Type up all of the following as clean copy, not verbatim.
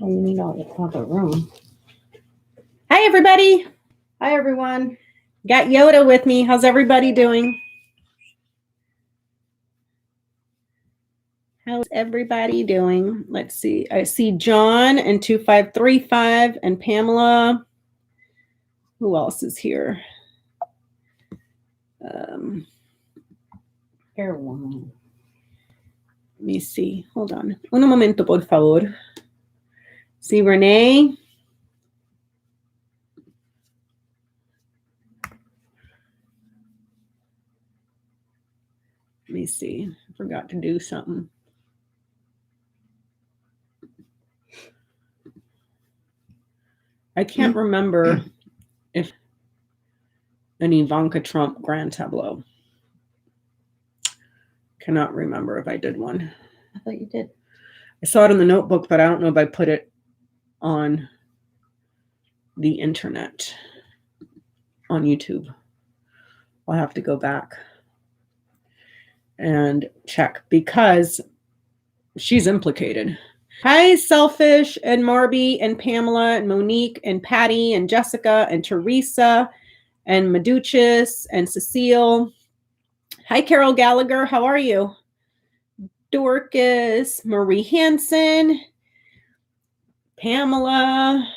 Oh, you need all the other room. Hi, everybody. Hi, everyone. Got YODA with me. How's everybody doing? How's everybody doing? Let's see. I see John and 2535 and Pamela. Who else is here? Everyone. Let me see. Hold on. Un momento, por favor. See Renee. Let me see. I forgot to do something. I can't remember if an Ivanka Trump grand tableau. Cannot remember if I did one. I thought you did. I saw it in the notebook, but I don't know if I put it on the internet on YouTube. I'll have to go back and check because she's implicated. Hi, Selfish and Marby and Pamela and Monique and Patty and Jessica and Teresa and Meduchis and Cecile. Hi, Carol Gallagher. How are you? Dorcas, Marie Hansen, Pamela.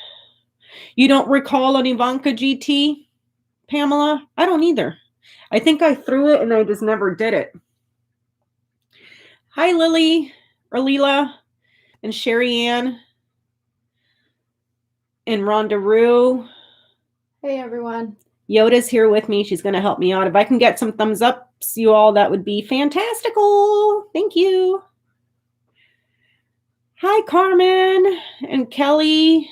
You don't recall an Ivanka GT, Pamela? I don't either. I think I threw it and I just never did it. Hi, Lily, or Leela, and Sherry Ann, and Rhonda Rue. Hey, everyone. Yoda's here with me. She's going to help me out. If I can get some thumbs ups, you all, that would be fantastical. Thank you. Hi, Carmen and Kelly.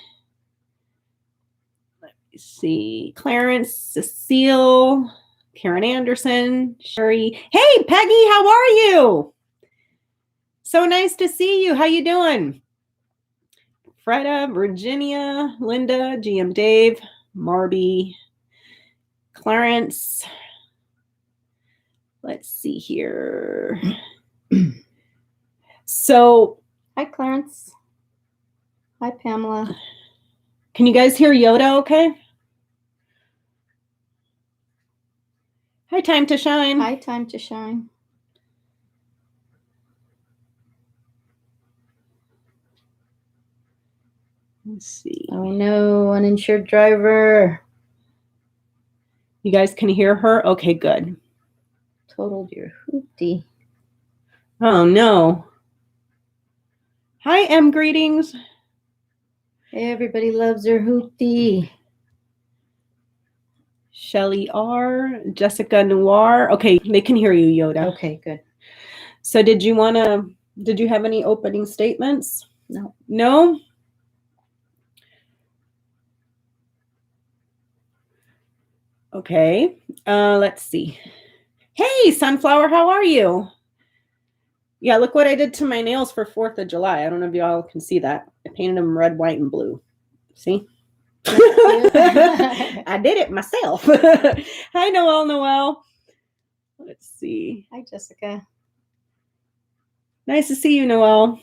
Let me see. Clarence, Cecile, Karen Anderson, Sherry. Hey, Peggy, how are you? So nice to see you. How you doing? Freda, Virginia, Linda, GM Dave, Marby, Clarence. Let's see here. So, hi, Clarence. Hi, Pamela. Can you guys hear YODA okay? Hi, Time to Shine. Hi, Time to Shine. Let's see. Oh, no, uninsured driver. You guys can hear her? Okay, good. Totaled your hoopty. Oh, no. Hi, M. Greetings. Everybody loves their hoopty. Shelly R. Jessica Noir. Okay, they can hear you, YODA. Okay, good. So did you have any opening statements? No. No? Okay, let's see. Hey, Sunflower, how are you? Yeah, look what I did to my nails for 4th of July. I don't know if y'all can see that. I painted them red, white, and blue. See? I did it myself. Hi, Noelle. Let's see. Hi, Jessica. Nice to see you, Noelle.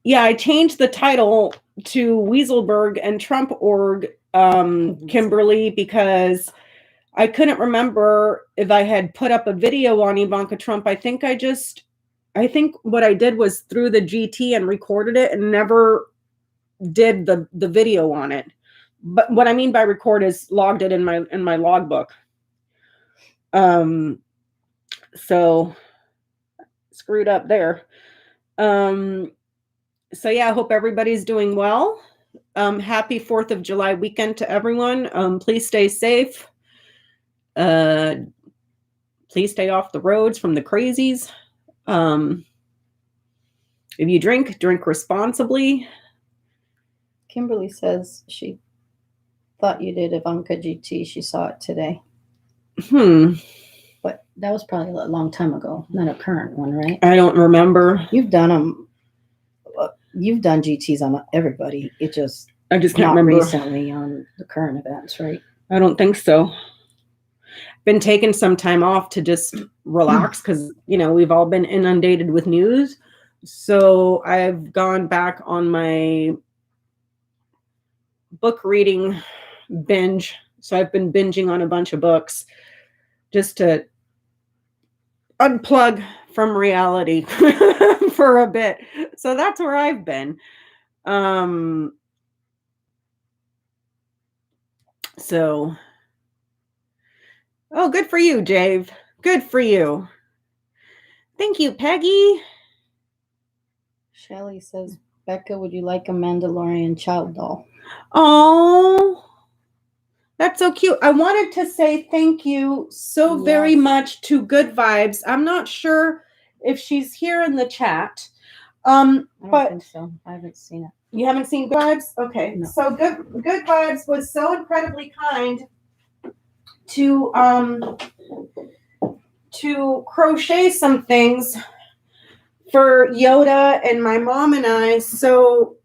Yeah, I changed the title to WEISELBERG and Trump Org, Kimberly, because I couldn't remember if I had put up a video on Ivanka Trump. I think what I did was threw the GT and recorded it and never did the video on it. But what I mean by record is logged it in my logbook. So screwed up there. So yeah, I hope everybody's doing well. Happy 4th of July weekend to everyone. Please stay safe. Please stay off the roads from the crazies. If you drink responsibly. Kimberly says she thought you did Ivanka GT. She saw it today. But that was probably a long time ago, not a current one, right? I don't remember. You've done them. You've done GTs on everybody. I just can't not remember recently on the current events, right? I don't think so. Been taking some time off to just relax because we've all been inundated with news. So I've gone back on my book reading binge. So I've been binging on a bunch of books just to unplug from reality for a bit. So that's where I've been. So, oh, good for you, Jave. Good for you. Thank you, Peggy. Shelly says, Becca, would you like a Mandalorian child doll? Oh, that's so cute. I wanted to say thank you so very much to Good Vibes. I'm not sure if she's here in the chat. I don't think so. I haven't seen it. You haven't seen Good Vibes? Okay. No. So Good Vibes was so incredibly kind to crochet some things for Yoda and my mom and I. So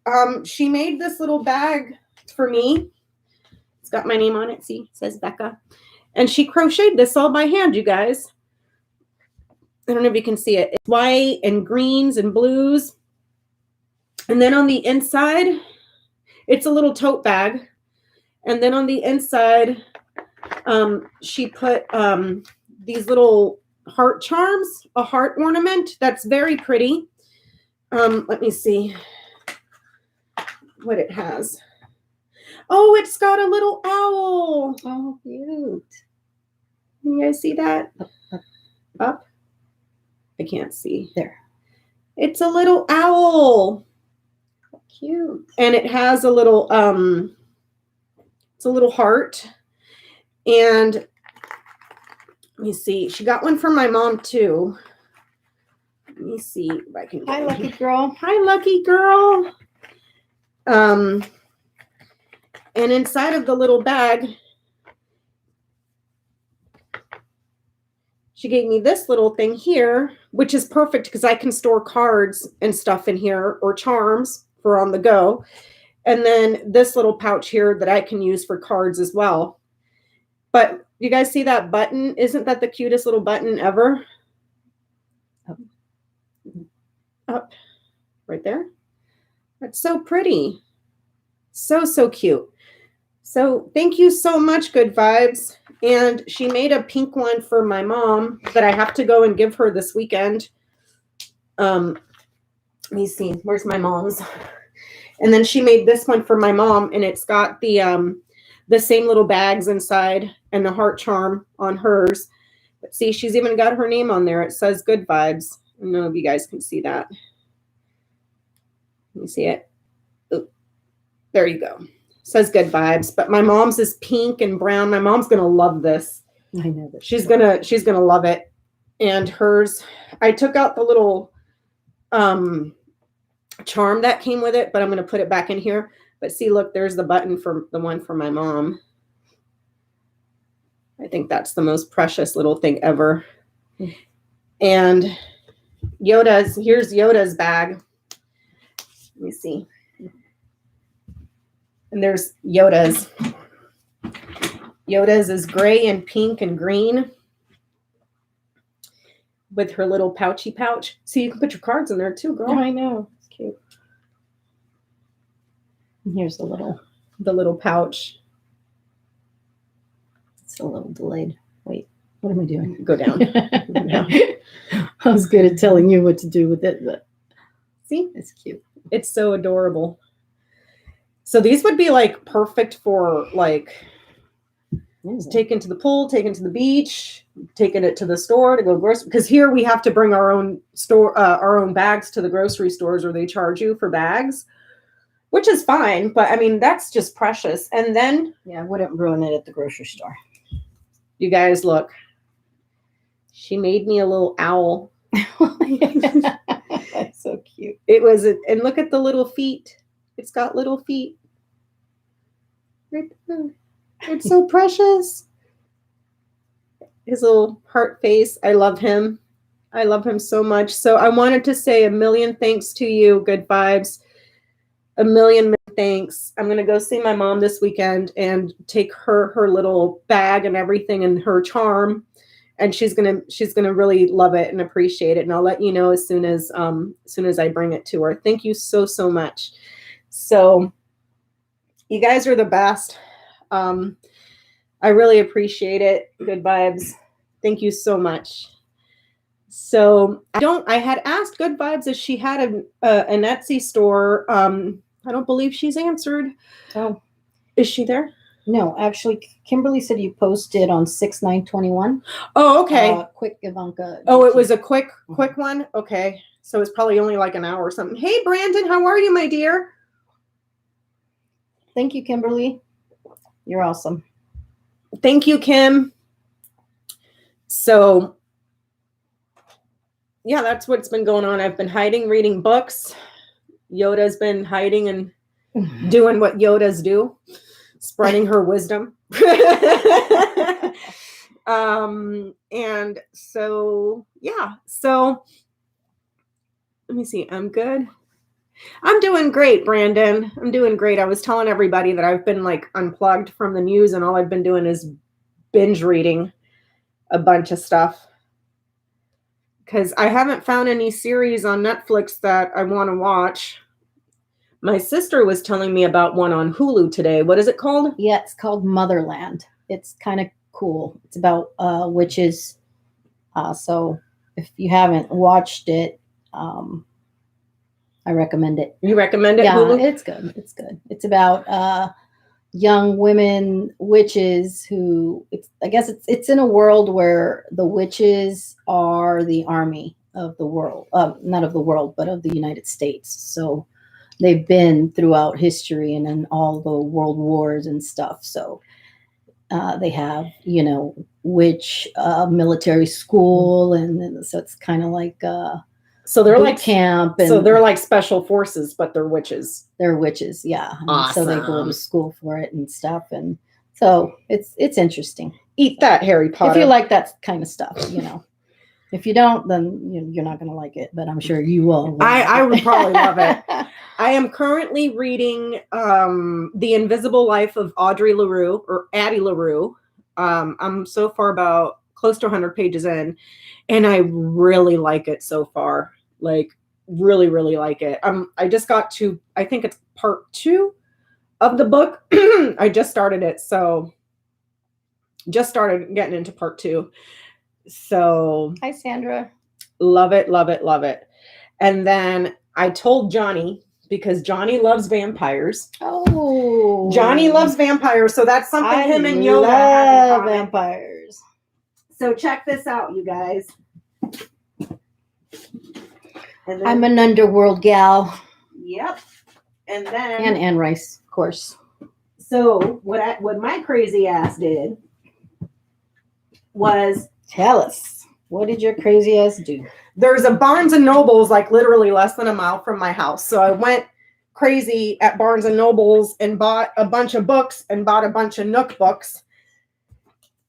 she made this little bag for me. It's got my name on it. See, it says Becca. And she crocheted this all by hand, you guys. I don't know if you can see it. It's white and greens and blues. And then on the inside, it's a little tote bag. And then on the inside, she put these little heart charms, a heart ornament that's very pretty. Let me see what it has. Oh, it's got a little owl. Oh, cute. Can you guys see that? Up? I can't see. There. It's a little owl. Cute. And it has a little, it's a little heart. And let me see. She got one from my mom too. Let me see if I can. Hi, lucky girl. Hi, lucky girl. And inside of the little bag, she gave me this little thing here, which is perfect because I can store cards and stuff in here or charms for on the go. And then this little pouch here that I can use for cards as well. But you guys see that button? Isn't that the cutest little button ever? Up. Right there. That's so pretty. So cute. So thank you so much, Good Vibes. And she made a pink one for my mom that I have to go and give her this weekend. Let me see. Where's my mom's? And then she made this one for my mom, and it's got the same little bags inside and the heart charm on hers. But see, she's even got her name on there. It says Good Vibes. I don't know if you guys can see that. Let me see it. Ooh, there you go. Says Good Vibes, but my mom's is pink and brown. My mom's gonna love this. I know that she's gonna love it. And hers, I took out the little charm that came with it, but I'm gonna put it back in here. But see, look, there's the button for the one for my mom. I think that's the most precious little thing ever. And here's Yoda's bag. Let me see. And there's Yoda's. Yoda's is gray and pink and green with her little pouchy pouch. So you can put your cards in there too, girl. Oh, I know. It's cute. And here's the little pouch. It's a little delayed. Wait, what am I doing? Go down. Go down. I was good at telling you what to do with it, but see, it's cute. It's so adorable. So these would be like perfect for like taking to the pool, taking to the beach, taking it to the store to go grocery. Because here we have to bring our own bags to the grocery stores, or they charge you for bags, which is fine. But I mean, that's just precious. And then I wouldn't ruin it at the grocery store. You guys look. She made me a little owl. That's so cute. It was, and look at the little feet. It's got little feet. Right there. It's so precious. His little heart face. I love him. I love him so much. So I wanted to say a million thanks to you, Good Vibes. A million thanks. I'm going to go see my mom this weekend and take her little bag and everything and her charm and she's gonna really love it and appreciate it. And I'll let you know as soon as I bring it to her. Thank you so much. So you guys are the best. I really appreciate it. Good vibes. Thank you so much. So I had asked Good Vibes if she had an Etsy store. I don't believe she's answered. Oh, is she there? No, actually, Kimberly said you posted on 6/9/21. Oh, okay. Quick Ivanka. Oh, it was a quick one? Okay. So it's probably only like an hour or something. Hey, Brandon, how are you, my dear? Thank you, Kimberly. You're awesome. Thank you, Kim. So, yeah, that's what's been going on. I've been hiding, reading books. Yoda's been hiding and doing what Yodas do, spreading her wisdom. And so, yeah. So, let me see. I'm good. I'm doing great, Brandon. I'm doing great. I was telling everybody that I've been like unplugged from the news, and all I've been doing is binge reading a bunch of stuff. Because I haven't found any series on Netflix that I want to watch. My sister was telling me about one on Hulu today. What is it called? Yeah, it's called Motherland. It's kind of cool. It's about witches. So if you haven't watched it, I recommend it. You recommend it? Yeah, Hulu? it's good. It's good. It's about young women witches who I guess it's in a world where the witches are the army of the world, not of the world, but of the United States. So they've been throughout history and in all the world wars and stuff. So they have, witch military school, and so it's kind of like so they're boot like camp. And so they're like special forces, but they're witches. They're witches, yeah. Awesome. So they go to school for it and stuff, and so it's interesting. Eat that, Harry Potter. If you like that kind of stuff, If you don't, then you're not going to like it, but I'm sure you will. I would probably love it. I am currently reading The Invisible Life of Audrey LaRue, or Addie LaRue. I'm so far about close to 100 pages in, and I really like it so far. Like, really, really like it. I just got to, I think it's part 2 of the book. I just started it, so just started getting into part 2. So hi, Sandra. Love it, love it, love it. And then I told Johnny, because Johnny loves vampires. Oh, Johnny loves vampires, so that's something him and Yoda love vampires. So check this out, you guys. And then, I'm an Underworld gal. Yep. And then and Anne Rice, of course. So what my crazy ass did was, tell us, what did your crazy ass do? There's a Barnes and Nobles like literally less than a mile from my house. So I went crazy at Barnes and Nobles and bought a bunch of books and bought a bunch of Nook books.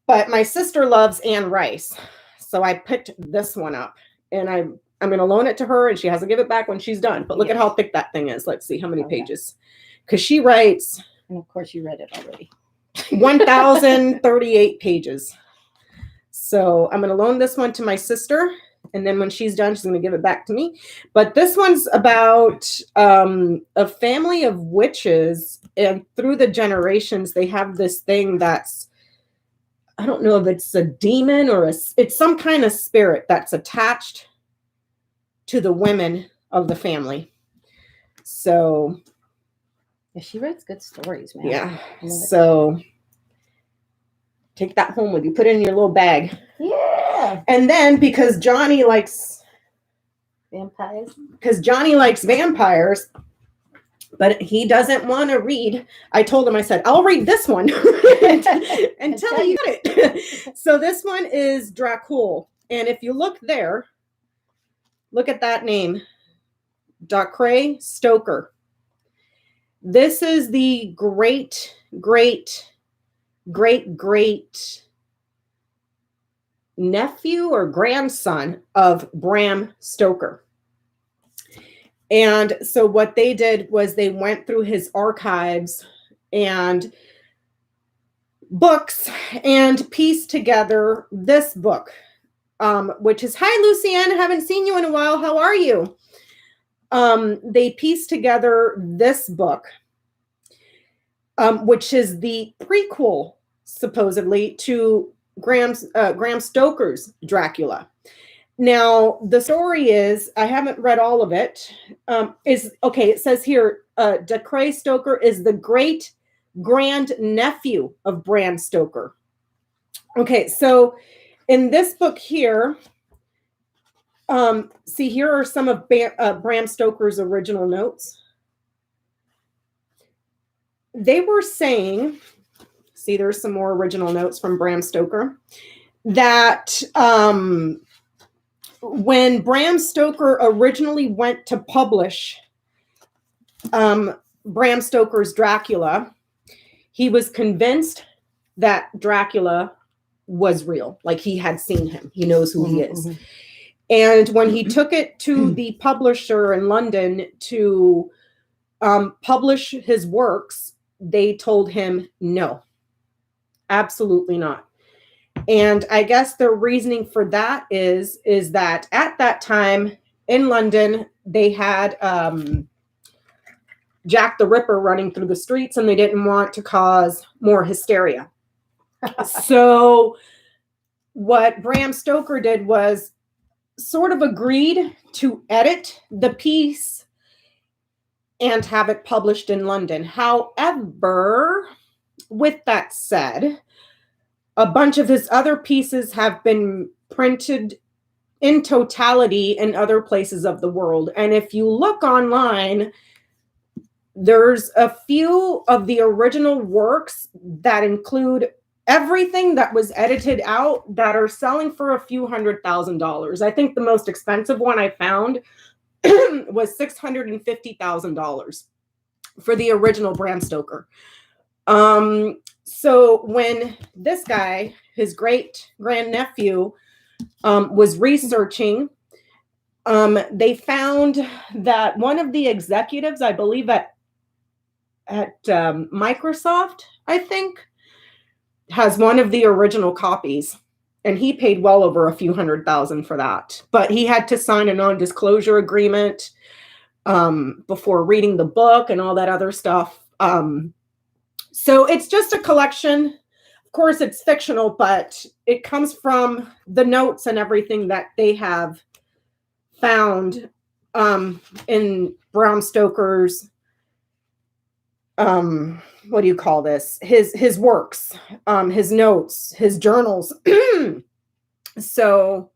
But my sister loves Anne Rice. So I picked this one up, and I'm going to loan it to her, and she has to give it back when she's done. But look at how thick that thing is. Let's see how many pages. Because she writes. And of course you read it already. 1,038 pages. So I'm going to loan this one to my sister, and then when she's done, she's going to give it back to me. But this one's about a family of witches, and through the generations, they have this thing that's, I don't know if it's a demon or it's some kind of spirit that's attached to the women of the family. So, yeah, she writes good stories, man. Yeah. So take that home with you. Put it in your little bag. Yeah. And then because Johnny likes vampires, but he doesn't want to read. I told him, I said, I'll read this one until you get it. So this one is Dracul. And if you look there, look at that name, Dacre Stoker. This is the great nephew or grandson of Bram Stoker. And so what they did was they went through his archives and books and pieced together this book, which is, hi, Lucienne, haven't seen you in a while. How are you? They pieced together this book, which is the prequel, supposedly, to Bram Stoker's Dracula. Now, the story is, I haven't read all of it, it says here, Dacre Stoker is the great grand nephew of Bram Stoker. Okay, so in this book here, see, here are some of Bram Stoker's original notes. They were saying, see, there's some more original notes from Bram Stoker, that when Bram Stoker originally went to publish Bram Stoker's Dracula, he was convinced that Dracula was real. Like, he had seen him. He knows who he is. And when he took it to the publisher in London to publish his works, they told him no, absolutely not. And I guess the reasoning for that is that at that time in London, they had Jack the Ripper running through the streets, and they didn't want to cause more hysteria. So what Bram Stoker did was sort of agreed to edit the piece and have it published in London. However, with that said, a bunch of his other pieces have been printed in totality in other places of the world. And if you look online, there's a few of the original works that include everything that was edited out that are selling for a few $100,000. I think the most expensive one I found was $650,000 for the original Bram Stoker. So when this guy, his great grandnephew, was researching, they found that one of the executives, I believe at Microsoft, I think, has one of the original copies, and he paid well over a few $100,000 for that. But he had to sign a non-disclosure agreement before reading the book and all that other stuff. So it's just a collection. Of course, it's fictional, but it comes from the notes and everything that they have found in Bram Stoker's, what do you call this? His works, his notes, his journals. So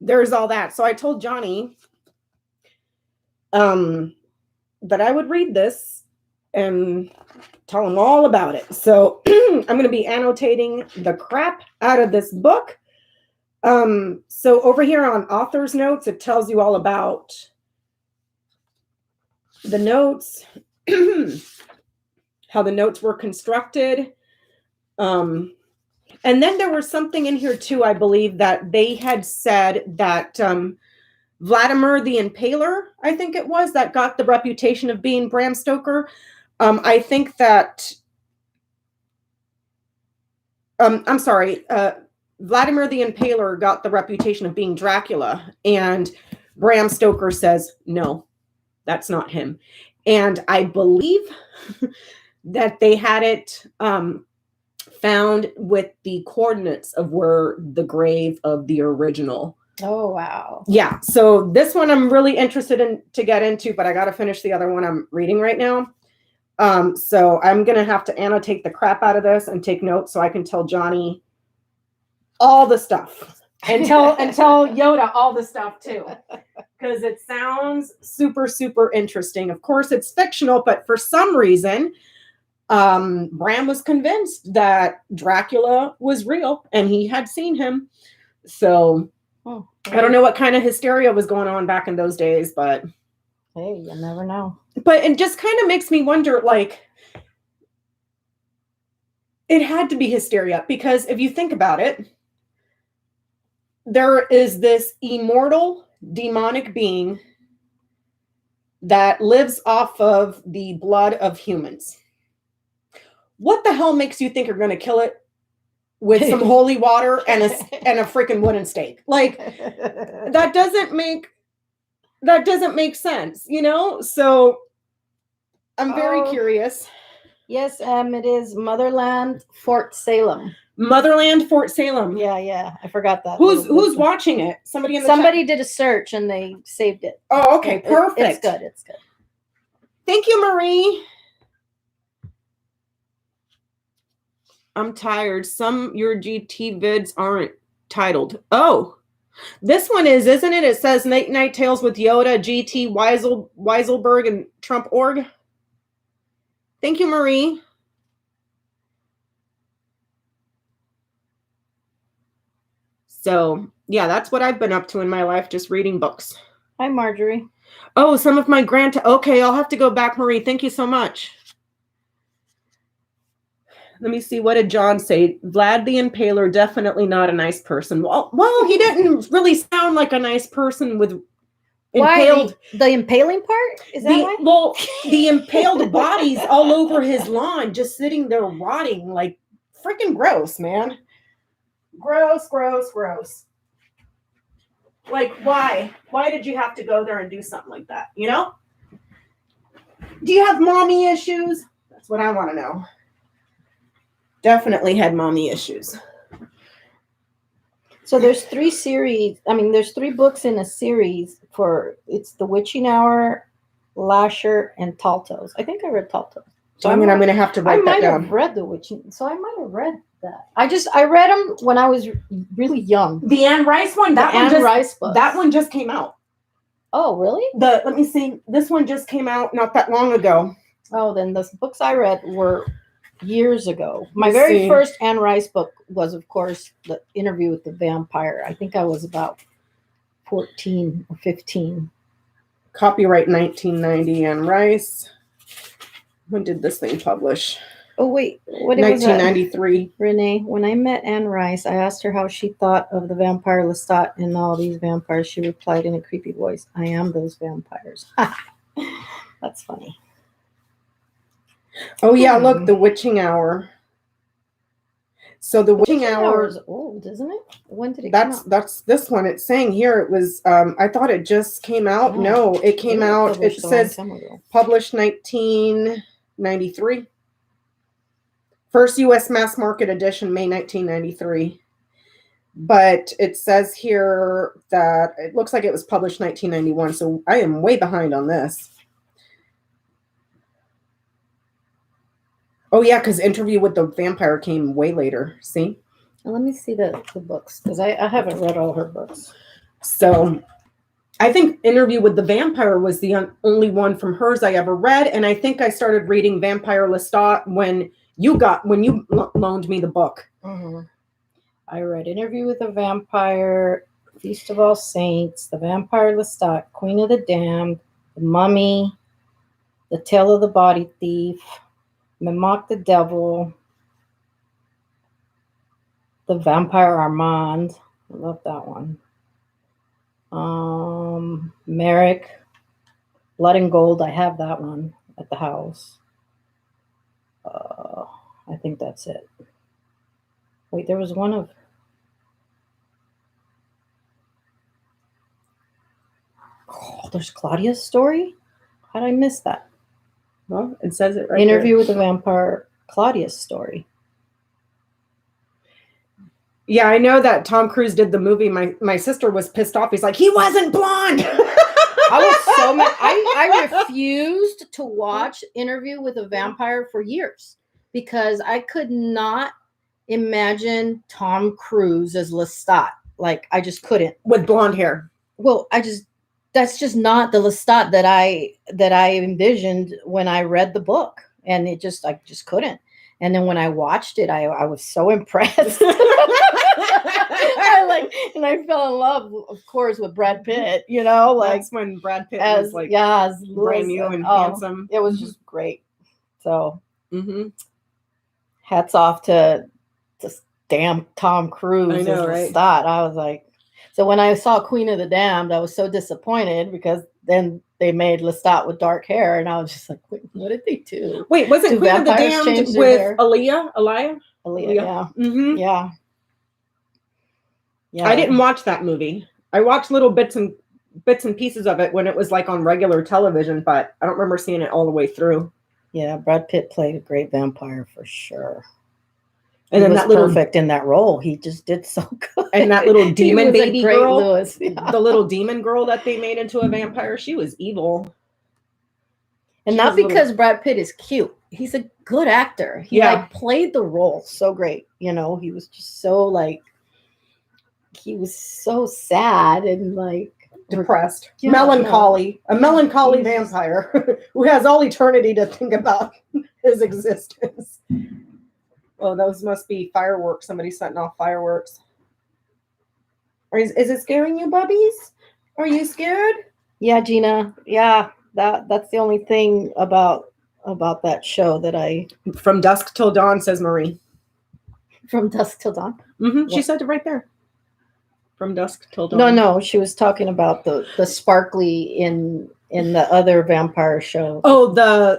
there's all that. So I told Johnny that I would read this and tell him all about it. So I'm going to be annotating the crap out of this book. So over here on author's notes, it tells you all about the notes, how the notes were constructed. And then there was something in here too, I believe, that they had said that Vladimir the Impaler, I think it was, that got the reputation of being Bram Stoker. I think that, I'm sorry, Vladimir the Impaler got the reputation of being Dracula, and Bram Stoker says, no, that's not him. And I believe that they had it found with the coordinates of where the grave of the original. Oh, wow. Yeah. So this one I'm really interested in to get into, but I got to finish the other one I'm reading right now. So I'm going to have to annotate the crap out of this and take notes so I can tell Johnny all the stuff and tell YODA all the stuff too, because it sounds super, super interesting. Of course, it's fictional, but for some reason, Bram was convinced that Dracula was real and he had seen him. So I don't know what kind of hysteria was going on back in those days, but hey, you never know. But it just kind of makes me wonder, like, it had to be hysteria, because if you think about it, there is this immortal demonic being that lives off of the blood of humans. What the hell makes you think you're going to kill it with some holy water and a freaking wooden stake. Like, that doesn't make sense, you know? So I'm very curious. Yes, it is Motherland, Fort Salem. Motherland, Fort Salem. Yeah. I forgot that. Who's watching it? Somebody in the Somebody chat? did a search and they saved it. Oh, okay. Perfect. It's good. It's good. Thank you, Marie. I'm tired. Some your GT vids aren't titled. Oh, this one is, isn't it? It says Night Tales with Yoda, GT, Weiselberg, and Trump org. Thank you, Marie. So, yeah, that's what I've been up to in my life, just reading books. Hi, Marjorie. Oh, some of my okay, I'll have to go back, Marie. Thank you so much. Let me see. What did John say? Vlad the Impaler, definitely not a nice person. Well, he didn't really sound like a nice person with impaled. Why? The impaling part? Is that why? Well, the impaled bodies all over his lawn, just sitting there rotting. Like, freaking gross, man. Gross. Like, why? Why did you have to go there and do something like that? You know? Do you have mommy issues? That's what I want to know. Definitely had mommy issues. So there's 3 series. I mean, there's 3 books in a series it's The Witching Hour, Lasher, and Taltos. I think I read Taltos. So I'm going to have to write that down. I might have read The Witching. So I might have read that. I read them when I was really young. The Anne Rice one? Rice book. That one just came out. Oh, really? Let me see. This one just came out not that long ago. Oh, then the books I read were years ago. My very first Anne Rice book was, of course, The Interview with the Vampire. I think I was about 14 or 15. Copyright 1990, Anne Rice. When did this thing publish? Oh, wait. What 1993. Renee, when I met Anne Rice, I asked her how she thought of the vampire Lestat and all these vampires. She replied in a creepy voice, "I am those vampires." That's funny. Oh, yeah, look, The Witching Hour. So The Witching Hour is old, isn't it? When did it come out? That's this one. It's saying here it was, I thought it just came out. Oh, no, it came out. It says published 1993. First U.S. mass market edition, May 1993. But it says here that it looks like it was published 1991. So I am way behind on this. Oh, yeah, because Interview with the Vampire came way later. See? Well, let me see the books, because I haven't read all her books. So I think Interview with the Vampire was the only one from hers I ever read. And I think I started reading Vampire Lestat when you loaned me the book. Mm-hmm. I read Interview with the Vampire, Feast of All Saints, The Vampire Lestat, Queen of the Damned, The Mummy, The Tale of the Body Thief, Memock the Devil, The Vampire Armand. I love that one. Merrick, Blood and Gold. I have that one at the house. I think that's it. Wait, there was one of... Oh, there's Claudia's story? How did I miss that? Well, it says it right Interview there. with the Vampire, Claudia's story. Yeah, I know that Tom Cruise did the movie. My sister was pissed off. He's like, he wasn't blonde. I was so mad. I refused to watch Interview with a Vampire for years because I could not imagine Tom Cruise as Lestat. Like, I just couldn't. With blonde hair. Well, that's just not the Lestat that I envisioned when I read the book. And I just couldn't. And then when I watched it, I was so impressed. I fell in love, of course, with Brad Pitt, you know, like that's when Brad Pitt was like brand new and handsome. It was just great. So hats off to damn Tom Cruise. I know, right? I was like, so when I saw Queen of the Damned, I was so disappointed because then they made Lestat with dark hair, and I was just like, wait, what did they do? Wait, wasn't Do Queen of the vampires Damned change their with hair? Aaliyah? Yeah. Mm-hmm. Yeah. Yeah. I didn't watch that movie. I watched little bits and pieces of it when it was like on regular television, but I don't remember seeing it all the way through. Yeah, Brad Pitt played a great vampire for sure. And he then was that little perfect in that role. He just did so good. And that little demon baby girl, Lewis. Yeah. the little demon girl that they made into a vampire, she was evil. And She not was because Brad Pitt is cute. He's a good actor. He like played the role so great. You know, he was just so like, he was so sad and like depressed, melancholy, a melancholy vampire who has all eternity to think about his existence. Oh, those must be fireworks. Somebody's setting off fireworks. Is it scaring you, bubbies? Are you scared? Yeah, Gina. Yeah, that's the only thing about that show that I. From dusk till dawn, says Marie. From dusk till dawn. Mm-hmm. She said it right there. From dusk till dawn. No, she was talking about the sparkly in the other vampire show. Oh, the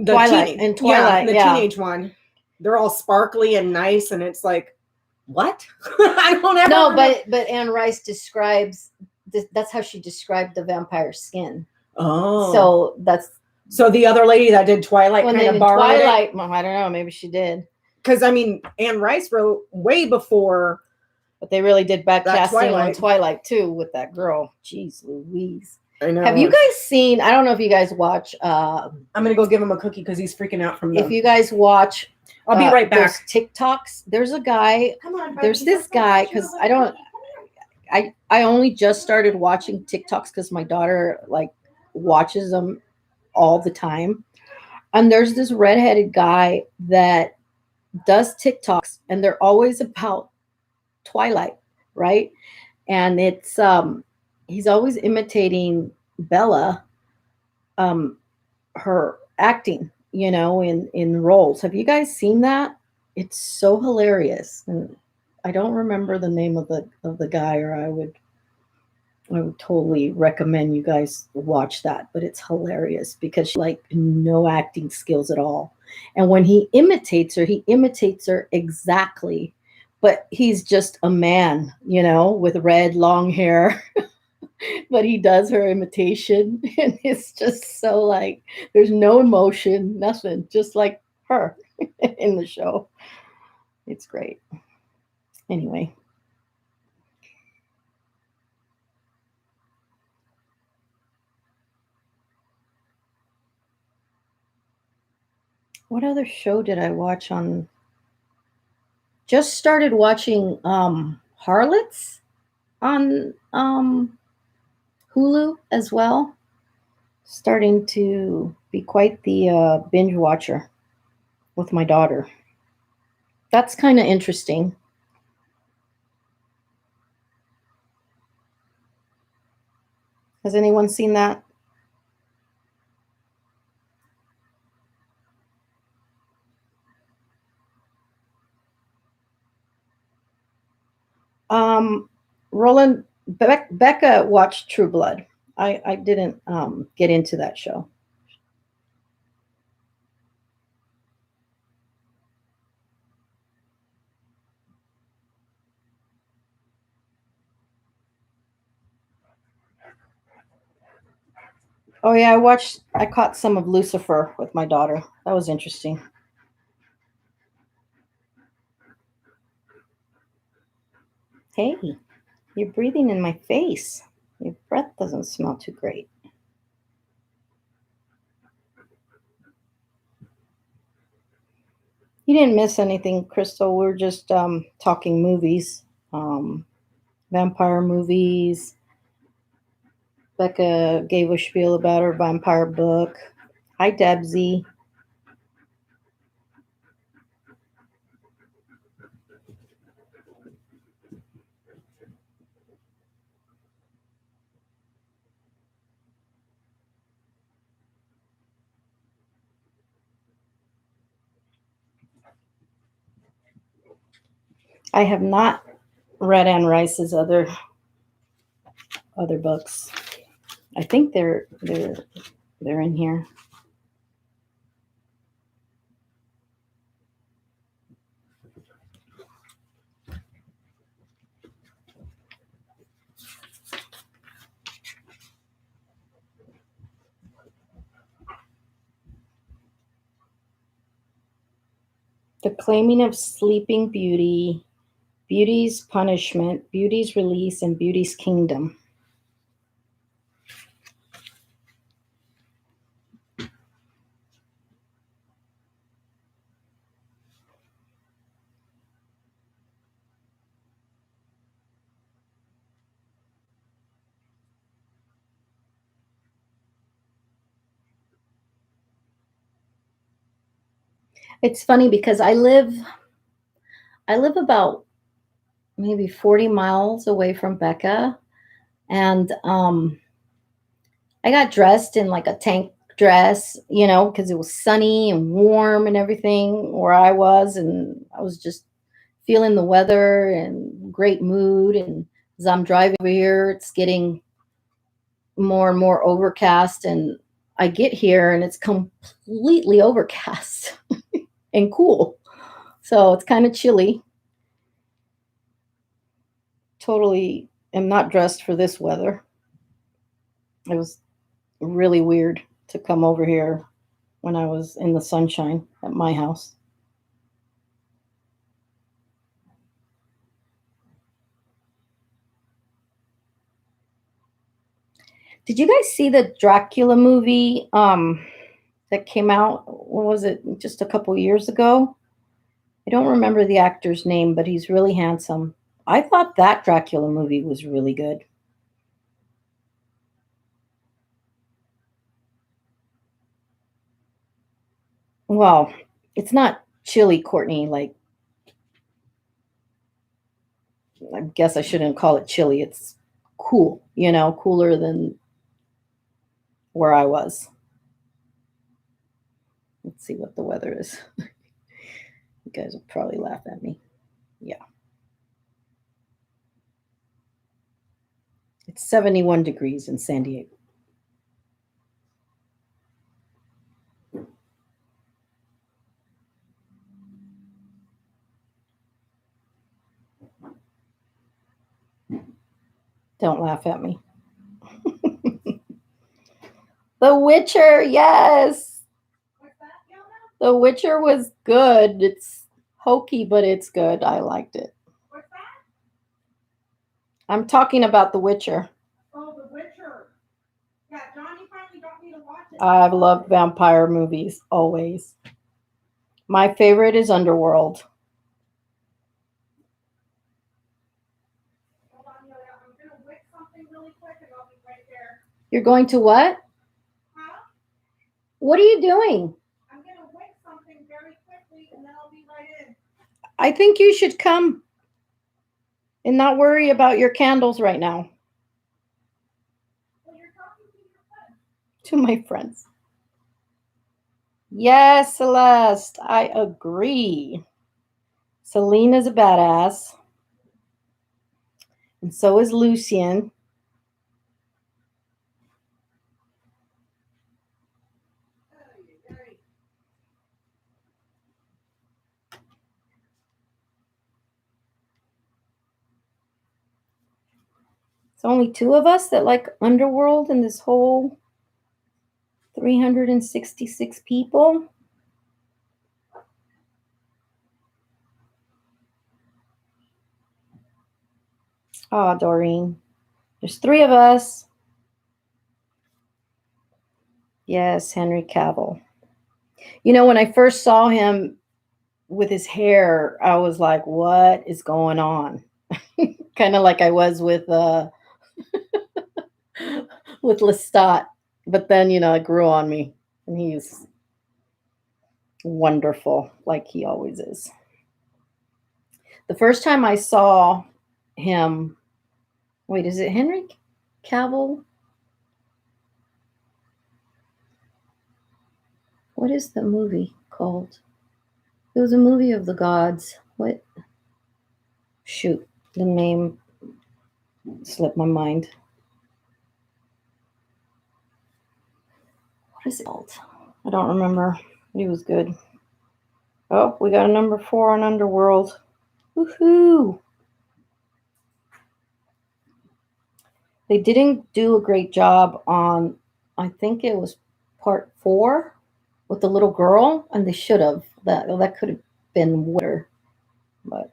Twilight and Twilight, the teenage one. They're all sparkly and nice, and it's like, what? I don't ever. No, but Anne Rice describes that's how she described the vampire skin. Oh, so the other lady that did Twilight kind of borrowed Twilight. it. Well, I don't know. Maybe she did. Because I mean, Anne Rice wrote way before. But they really did backcasting on Twilight too with that girl. Jeez Louise. I know. Have you guys seen? I don't know if you guys watch. I'm gonna go give him a cookie because he's freaking out from. If you guys watch. I'll be right back. TikToks. There's a guy. Come on. There's this guy because I only just started watching TikToks because my daughter like watches them all the time. And there's this redheaded guy that does TikToks, and they're always about Twilight, right? And it's he's always imitating Bella, her acting, you know, in roles. Have you guys seen that? It's so hilarious. And I don't remember the name of the guy, or I would totally recommend you guys watch that. But it's hilarious because she like no acting skills at all. And when he imitates her exactly. But he's just a man, you know, with red long hair. But he does her imitation, and it's just so like there's no emotion, nothing, just like her in the show. It's great. Anyway. What other show did I watch on? Just started watching Harlots on Hulu as well. Starting to be quite the binge watcher with my daughter. That's kind of interesting. Has anyone seen that? Roland, Becca watched True Blood. I didn't get into that show. Oh yeah, I caught some of Lucifer with my daughter. That was interesting. Hey, you're breathing in my face. Your breath doesn't smell too great. You didn't miss anything, Crystal. We're just talking movies, vampire movies. Becca gave a spiel about her vampire book. Hi, Debsy. I have not read Anne Rice's other books. I think they're in here. The Claiming of Sleeping Beauty, Beauty's Punishment, Beauty's Release, and Beauty's Kingdom. It's funny because I live about maybe 40 miles away from Becca, and I got dressed in like a tank dress, because it was sunny and warm and everything where I was, and I was just feeling the weather and great mood. And as I'm driving over here, it's getting more and more overcast, and I get here and it's completely overcast and cool. So it's kind of chilly. Totally am not dressed for this weather. It was really weird to come over here when I was in the sunshine at my house. Did you guys see the Dracula movie that came out? What was it? Just a couple years ago? I don't remember the actor's name, but he's really handsome. I thought that Dracula movie was really good. Well, it's not chilly, Courtney. Like, I guess I shouldn't call it chilly. It's cool, cooler than where I was. Let's see what the weather is. You guys will probably laugh at me. Yeah. It's 71 degrees in San Diego. Don't laugh at me. The Witcher, yes. The Witcher was good. It's hokey, but it's good. I liked it. What's that? I'm talking about The Witcher. Oh, The Witcher. Yeah, Johnny finally got me to watch it. I've loved vampire movies, always. My favorite is Underworld. Hold on, Yoda. I'm going to wick something really quick and I'll be right there. You're going to what? Huh? What are you doing? I'm going to wick something very quickly and then I'll be right in. I think you should come and not worry about your candles right now. Well, you're talking to your friends. To my friends. Yes, Celeste, I agree. Selena's a badass. And so is Lucien. It's only two of us that like Underworld in this whole 366 people. Oh, Doreen. There's three of us. Yes, Henry Cavill. When I first saw him with his hair, I was like, what is going on? Kind of like I was with with Lestat. But then, it grew on me. And he's wonderful, like he always is. The first time I saw him, wait, is it Henry Cavill? What is the movie called? It was a movie of the gods. What? Shoot, the name slipped my mind. What is it called? I don't remember. He was good. Oh, we got a number 4 on Underworld. Woohoo! They didn't do a great job on, I think it was part 4 with the little girl, and they should have. That could have been better. But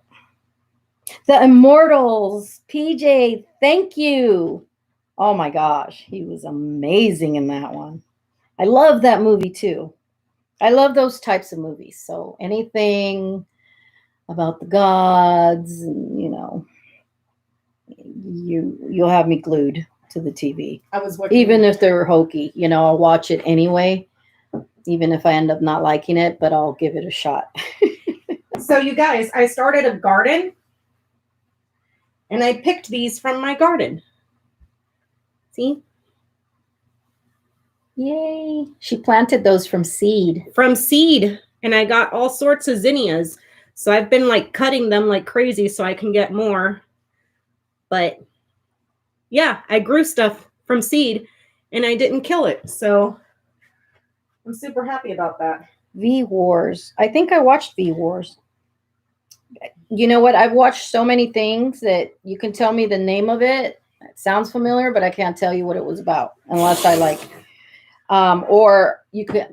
the Immortals, PJ, thank you. Oh my gosh, he was amazing in that one. I love that movie too. I love those types of movies. So anything about the gods, and, you'll have me glued to the TV. I was watching, even if they're hokey, I'll watch it anyway, even if I end up not liking it, but I'll give it a shot. So you guys, I started a garden, and I picked these from my garden. See? Yay. She planted those from seed. From seed. And I got all sorts of zinnias. So I've been like cutting them like crazy so I can get more. But yeah, I grew stuff from seed and I didn't kill it. So I'm super happy about that. V Wars. I think I watched V Wars. You know what? I've watched so many things that you can tell me the name of it. It sounds familiar, but I can't tell you what it was about unless I like. Or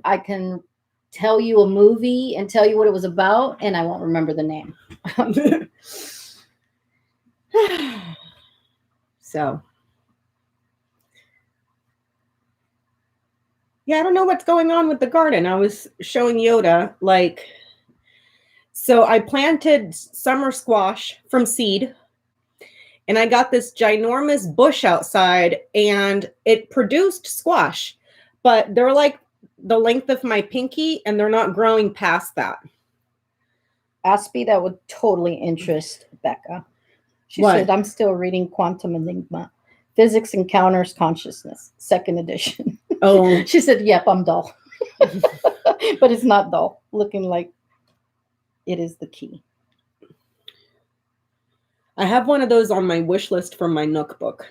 I can tell you a movie and tell you what it was about, and I won't remember the name. So, yeah, I don't know what's going on with the garden. I was showing YODA, so I planted summer squash from seed, and I got this ginormous bush outside, and it produced squash, but they're like the length of my pinky, and they're not growing past that. Aspie, that would totally interest Becca. She said, I'm still reading Quantum Enigma, Physics Encounters Consciousness, 2nd edition. Oh. She said, yep, I'm dull. But it's not dull. Looking like it is the key. I have one of those on my wish list from my Nook book.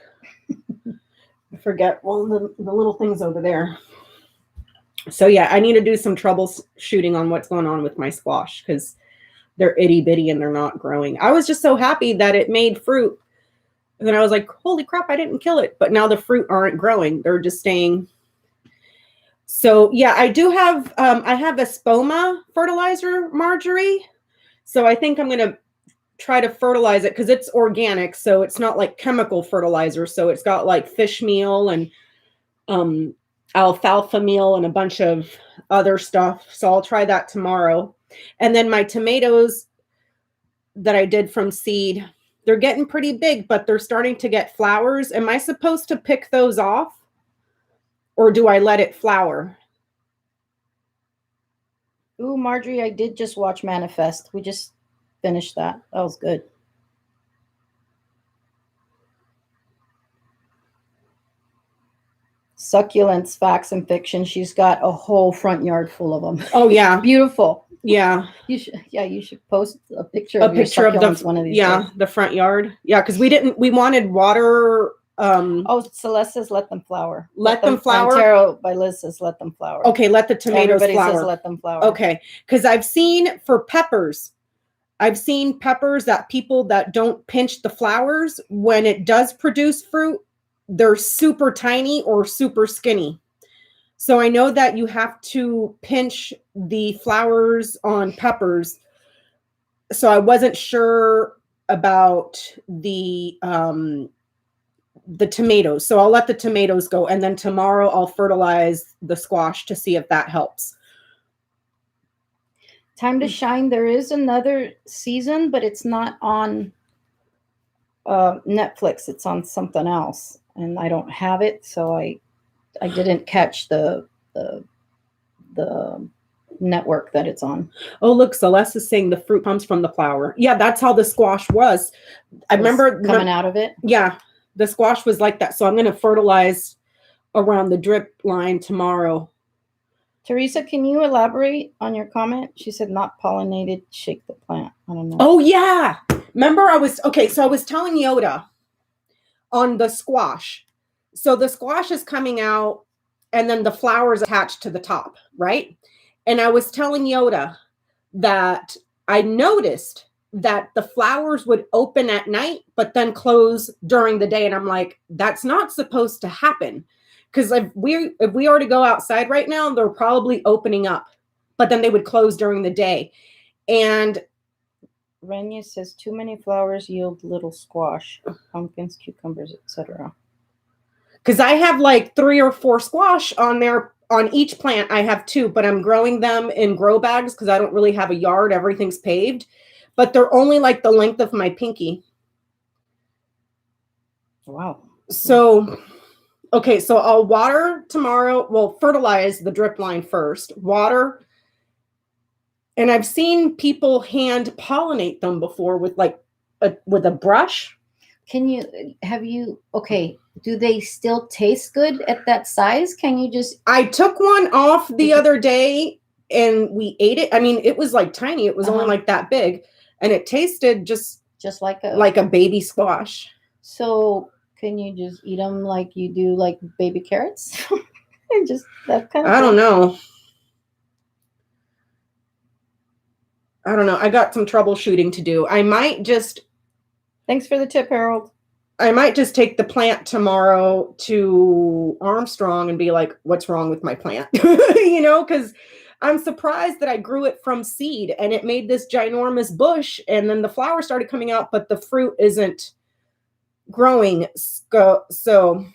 I forget. Well, the little things over there. So yeah, I need to do some troubleshooting on what's going on with my squash because they're itty bitty and they're not growing. I was just so happy that it made fruit. And then I was like, holy crap, I didn't kill it. But now the fruit aren't growing. They're just staying. So yeah, I do have, I have a Spoma fertilizer, Marjorie. So I think I'm going to try to fertilize it because it's organic. So it's not like chemical fertilizer. So it's got like fish meal and alfalfa meal and a bunch of other stuff. So I'll try that tomorrow. And then my tomatoes that I did from seed, they're getting pretty big, but they're starting to get flowers. Am I supposed to pick those off? Or do I let it flower? Ooh, Marjorie, I did just watch Manifest. We just finished that. That was good. Succulents, facts, and fiction. She's got a whole front yard full of them. Oh, yeah. Beautiful. Yeah. You should post a picture of your succulents one of these days. The front yard. Yeah, because we wanted water. Celeste says let them flower. Let them flower. Tarot by Liz says let them flower. Okay, let the tomatoes Everybody flower. says let them flower. Okay, because I've seen for peppers, that people that don't pinch the flowers, when it does produce fruit, they're super tiny or super skinny. So I know that you have to pinch the flowers on peppers. So I wasn't sure about the tomatoes. So I'll let the tomatoes go. And then tomorrow I'll fertilize the squash to see if that helps. Time to Shine. There is another season, but it's not on Netflix. It's on something else. And I don't have it. So I didn't catch the network that it's on. Oh, look, Celeste is saying the fruit comes from the flower. Yeah, that's how the squash was. I remember coming out of it. Yeah, the squash was like that. So I'm going to fertilize around the drip line tomorrow. Teresa, can you elaborate on your comment? She said not pollinated, shake the plant. I don't know. Oh, yeah. Remember I was telling YODA on the squash. So the squash is coming out and then the flowers attached to the top, right? And I was telling YODA that I noticed that the flowers would open at night, but then close during the day. And I'm like, that's not supposed to happen. Because if we already go outside right now, they're probably opening up, but then they would close during the day. And Renya says too many flowers yield little squash, pumpkins, cucumbers, etc. Because I have like 3 or 4 squash on there. On each plant, I have 2, but I'm growing them in grow bags because I don't really have a yard. Everything's paved, but they're only like the length of my pinky. Wow. So, okay, so I'll water tomorrow. Well, fertilize the drip line first, water. And I've seen people hand pollinate them before with like with a brush. Okay, do they still taste good at that size? Can you just... I took one off the other day and we ate it. I mean, it was like tiny. It was only like that big. And it tasted just like a baby squash. So can you just eat them like you do like baby carrots? And just that kind of I don't know. I got some troubleshooting to do. I might just... Thanks for the tip, Harold. I might just take the plant tomorrow to Armstrong and be like, what's wrong with my plant? You know, because I'm surprised that I grew it from seed and it made this ginormous bush. And then the flowers started coming out, but the fruit isn't growing. So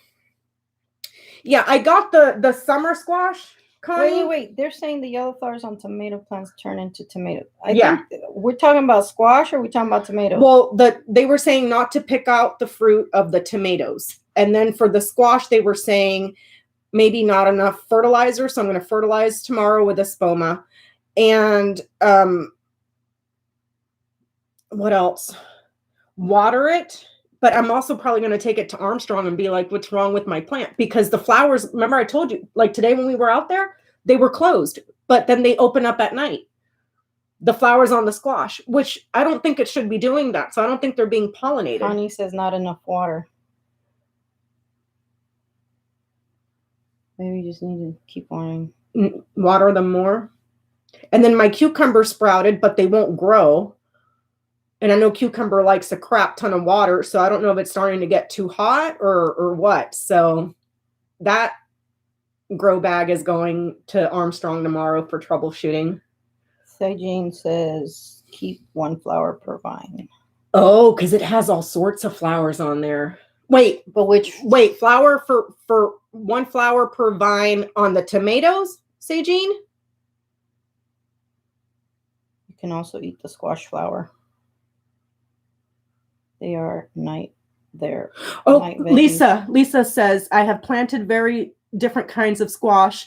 yeah, I got the summer squash. Connie. Wait. They're saying the yellow flowers on tomato plants turn into tomato. I think we're talking about squash, or are we talking about tomato? Well, they were saying not to pick out the fruit of the tomatoes. And then for the squash, they were saying maybe not enough fertilizer. So I'm going to fertilize tomorrow with a spoma. And what else? Water it. But I'm also probably going to take it to Armstrong and be like, what's wrong with my plant? Because the flowers, remember I told you, like today when we were out there, they were closed, but then they open up at night. The flowers on the squash, which I don't think it should be doing that. So I don't think they're being pollinated. Connie says not enough water. Maybe you just need to keep watering. Water them more. And then my cucumber sprouted, but they won't grow. And I know cucumber likes a crap ton of water, so I don't know if it's starting to get too hot or what. So that grow bag is going to Armstrong tomorrow for troubleshooting. Jane says keep 1 flower per vine. Oh, because it has all sorts of flowers on there. Wait, flower for 1 flower per vine on the tomatoes, say Jean? You can also eat the squash flower. They are night there. Oh, Lisa says, I have planted very different kinds of squash.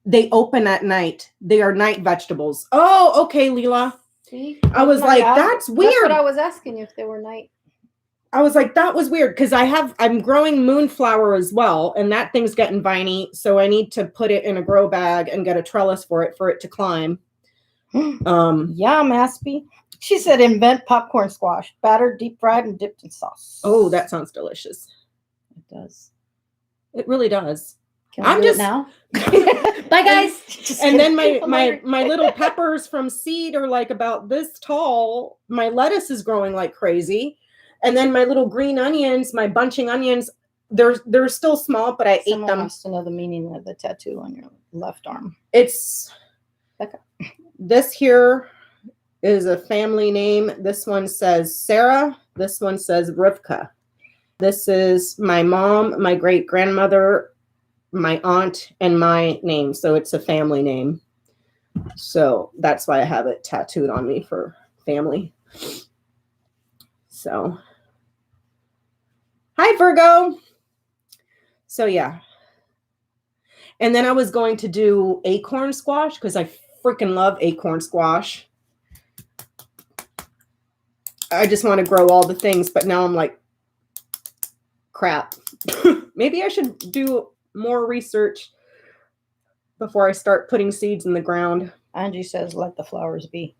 They open at night. They are night vegetables. Oh, okay, Leela. See? I was like, that's weird. That's what I was asking you, if they were night. I was like, that was weird because I'm growing moonflower as well, and that thing's getting viney, so I need to put it in a grow bag and get a trellis for it to climb. Yum, Aspie. She said invent popcorn squash, battered, deep fried, and dipped in sauce. Oh, that sounds delicious. It does. It really does. Can we do it now? Bye, guys. And then my little peppers from seed are like about this tall. My lettuce is growing like crazy. And then my little green onions, my bunching onions, they're still small, but I ate them. Someone wants to know the meaning of the tattoo on your left arm. It's Becca. This here is a family name. This one says Sarah. This one says Rivka. This is my mom, my great grandmother, my aunt, and my name. So it's a family name. So that's why I have it tattooed on me for family. So, hi, Virgo. So, yeah. And then I was going to do acorn squash because I freaking love acorn squash. I just want to grow all the things, but now I'm like, crap. Maybe I should do more research before I start putting seeds in the ground. Angie says, let the flowers be.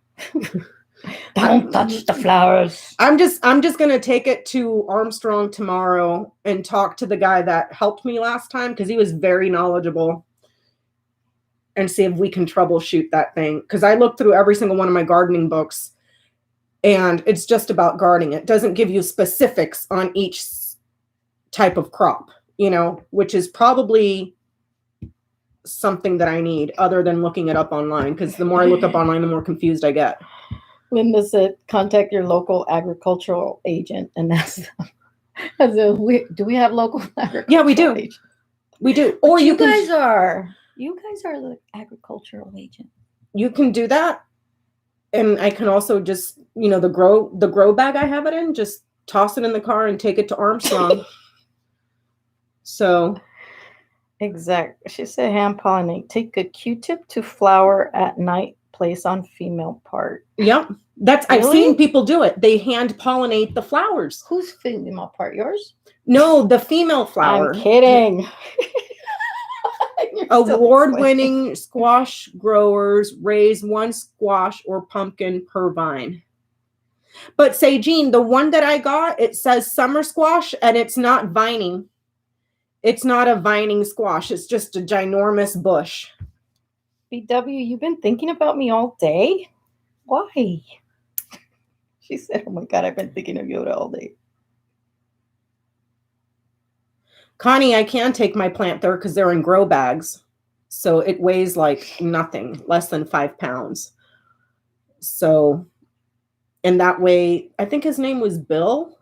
Don't touch the flowers. I'm just going to take it to Armstrong tomorrow and talk to the guy that helped me last time because he was very knowledgeable. and see if we can troubleshoot that thing. Because I looked through every single one of my gardening books, and it's just about gardening. It doesn't give you specifics on each type of crop, you know, which is probably something that I need other than looking it up online. Because the more I look up online, the more confused I get. Linda said, contact your local agricultural agent and ask them. Do we have local agricultural Yeah, we do. agents? We do. Or you guys are the agricultural agent. You can do that. And I can also just, you know, the grow bag I have it in, just toss it in the car and take it to Armstrong. So. Exactly. She said hand pollinate. Take a Q-tip to flower at night. Place on female part. Yep. That's really? I've seen people do it. They hand pollinate the flowers. Whose female part? Yours? No, the female flower. I'm kidding. Award-winning squash growers raise one squash or pumpkin per vine. But say, Jean, the one that I got, it says summer squash, and it's not vining. It's not a vining squash. It's just a ginormous bush. BW, you've been thinking about me all day? Why? She said, oh my God, I've been thinking of Yoda all day. Connie, I can take my plant there because they're in grow bags. So it weighs like nothing, less than 5 pounds. So, and that way, I think his name was Bill,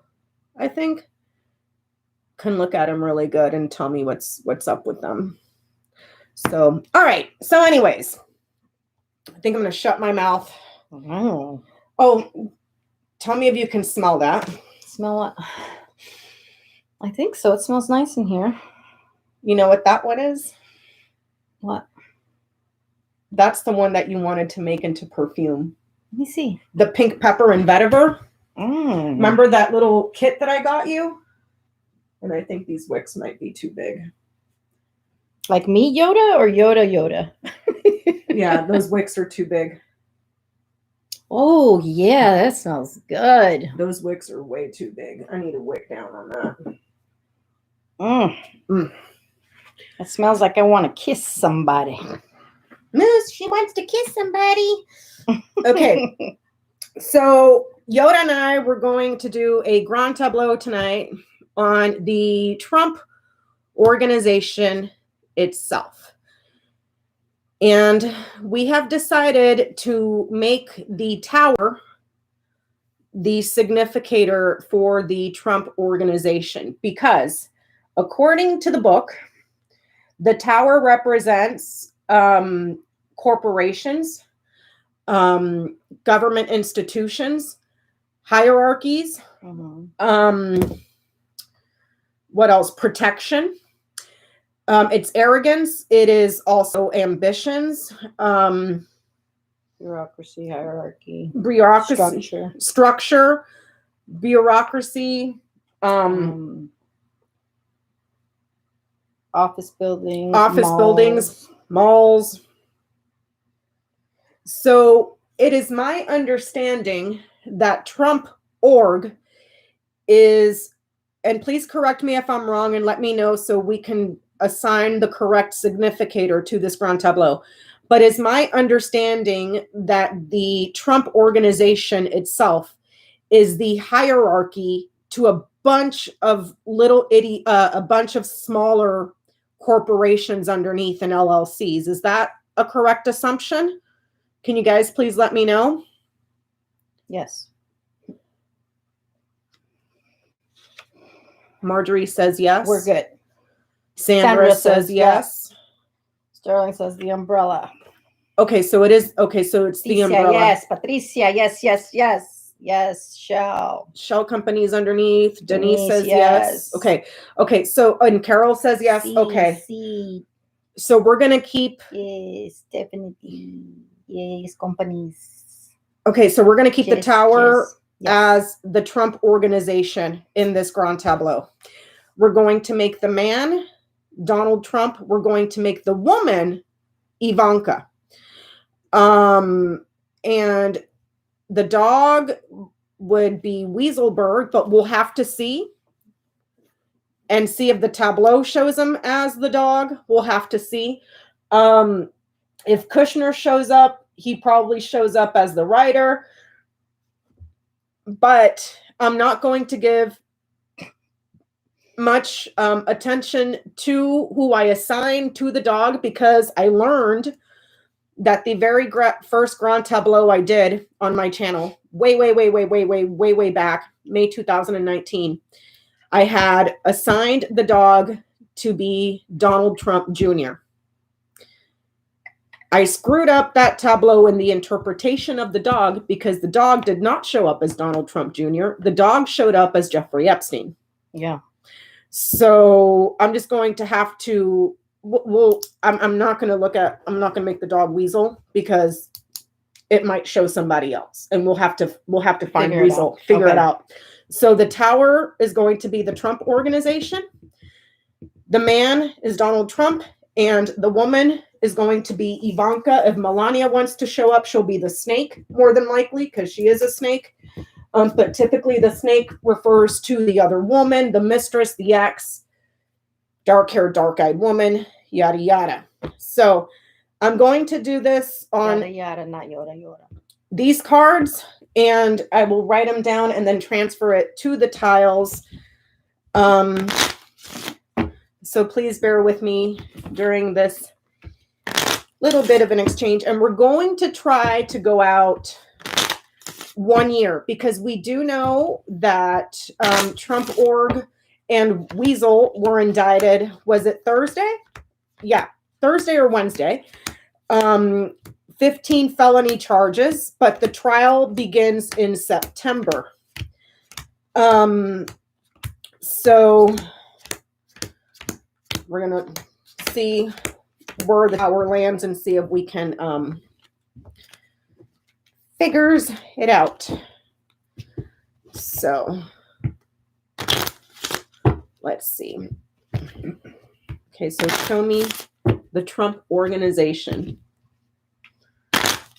I think. Can look at him really good and tell me what's up with them. So, all right. So anyways, I think I'm going to shut my mouth. Oh, tell me if you can smell that. Smell what? I think so. It smells nice in here. You know what that one is? What? That's the one that you wanted to make into perfume. Let me see. The pink pepper and vetiver. Remember that little kit that I got you? And I think these wicks might be too big. Like me, Yoda, or Yoda? Yeah, those wicks are too big. Oh, yeah, that smells good. Those wicks are way too big. I need a wick down on that. It smells like I want to kiss somebody. Moose, she wants to kiss somebody. Okay. So Yoda and I were going to do a grand tableau tonight on the Trump organization itself. And we have decided to make the tower the significator for the Trump organization because, according to the book, the tower represents corporations, government institutions, hierarchies, what else? Protection. It's arrogance. It is also ambitions. Bureaucracy, hierarchy. Structure, bureaucracy. Office buildings. Malls. So it is my understanding that Trump org is, and please correct me if I'm wrong and let me know so we can assign the correct significator to this grand tableau. But it's my understanding that the Trump organization itself is the hierarchy to a bunch of a bunch of smaller corporations underneath and LLCs. Is that a correct assumption? Can you guys please let me know? Yes. Marjorie says yes. We're good. Sandra says yes. Sterling says the umbrella. Okay, so it is. Okay, so it's the umbrella. Yes. Patricia, yes. Shell companies underneath. Denise says yes. Okay. So, and Carol says yes. Okay. So we're going to keep. Yes, definitely. Yes, companies. Okay, so we're going to keep the tower as the Trump organization in this grand tableau. We're going to make the man Donald Trump. We're going to make the woman Ivanka. And the dog would be Weaselberg, but we'll have to see and see if the tableau shows him as the dog. We'll have to see. If Kushner shows up, he probably shows up as the writer. But I'm not going to give much attention to who I assign to the dog, because I learned that the very first Grand Tableau I did on my channel, way back, May 2019, I had assigned the dog to be Donald Trump Jr. I screwed up that tableau in the interpretation of the dog, because the dog did not show up as Donald Trump Jr. The dog showed up as Jeffrey Epstein. Yeah. So I'm just going to have to, I'm not going to make the dog Weasel, because it might show somebody else, and we'll have to find Weasel, figure it out. So the tower is going to be the Trump Organization. The man is Donald Trump, and the woman is going to be Ivanka. If Melania wants to show up, she'll be the snake, more than likely, because she is a snake. But typically the snake refers to the other woman, the mistress, the ex, dark-haired, dark-eyed woman, yada, yada. So I'm going to do this on Yada, yada, not Yoda, Yoda. These cards, and I will write them down and then transfer it to the tiles. So please bear with me during this little bit of an exchange. And we're going to try to go out 1 year, because we do know that Trump Org and Weasel were indicted. Was it Thursday? Yeah, Thursday or Wednesday. 15 felony charges, but the trial begins in September. So we're going to see where the tower lands and see if we can figures it out. So let's see. Okay, so show me the Trump Organization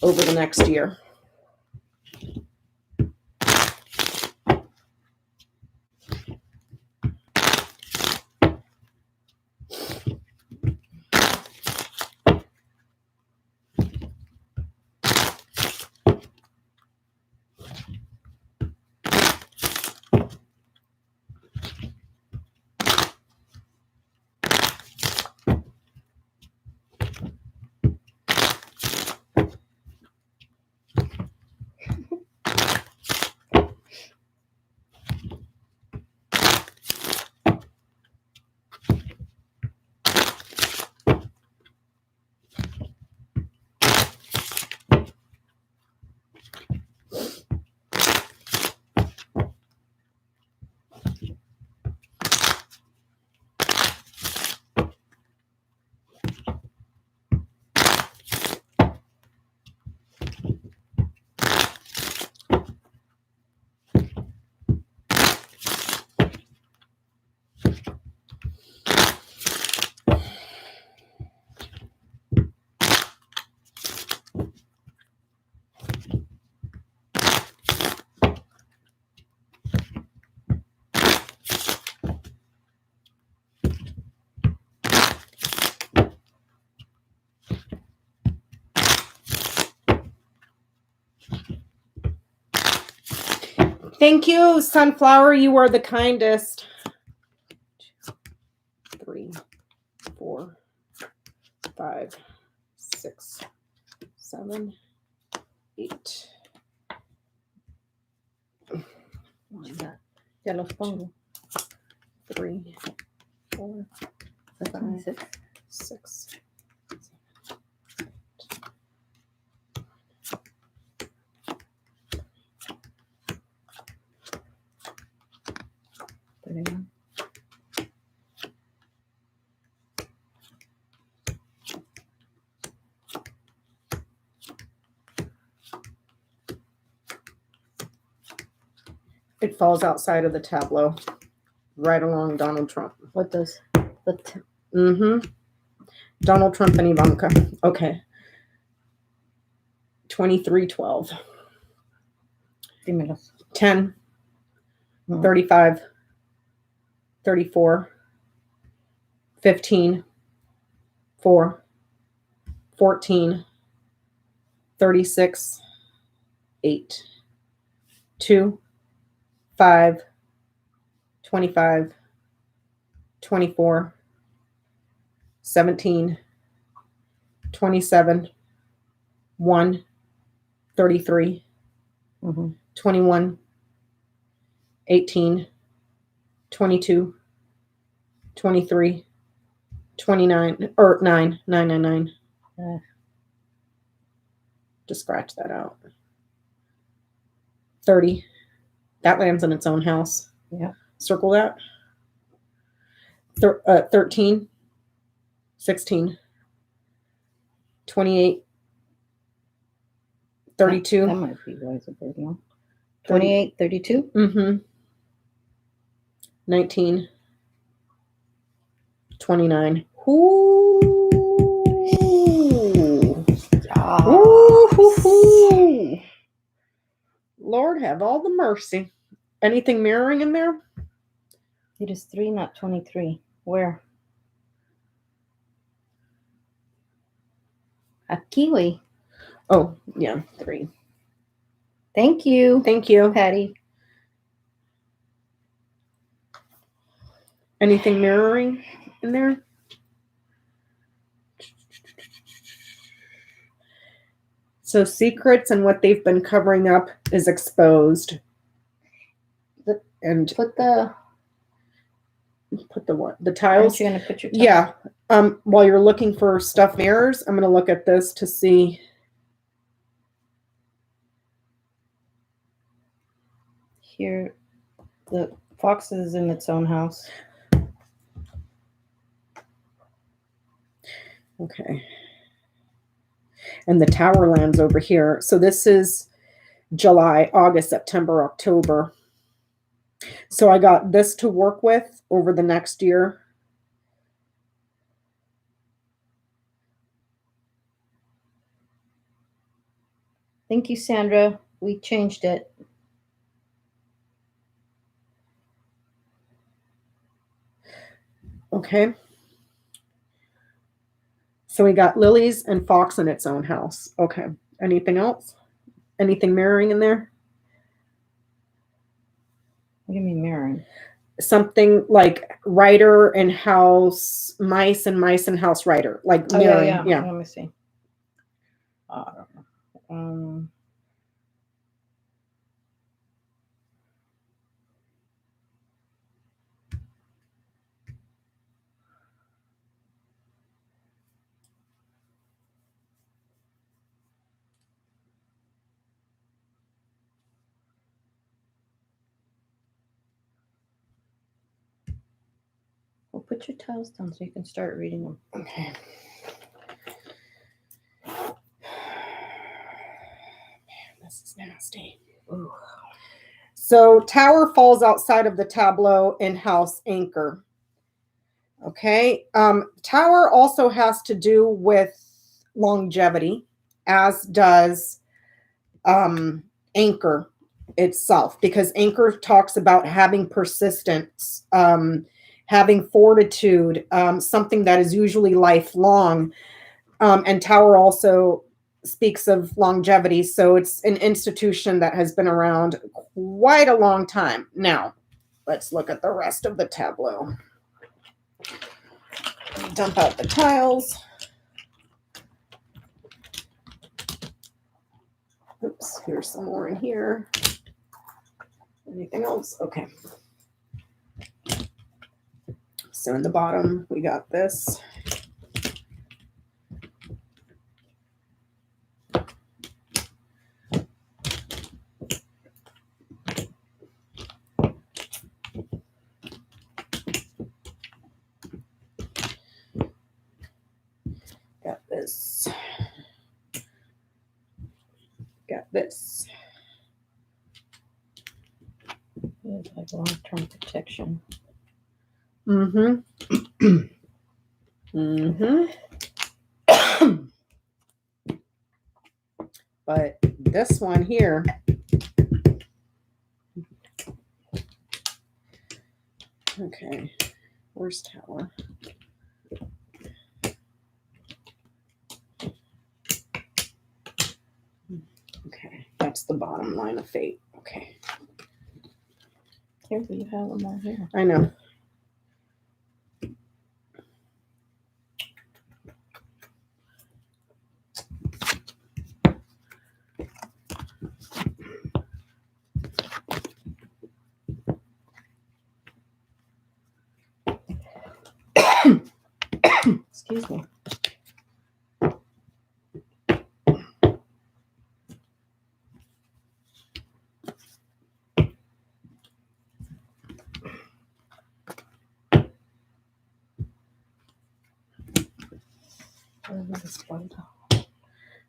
over the next year. Thank you, Sunflower. You are the kindest. 3, 4, 5, 6, 7, 8. Ya los pongo. 3, 4, 5, 6. It falls outside of the tableau, right along Donald Trump. What does? Donald Trump and Ivanka. Okay. 2312. Dímelos. 10. 35. 34. 15. 4. 14, 36, 8, 2, 5, 25, 24, 17, 27, 1, 33, 21, 18, 22, 23, 29, or 9, 9. Just scratch that out. 30. That lands in its own house. Yeah. Circle that. 13, 16, 28, 32. That might be WEISELBERG, no? 28, 32? Mm-hmm. 19, 29. Ooh. Ooh. Lord have all the mercy. Anything mirroring in there? It is 3, not 23. Where? A kiwi. Oh, yeah, 3. Thank you. Thank you. Patty. Anything mirroring in there? So secrets and what they've been covering up is exposed. And Put the what? The tiles? Aren't you going to put your tiles? Yeah. While you're looking for stuff mirrors, I'm going to look at this to see. Here, the fox is in its own house. Okay. And the tower lands over here. So this is July, August, September, October. So I got this to work with over the next year. Thank you, Sandra. We changed it. Okay. So we got lilies and fox in its own house. Okay. Anything else? Anything mirroring in there? What do you mean mirroring? Something like writer and house, mice and house writer. Like mirroring. Yeah. Let me see. I don't know. Well, put your tiles down so you can start reading them. Okay. Man, this is nasty. Ooh. So tower falls outside of the tableau and house anchor. Okay. Tower also has to do with longevity, as does anchor itself, because anchor talks about having persistence, having fortitude, something that is usually lifelong. And tower also speaks of longevity. So it's an institution that has been around quite a long time. Now, let's look at the rest of the tableau. Dump out the tiles. Oops, here's some more in here. Anything else? Okay. So in the bottom, we got this. Got this. Got this. It's like long-term protection. Mm-hmm. Mm-hmm. But this one here, okay, where's tower? Okay, that's the bottom line of fate. Okay. Here, you have them all here. I know. Excuse me.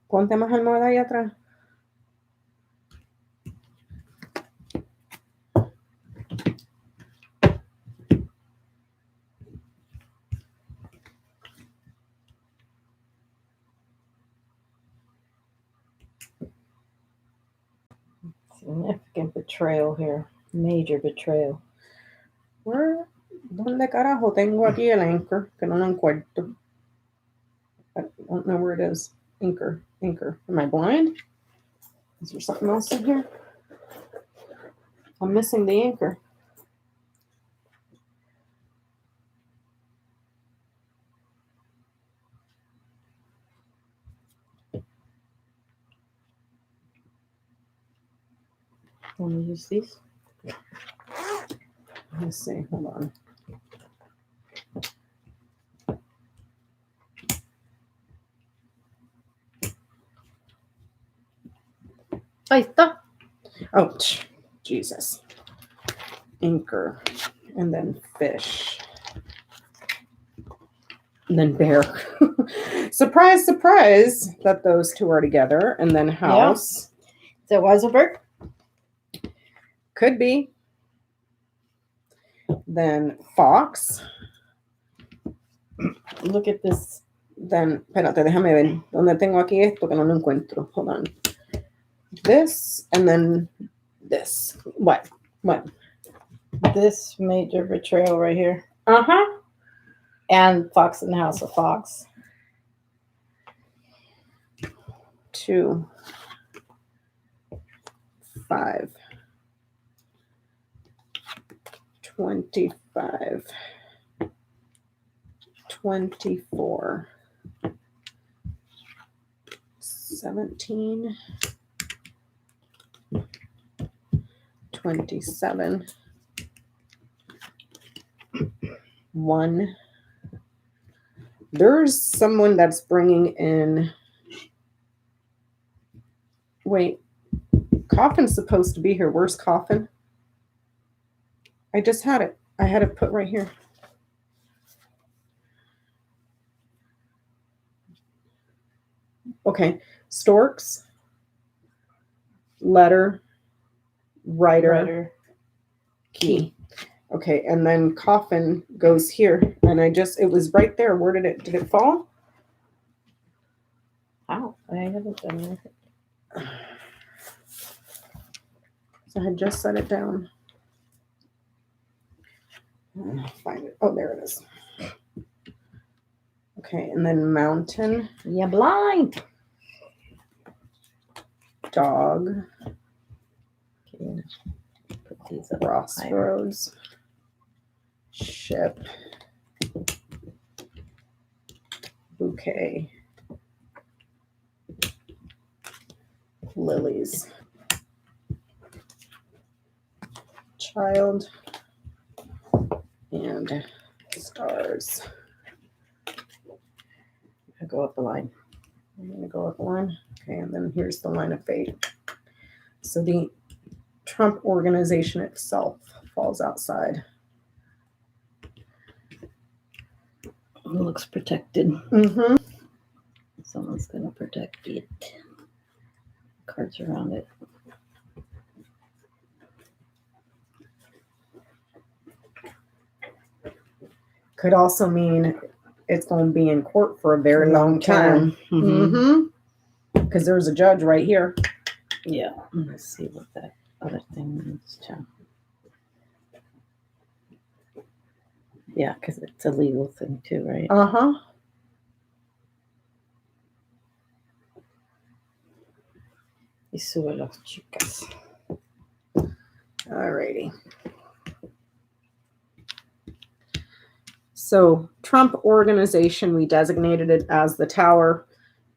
Ponte más almohada ahí atrás. Significant betrayal here. Major betrayal. ¿Dónde carajo tengo aquí el anchor? Que no lo encuentro. I don't know where it is. Anchor. Am I blind? Is there something else in here? I'm missing the anchor. Want to use these? Let's see. Hold on. Ahí está. Oh, Jesus. Anchor. And then fish. And then bear. Surprise, surprise that those two are together. And then house. Is that Weiselberg? Could be. Then fox. Look at this. Then, espérate, déjame ver. ¿Dónde tengo aquí esto que no lo encuentro? Hold on. This and then this. What? This major betrayal right here. Uh-huh. And Fox in the House of Fox. 2, 5, 25, 24, 17, 27, 1. There's someone that's bringing in. Wait, Coffin's supposed to be here. Where's Coffin? I just had it. I had it put right here. Okay, storks, letter, writer, key. Okay, and then coffin goes here, and it was right there. Where did it fall? Ow, I haven't done anything. So I had just set it down. Find it. Oh, there it is. Okay, and then mountain. You're blind. Dog. Okay, put these up Crossroads. Ship. Bouquet. Lilies. Child. And stars. I go up the line. I'm going to go up one. Okay, and then here's the line of fate. So the Trump organization itself falls outside. It looks protected. Mm-hmm. Someone's going to protect it. Cards around it. Could also mean it's going to be in court for a very long time. Mm-hmm. Because there's a judge right here. Yeah. Let's see what that other thing means too. Yeah, because it's a legal thing too, right? Uh-huh. Y súbelo, chicas. Alrighty. So Trump Organization, we designated it as the tower.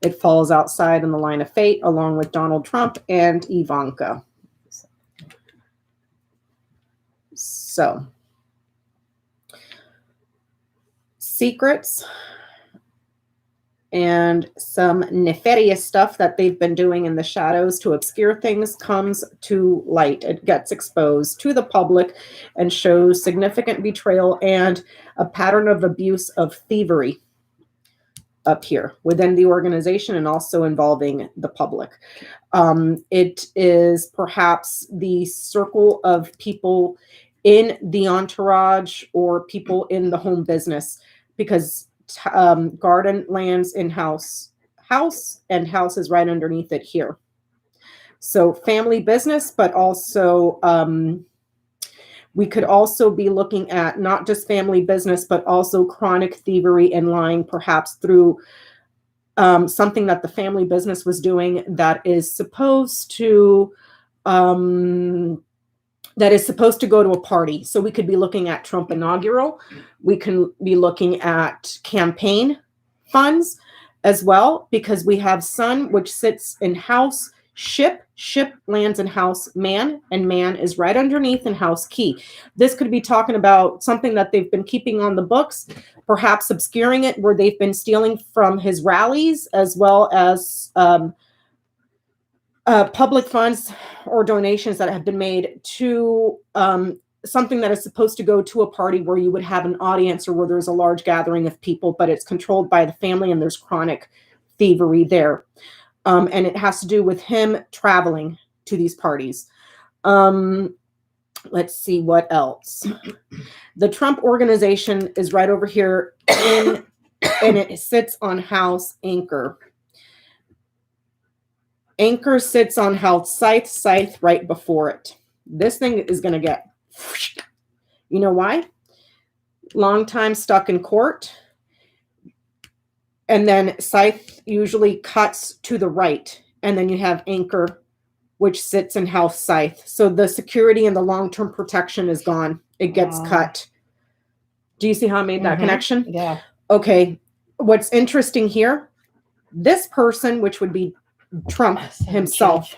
It falls outside in the line of fate, along with Donald Trump and Ivanka. So, secrets and some nefarious stuff that they've been doing in the shadows to obscure things comes to light. It gets exposed to the public and shows significant betrayal and a pattern of abuse of thievery up here within the organization and also involving the public. It is perhaps the circle of people in the entourage or people in the home business, because garden lands in house, and house is right underneath it here. So family business, but also we could also be looking at not just family business, but also chronic thievery and lying, perhaps through something that the family business was doing that is supposed to go to a party. So we could be looking at Trump inaugural. We can be looking at campaign funds as well, because we have sun, which sits in house ship lands in house man, and man is right underneath in house key. This could be talking about something that they've been keeping on the books, perhaps obscuring it, where they've been stealing from his rallies, as well as public funds or donations that have been made to something that is supposed to go to a party where you would have an audience or where there's a large gathering of people, but it's controlled by the family and there's chronic thievery there. And it has to do with him traveling to these parties. Let's see what else. The Trump Organization is right over here and it sits on house anchor. Anchor sits on house scythe right before it. This thing is going to get, you know why? Long time stuck in court. And then scythe usually cuts to the right. And then you have anchor, which sits in house scythe. So the security and the long-term protection is gone. It gets cut. Do you see how I made that connection? Yeah. Okay. What's interesting here, this person, which would be Trump himself.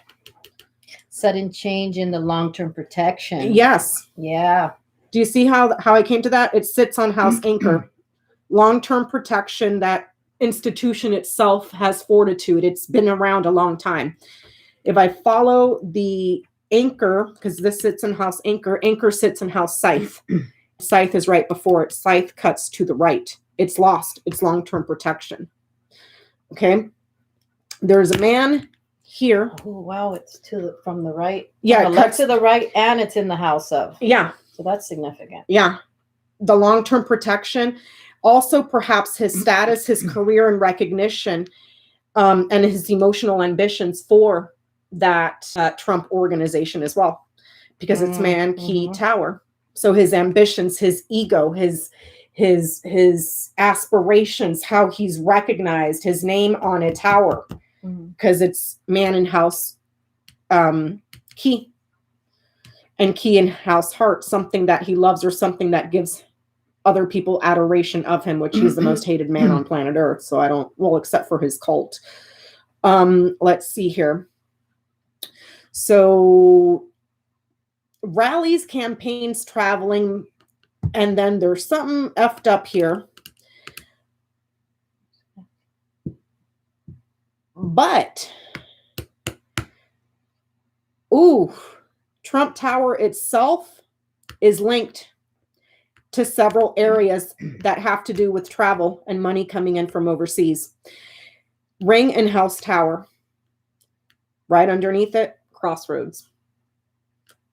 Sudden change in the long-term protection. Yes. Yeah. Do you see how I came to that? It sits on house anchor. Long-term protection, that institution itself has fortitude. It's been around a long time. If I follow the anchor, because this sits in house anchor, anchor sits in house scythe. Scythe is right before it. Scythe cuts to the right. It's lost its long-term protection. Okay. There's a man here. Oh, wow. It's from the right. Yeah. It cuts to the right, and it's in the house of. Yeah. So that's significant. Yeah. The long-term protection. Also, perhaps his status, his career and recognition, and his emotional ambitions for that Trump Organization as well, because it's man, key, tower. So his ambitions, his ego, his aspirations, how he's recognized, his name on a tower, because it's man in house key, and key in house heart, something that he loves or something that gives other people adoration of him, which he's the most hated man on planet Earth. So I don't, well, except for his cult. Let's see here. So rallies, campaigns, traveling, and then there's something effed up here. But, Trump Tower itself is linked to several areas that have to do with travel and money coming in from overseas. Ring and house tower. Right underneath it, crossroads.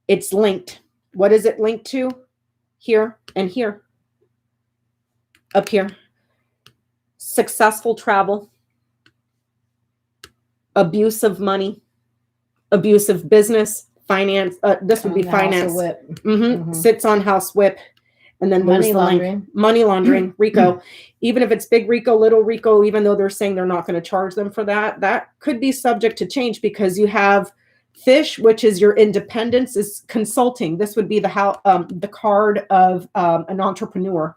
It's linked. What is it linked to? Here and here. Up here. Successful travel. Abuse of money. Abuse of business. Finance. This would be finance. Sits on house whip. And then there's money laundering, RICO. Even if it's big RICO, little RICO, even though they're saying they're not going to charge them for that, that could be subject to change, because you have Fish, which is your independence, is consulting. This would be the card of an entrepreneur.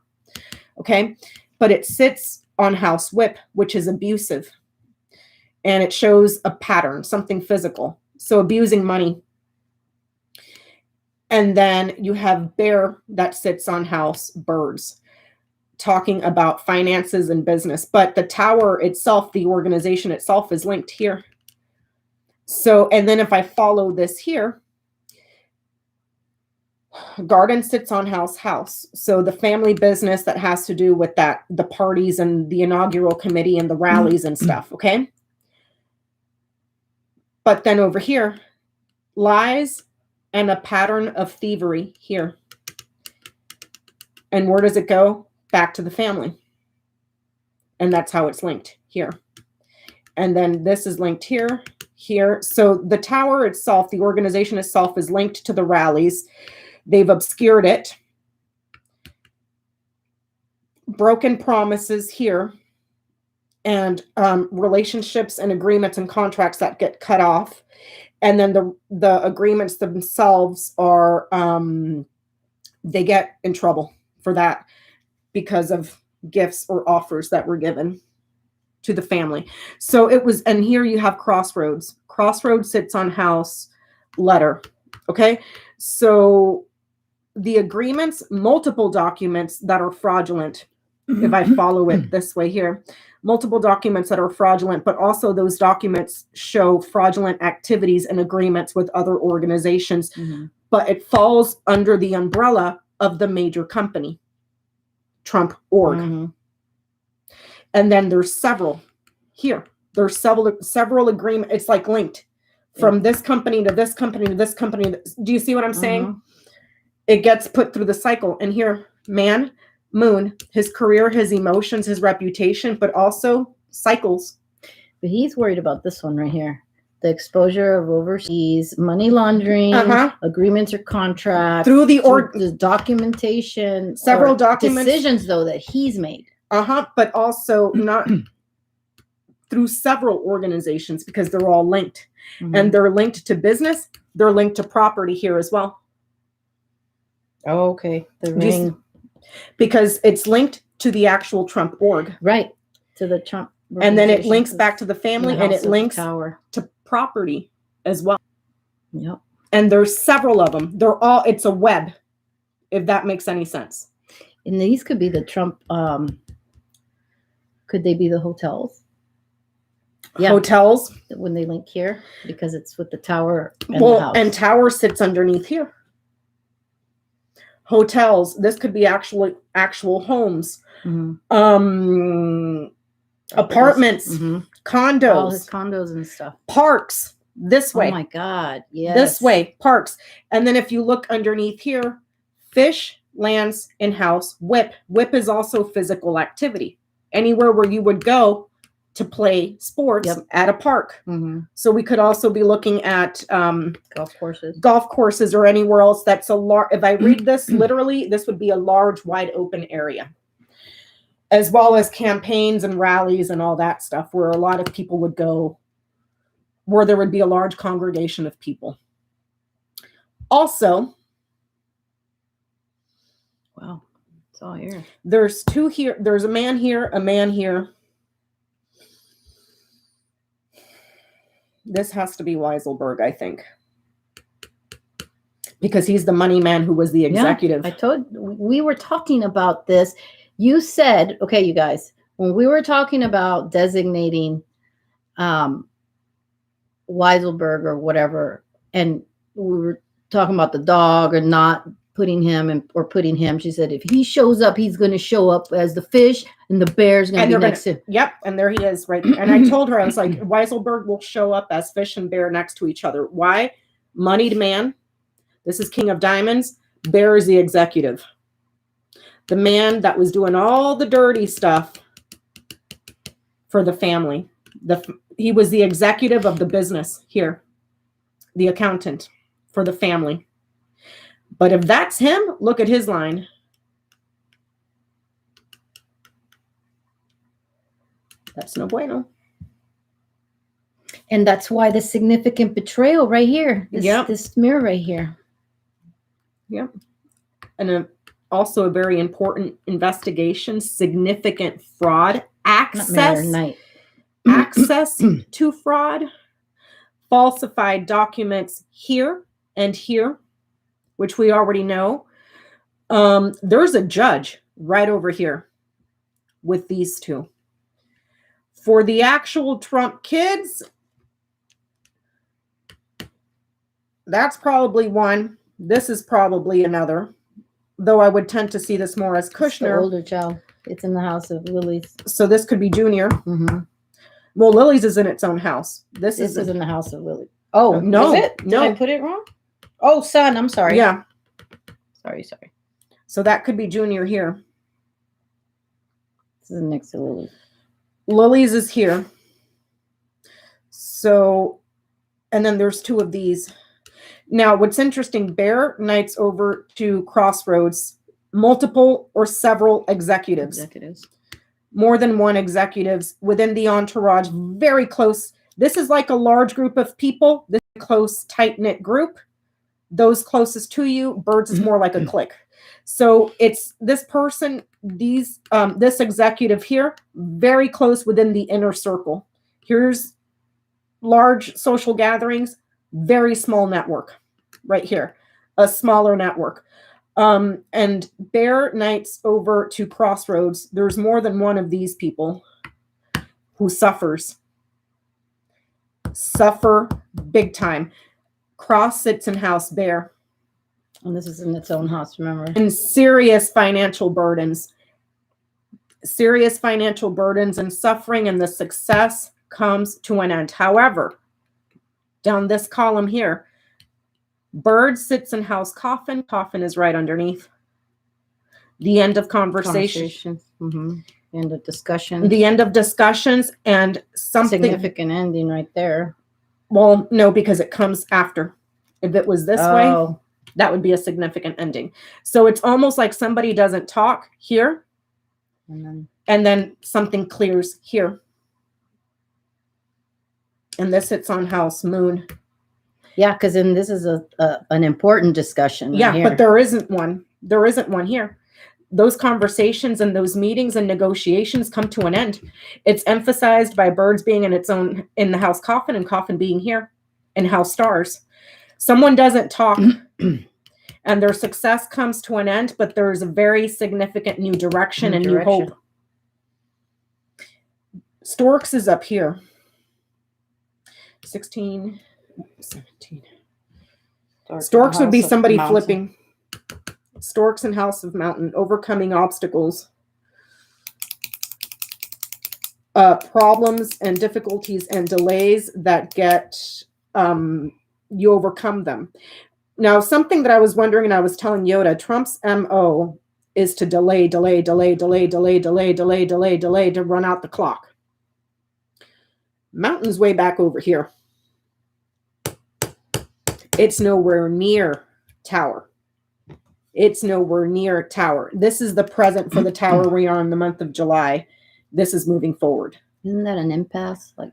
Okay. But it sits on house whip, which is abusive. And it shows a pattern, something physical. So abusing money. And then you have bear that sits on house birds, talking about finances and business. But the tower itself, the organization itself, is linked here. So, and then if I follow this here, garden sits on house. So the family business that has to do with that, the parties and the inaugural committee and the rallies and stuff. Okay. But then over here, lies and a pattern of thievery here. And where does it go? Back to the family. And that's how it's linked here. And then this is linked here, here. So the tower itself, the organization itself, is linked to the rallies. They've obscured it. Broken promises here. And relationships and agreements and contracts that get cut off. And then the agreements themselves are, they get in trouble for that because of gifts or offers that were given to the family. So it was, and here you have crossroads. Crossroads sits on house letter. Okay. So the agreements, multiple documents that are fraudulent. If I follow it this way here, multiple documents that are fraudulent, but also those documents show fraudulent activities and agreements with other organizations, but it falls under the umbrella of the major company, Trump org. And then there's several here. There's several agreements. It's like linked from this company to this company to this company. Do you see what I'm saying? It gets put through the cycle. And here, man, moon, his career, his emotions, his reputation, but also cycles. But he's worried about this one right here. The exposure of overseas money laundering, agreements or contracts, through the documentation, several documents, decisions though that he's made. But also not through several organizations because they're all linked, and they're linked to business. They're linked to property here as well. Oh, okay. The ring. Because it's linked to the actual Trump org. Right. To the Trump. And then it links back to the family, and it links to property as well. Yep. And there's several of them. They're all, it's a web, if that makes any sense. And these could be the Trump, could they be the hotels? Yeah. Hotels. When they link here, because it's with the tower and the house. And tower sits underneath here. Hotels. This could be actual homes. Apartments, condos. All his condos and stuff. Parks. This way. Oh my God. Yes. This way. Parks. And then if you look underneath here, fish, lands, in-house, whip. Whip is also physical activity. Anywhere where you would go to play sports at a park. So we could also be looking at golf courses or anywhere else that's a large, if I read this literally, this would be a large, wide open area, as well as campaigns and rallies and all that stuff where a lot of people would go, where there would be a large congregation of people. Also, wow, it's all here. There's two here. There's a man here, a man here. This has to be Weiselberg, I think. Because he's the money man who was the executive. Yeah, we were talking about this. You said, okay, you guys, when we were talking about designating Weiselberg or whatever, and we were talking about the dog or not putting him or putting him, she said, if he shows up, he's going to show up as the fish and the bear's going to be next to him. Yep. And there he is right there. And I told her, I was like, Weiselberg will show up as fish and bear next to each other. Why? Moneyed man. This is King of Diamonds. Bear is the executive. The man that was doing all the dirty stuff for the family. He was the executive of the business here. The accountant for the family. But if that's him, look at his line. That's no bueno. And that's why the significant betrayal right here. This mirror right here. Yep. And also a very important investigation, significant fraud, access to fraud, falsified documents here and here, which we already know. There's a judge right over here with these two. For the actual Trump kids, that's probably one. This is probably another, though I would tend to see this more as Kushner. The older child. It's in the house of Lily's. So this could be Junior. Mm-hmm. Well, Lily's is in its own house. This is in the house of Lily. Oh, no. Is it? Did I put it wrong? Oh, son, I'm sorry. Yeah. Sorry. So that could be Junior here. This is next to Lily. Lily's is here. So, and then there's two of these. Now, what's interesting, Bear Knight's over to Crossroads, multiple or several executives. More than one executives within the entourage, very close. This is like a large group of people, this close, tight-knit group. Those closest to you, Birds is more like a clique. So it's this person, this executive here, very close within the inner circle. Here's large social gatherings, very small network right here, a smaller network. And Bear Knight's over to Crossroads. There's more than one of these people who suffer big time. Cross sits in house Bear. And this is in its own house, remember? And serious financial burdens and suffering, and the success comes to an end. However, down this column here, Bird sits in house Coffin. Coffin is right underneath. The end of conversation. Mm-hmm. End of discussion. The end of discussions and something. Significant ending right there. Well, no, because it comes after. If it was this way, that would be a significant ending. So it's almost like somebody doesn't talk here, and then something clears here. And this hits on house Moon. Yeah, because then this is an important discussion. Yeah, but there isn't one. There isn't one here. Those conversations and those meetings and negotiations come to an end. It's emphasized by Birds being in the house Coffin and Coffin being here in house Stars. Someone doesn't talk and their success comes to an end, but there's a very significant new direction and new hope. Storks is up here. 16, 17. Storks would be somebody flipping. Storks and House of Mountain, overcoming obstacles, problems and difficulties and delays that get, you overcome them. Now, something that I was wondering, and I was telling Yoda, Trump's MO is to delay to run out the clock. Mountain's way back over here. It's nowhere near Tower. It's nowhere near Tower. This is the present for the Tower. We are in the month of July. This is moving forward. Isn't that an impasse? Like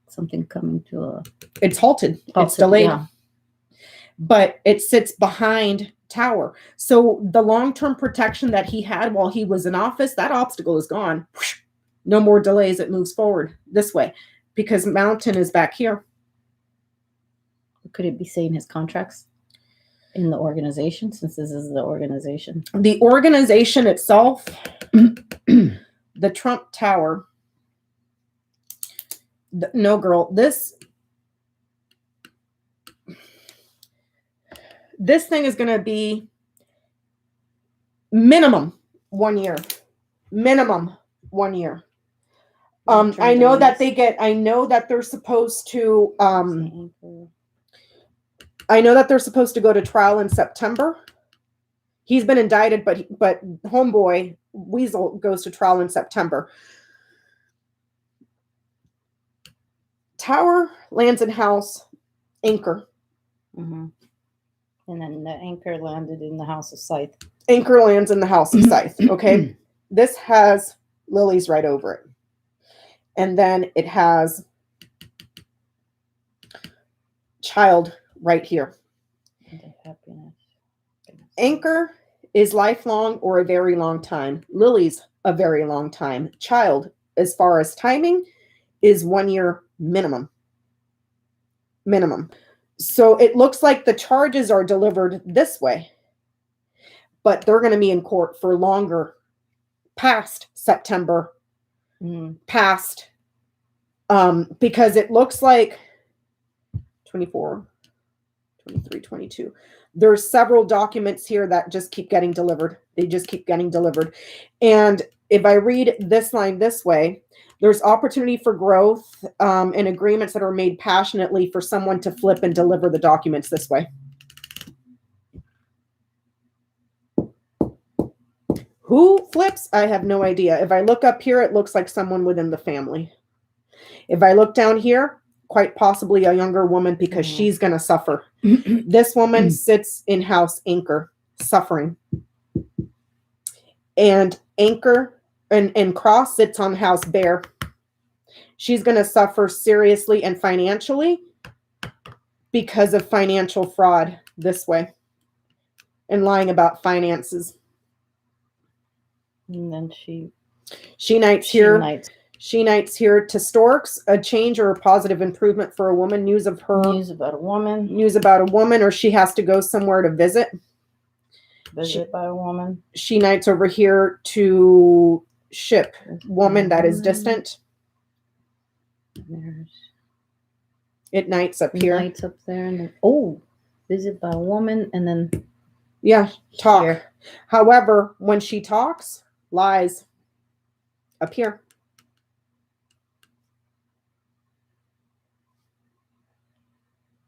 something coming to a... It's halted. It's delayed. Yeah. But it sits behind Tower. So the long-term protection that he had while he was in office, that obstacle is gone. No more delays. It moves forward this way because Mountain is back here. Could it be saying his contracts in the organization, since this is the organization? The organization itself, the Trump Tower. No, girl, this thing is going to be minimum 1 year. Minimum 1 year. I know that they're supposed to, I know that they're supposed to go to trial in September. He's been indicted, but homeboy Weasel goes to trial in September. Tower lands in house Anchor. Mm-hmm. And then the Anchor landed in the house of Scythe. Anchor lands in the house of Scythe. Okay. This has Lily's right over it. And then it has child right here. Happiness. Anchor is lifelong or a very long time. Lily's a very long time. Child, as far as timing, is 1 year minimum. So it looks like the charges are delivered this way, but they're going to be in court for longer, past September, past, because it looks like 24, 23, 22. There's several documents here that just keep getting delivered. They just keep getting delivered. And if I read this line this way, there's opportunity for growth and agreements that are made passionately for someone to flip and deliver the documents this way. Who flips? I have no idea. If I look up here, it looks like someone within the family. If I look down here, quite possibly a younger woman, because she's going to suffer. This woman sits in house anchor, suffering. And anchor and cross sits on house bear. She's going to suffer seriously and financially because of financial fraud this way and lying about finances. And then she knights here. She knights here to storks, a change or a positive improvement for a woman. News of her. News about a woman. News about a woman, or she has to go somewhere to visit. Visit by a woman. She knights over here to ship. Woman that is distant. It knights up here. Knights up there. And then, visit by a woman. And then. Yeah, talk. Here. However, when she talks, lies up here.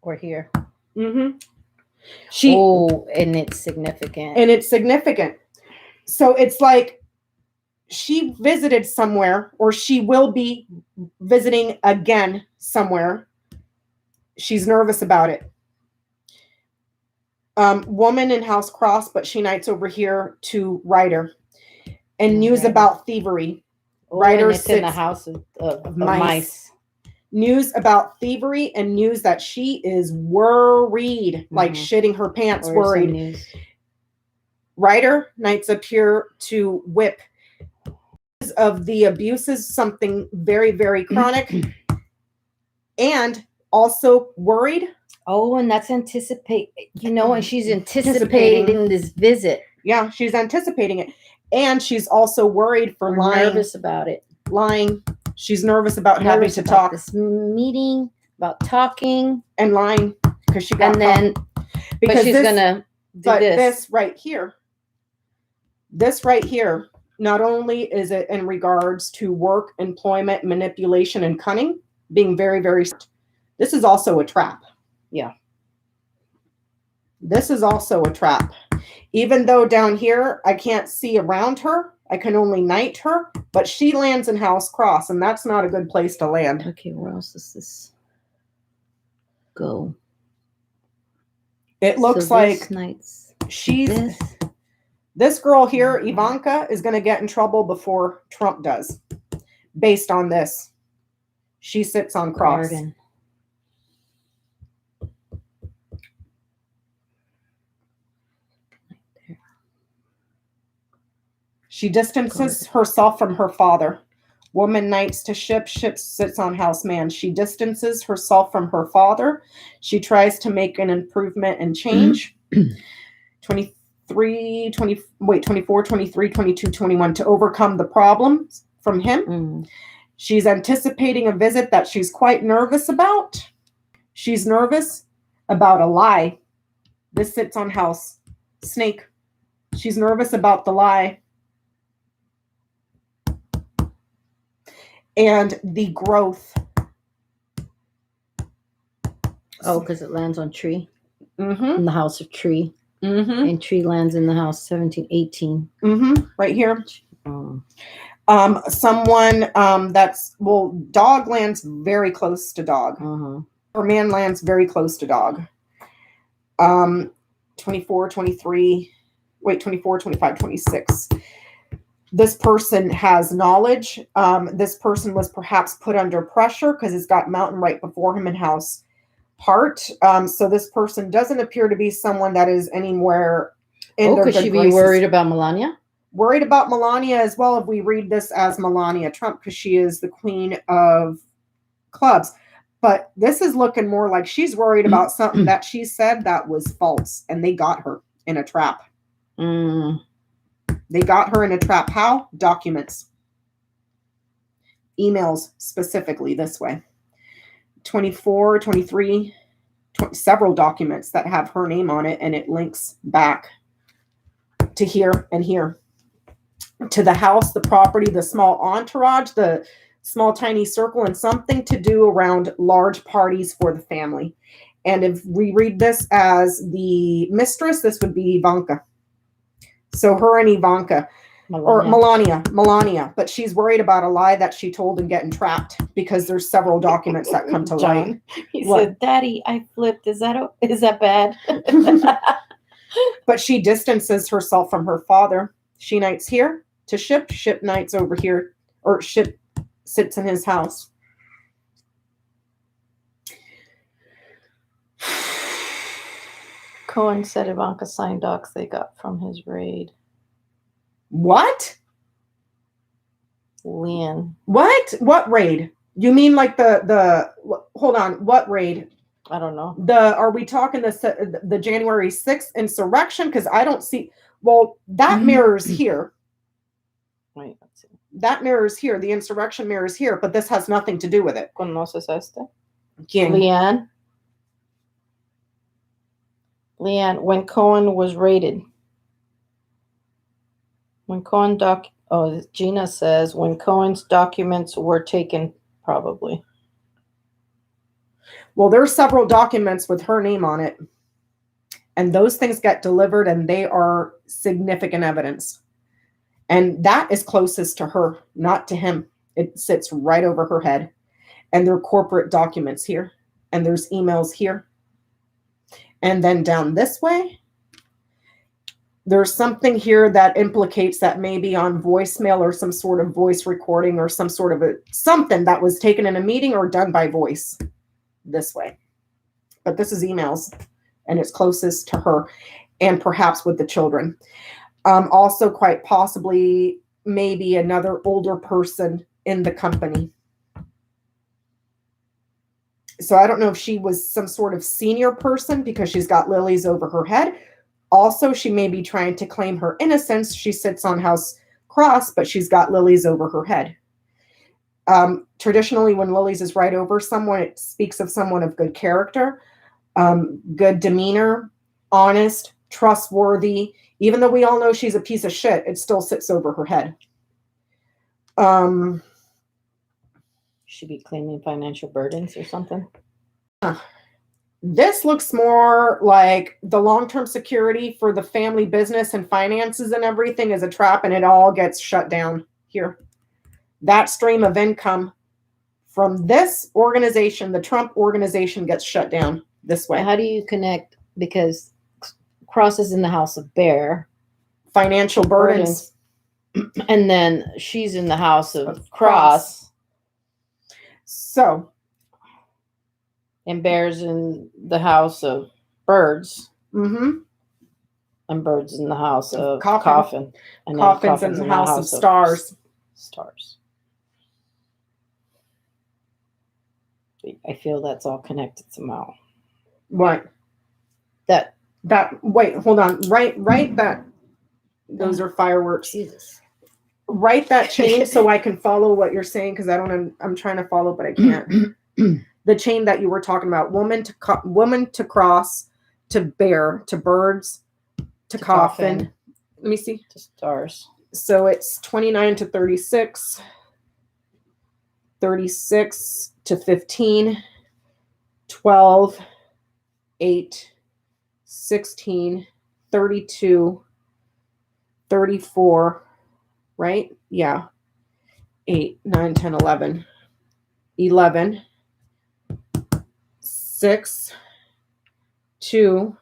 Or here. Mm-hmm. And it's significant. And it's significant. So it's like she visited somewhere, or she will be visiting again somewhere. She's nervous about it. Woman in house cross, but she knights over here to writer. And news about thievery. Writer sits in the house of mice. News about thievery and news that she is worried, like shitting her pants, worried. Writer, knights up here to whip. Of the abuses, something very, very chronic. And also worried. And that's and she's anticipating this visit. Yeah, she's anticipating it. And she's also worried for lying. Nervous about it. Lying. She's nervous about having to talk. This meeting, about talking. And lying. Because she got because she's going to do this right here. This right here, not only is it in regards to work, employment, manipulation, and cunning, being very, very... This is also a trap. Yeah. This is also a trap. Even though down here, I can't see around her. I can only knight her. But she lands in house cross, and that's not a good place to land. Okay, where else does this go? It looks like she's... This girl here, Ivanka, is going to get in trouble before Trump does. Based on this. She sits on cross. Garden. She distances herself from her father. Woman knights to ship. Ship sits on house man. She distances herself from her father. She tries to make an improvement and change. 24, 23, 22, 21 to overcome the problems from him. She's anticipating a visit that she's quite nervous about. She's nervous about a lie. This sits on house snake. She's nervous about the lie. And the growth. Because it lands on tree. In the house of tree. And tree lands in the house 17, 18. Right here. Someone dog lands very close to dog. Or man lands very close to dog. 24, 23, 24, 25, 26. This person has knowledge. This person was perhaps put under pressure because it's got mountain right before him in house part. So this person doesn't appear to be someone that is anywhere in their could good she be graces. worried about Melania? Worried about Melania as well, if we read this as Melania Trump, because she is the queen of clubs. But this is looking more like she's worried about something that she said that was false, and they got her in a trap. They got her in a trap. How? Documents. Emails specifically this way. 24, 23, several documents that have her name on it, and it links back to here and here. To the house, the property, the small entourage, the small tiny circle, and something to do around large parties for the family. And if we read this as the mistress, this would be Ivanka. So her and Ivanka, or Melania, but she's worried about a lie that she told and getting trapped because there's several documents that come to light. He said, "Daddy, I flipped. Is that bad?" But she distances herself from her father. She nights here to ship nights over here, or ship sits in his house. Cohen said Ivanka signed docs they got from his raid. What? Leanne. What? What raid? You mean like the hold on, what raid? I don't know. Are we talking the January 6th insurrection? Because I don't see, well, that mirrors here. Wait, let's see. That mirrors here. The insurrection mirrors here, but this has nothing to do with it. ¿Conoces este? ¿Quién? Leanne, when Cohen was raided. When Cohen Gina says when Cohen's documents were taken, probably. Well, there's several documents with her name on it. And those things get delivered, and they are significant evidence. And that is closest to her, not to him. It sits right over her head. And there are corporate documents here. And there's emails here. And then down this way, there's something here that implicates that maybe on voicemail or some sort of voice recording or some sort of something that was taken in a meeting or done by voice this way. But this is emails, and it's closest to her and perhaps with the children. Also, quite possibly, maybe another older person in the company. So I don't know if she was some sort of senior person because she's got lilies over her head. Also, she may be trying to claim her innocence. She sits on house cross, but she's got lilies over her head. Traditionally, when lilies is right over someone, it speaks of someone of good character, good demeanor, honest, trustworthy. Even though we all know she's a piece of shit, it still sits over her head. Should be claiming financial burdens or something. This looks more like the long-term security for the family business and finances and everything is a trap, and it all gets shut down here. That stream of income from this organization, the Trump organization, gets shut down this way. How do you connect? Because Cross is in the house of Bear. Financial burdens. And then she's in the house of Cross. So. And Bear's in the house of Birds. Mm-hmm. And Bird's in the house of Coffin. Coffin. And Coffin's in the house of Stars. Stars. I feel that's all connected somehow. What? That. Wait, hold on. Write that. Those are fireworks. Jesus. Write that chain so I can follow what you're saying, because I'm trying to follow, but I can't. The chain that you were talking about, woman to Cross, to Bear, to Birds, to Coffin. Let me see. To Stars. So it's 29 to 36, 36 to 15, 12, 8, 16, 32, 34, right? Yeah. 8, 9, 10, 11, 11, 6, 2,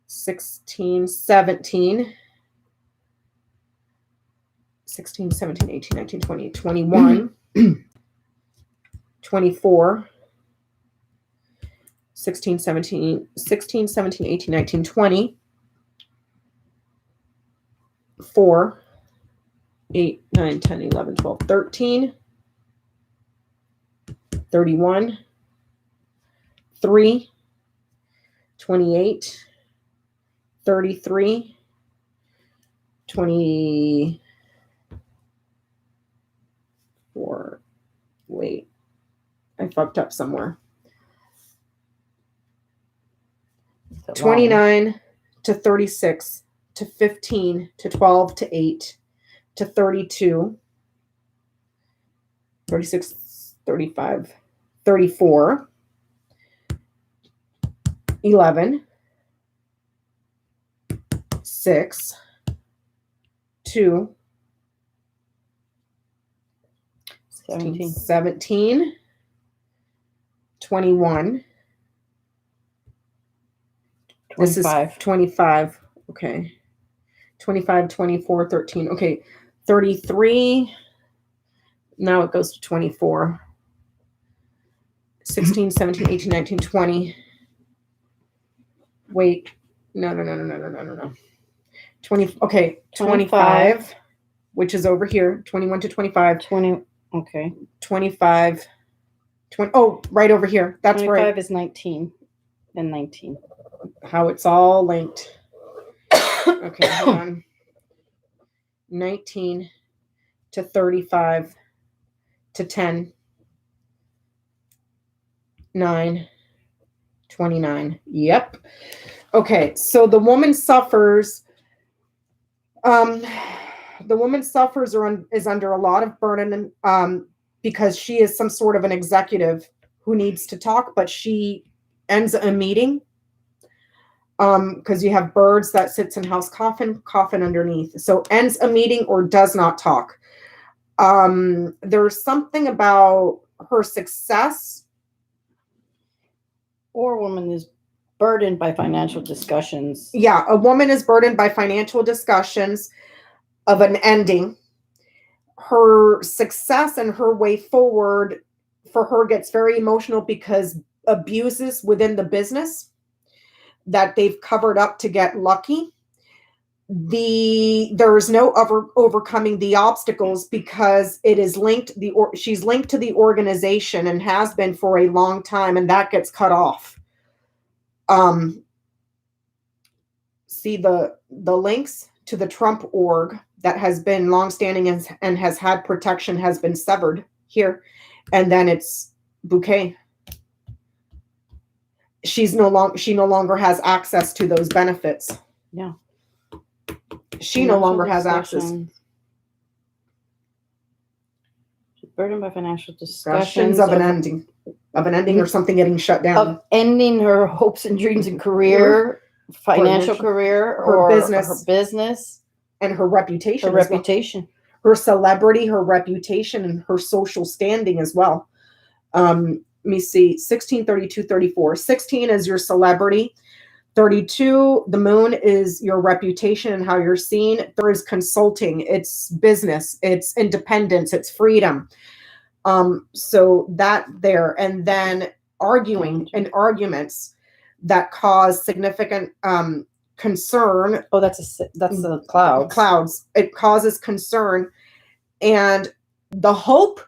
16, 17, 16, 17, 18, 19, 20, 21, 24, 16, 17, 16, 17, 18, 19, 20, 4, 8, 9, 10, 11, 12, 13, 31, 3, 28, 33, 24. Wait, I fucked up somewhere. 29 to 36 to 15 to 12 to 8 to 32, 36, 35, 34, 11, 6, 2, 17. 17, 21. This is 25. 25. Okay. 25, 24, 13. Okay. 33. Now it goes to 24. 16, 17, 18, 19, 20. Wait. No. 20. Okay. 25, which is over here. 21 to 25. 20. Okay. 25. 20. Oh, right over here. That's 25 right. is 19 and 19. How it's all linked. Okay, hold on. 19 to 35 to 10. 9, 29. Yep. Okay, so the woman suffers. The woman suffers or is under a lot of burden because she is some sort of an executive who needs to talk, but she ends a meeting. Because you have birds that sits in house coffin underneath. So ends a meeting or does not talk. There's something about her success. Or a woman is burdened by financial discussions. Yeah, a woman is burdened by financial discussions of an ending. Her success and her way forward for her gets very emotional because abuses within the business that they've covered up to get lucky. There is no overcoming the obstacles because it is linked. She's linked to the organization and has been for a long time, and that gets cut off. See the links to the Trump org that has been longstanding and has had protection has been severed here, and then it's Bouquet. She no longer has access to those benefits. Yeah. She no longer has access. She's burdened by financial discussions of an ending or something getting shut down. Of ending her hopes and dreams and career, financial career, or her business. And her reputation. Her reputation. Her celebrity, her reputation, and her social standing as well. Let me see, 16, 32, 34. 16 is your celebrity. 32, the moon is your reputation and how you're seen. There is consulting. It's business. It's independence. It's freedom. So that there. And then arguing and arguments that cause significant concern. Oh, that's the clouds. Clouds. It causes concern. And the hope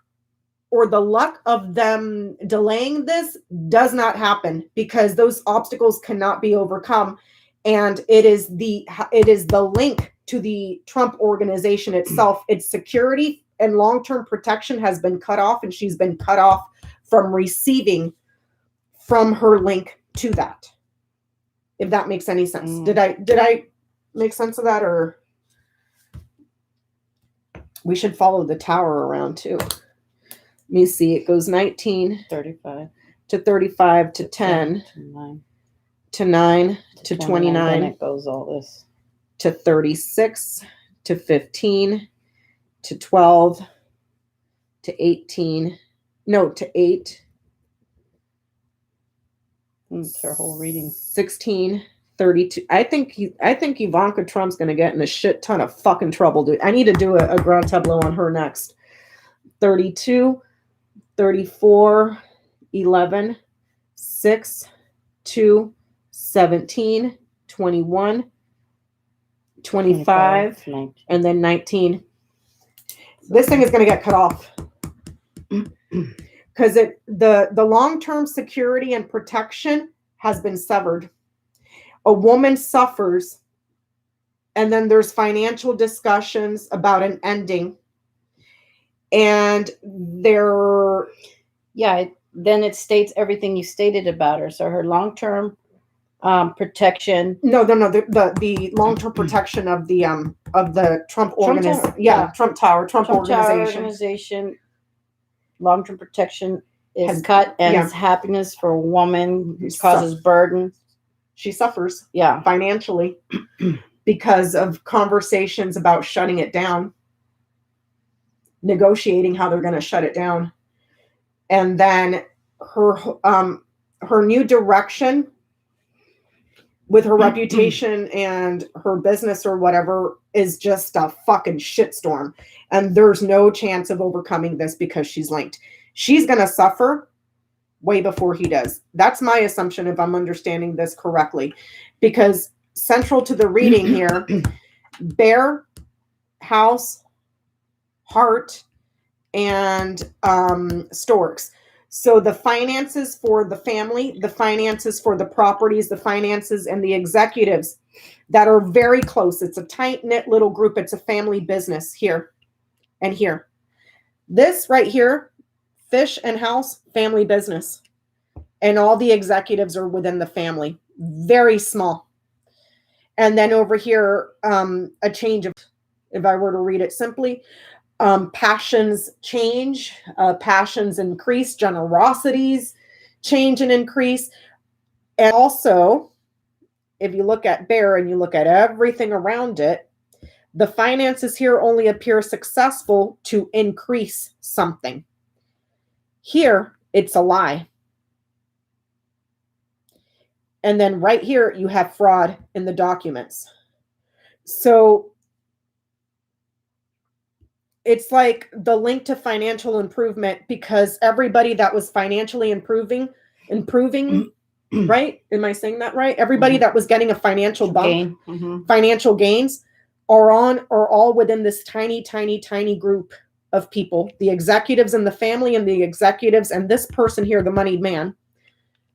or the luck of them delaying this does not happen because those obstacles cannot be overcome. And it is the link to the Trump organization itself. Its security and long-term protection has been cut off, and she's been cut off from receiving from her link to that. If that makes any sense. Did I make sense of that? Or we should follow the tower around too. Let me see. It goes 19, 35 to 35 to 10 to 9 to 29. Then it goes all this to 36 to 15 to 12 to 18. No, to 8. That's her whole reading. 16, 32. I think Ivanka Trump's going to get in a shit ton of fucking trouble, dude. I need to do a grand tableau on her next. 32, 34, 11, 6, 2, 17, 21, 25, 19. and then 19. This thing is going to get cut off because the long-term security and protection has been severed. A woman suffers, and then there's financial discussions about an ending, and there, then it states everything you stated about her. So her long-term protection. no, the long-term protection of the Trump organization. Tower, yeah. Trump Tower organization. Long-term protection is cut, and it's happiness for a woman who causes burden. She suffers, yeah, financially because of conversations about shutting it down, negotiating how they're going to shut it down, and then her new direction with her reputation and her business or whatever is just a fucking shitstorm. And there's no chance of overcoming this because she's linked. She's going to suffer way before he does. That's my assumption, if I'm understanding this correctly, because central to the reading here, Bear, House, Heart, and Storks. So the finances for the family, the finances for the properties, the finances and the executives that are very close. It's a tight-knit little group. It's a family business here and here. This right here, Fish and House, family business. And all the executives are within the family. Very small. And then over here, a change of, if I were to read it simply, passions change, passions increase, generosities change and increase. And also, if you look at Bear and you look at everything around it, the finances here only appear successful to increase something. Here, it's a lie. And then right here, you have fraud in the documents. So it's like the link to financial improvement, because everybody that was financially improving, right? Am I saying that right? Everybody that was getting a financial bump, financial gains are all within this tiny, tiny, tiny group of people, the executives and the family and the executives and this person here, the moneyed man,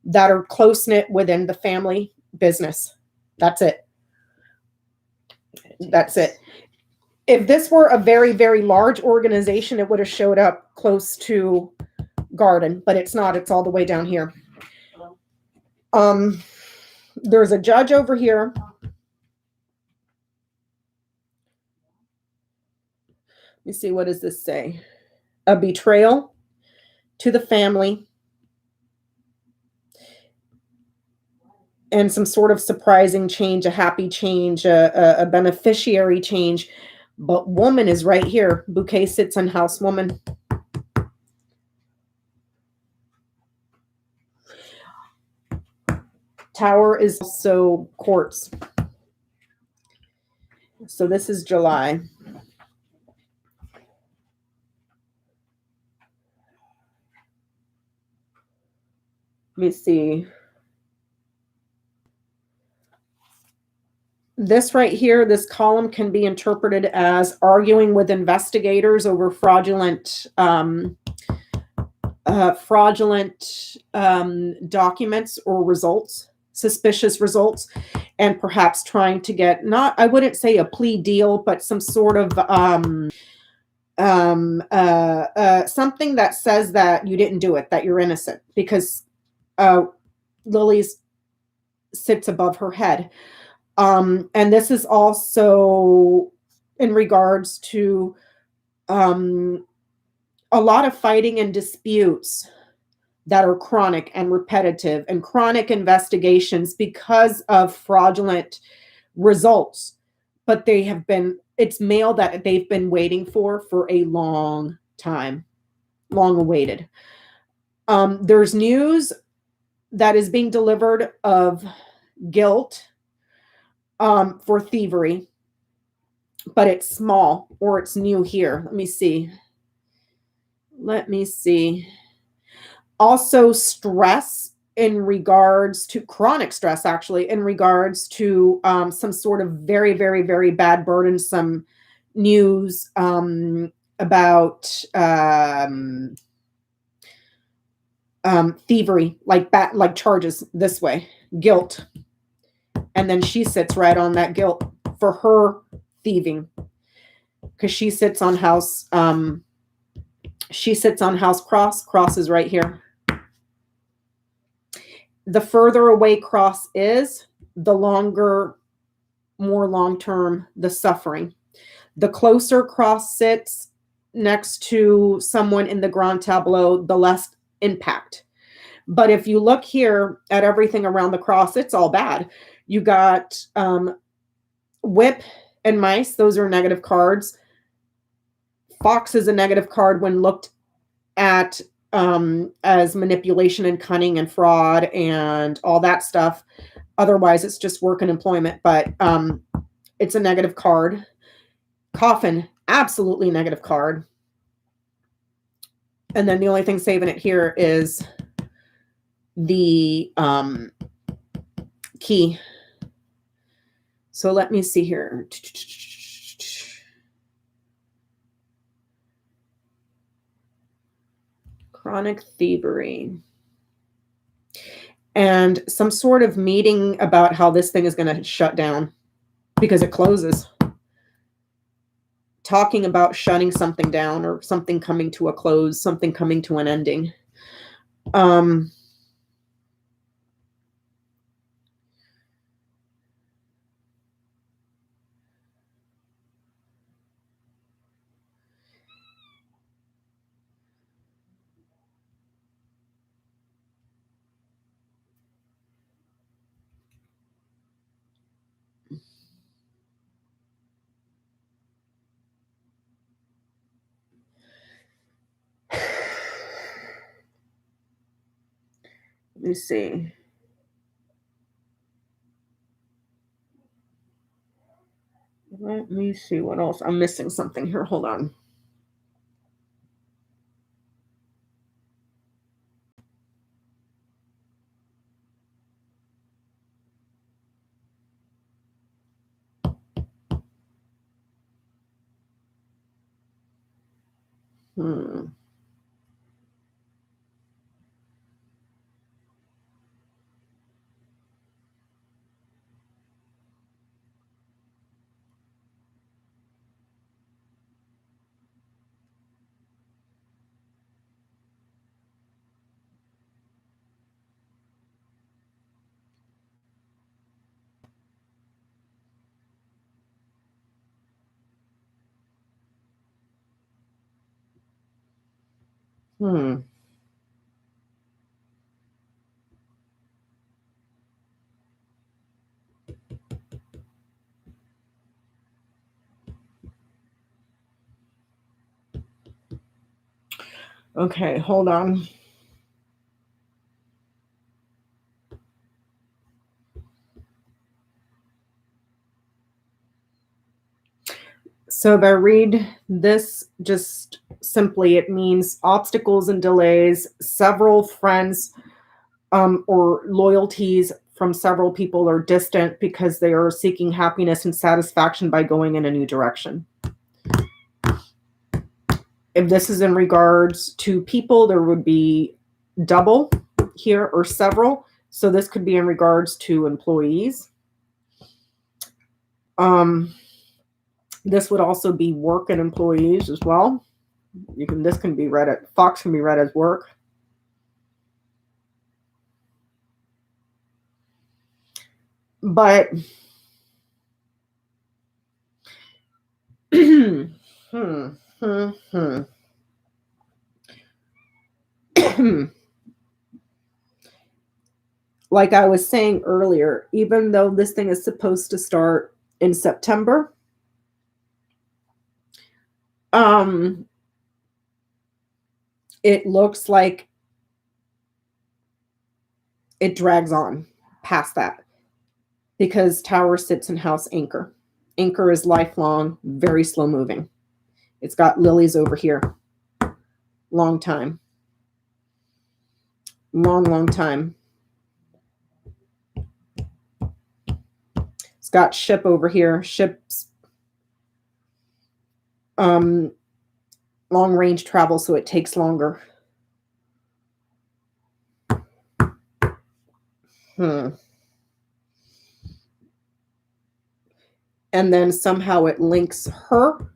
that are close-knit within the family business. That's it. That's it. If this were a very, very large organization, it would have showed up close to Garden, but it's not. It's all the way down here. There's a judge over here. Let me see. What does this say? A betrayal to the family and some sort of surprising change, a happy change, a beneficiary change. But woman is right here. Bouquet sits on house woman. Tower is also quartz. So this is July. Let me see. This right here, this column can be interpreted as arguing with investigators over fraudulent documents or results, suspicious results, and perhaps trying to get, not, I wouldn't say a plea deal, but some sort of something that says that you didn't do it, that you're innocent, because Lily's sits above her head. And this is also in regards to a lot of fighting and disputes that are chronic and repetitive, and chronic investigations because of fraudulent results. But they have been, it's mail that they've been waiting for a long time, long awaited. There's news that is being delivered of guilt for thievery, but it's small, or it's new here. Let me see. Also, stress in regards to chronic stress, actually, in regards to some sort of very, very, very bad, burdensome news about thievery, like charges this way, guilt. And then she sits right on that guilt for her thieving, because she sits on house cross. Cross is right here. The further away cross is, the longer, more long-term the suffering. The closer cross sits next to someone in the grand tableau, the less impact. But if you look here at everything around the cross, it's all bad. You got whip and mice. Those are negative cards. Fox is a negative card when looked at as manipulation and cunning and fraud and all that stuff. Otherwise, it's just work and employment, but it's a negative card. Coffin, absolutely negative card. And then the only thing saving it here is the key. So let me see here. Chronic thievery. And some sort of meeting about how this thing is going to shut down because it closes. Talking about shutting something down or something coming to a close, something coming to an ending. Let me see. Let me see what else. I'm missing something here. Hold on. Okay, hold on. So if I read this just simply, it means obstacles and delays, several friends or loyalties from several people are distant because they are seeking happiness and satisfaction by going in a new direction. If this is in regards to people, there would be double here or several. So this could be in regards to employees. This would also be work and employees as well. This can be read at Fox can be read as work. But like I was saying earlier, even though this thing is supposed to start in September, it looks like it drags on past that because Tower sits in house Anchor. Anchor is lifelong, very slow moving. It's got lilies over here. Long time. Long, long time. It's got ship over here. Ships, long range travel, so it takes longer. And then somehow it links her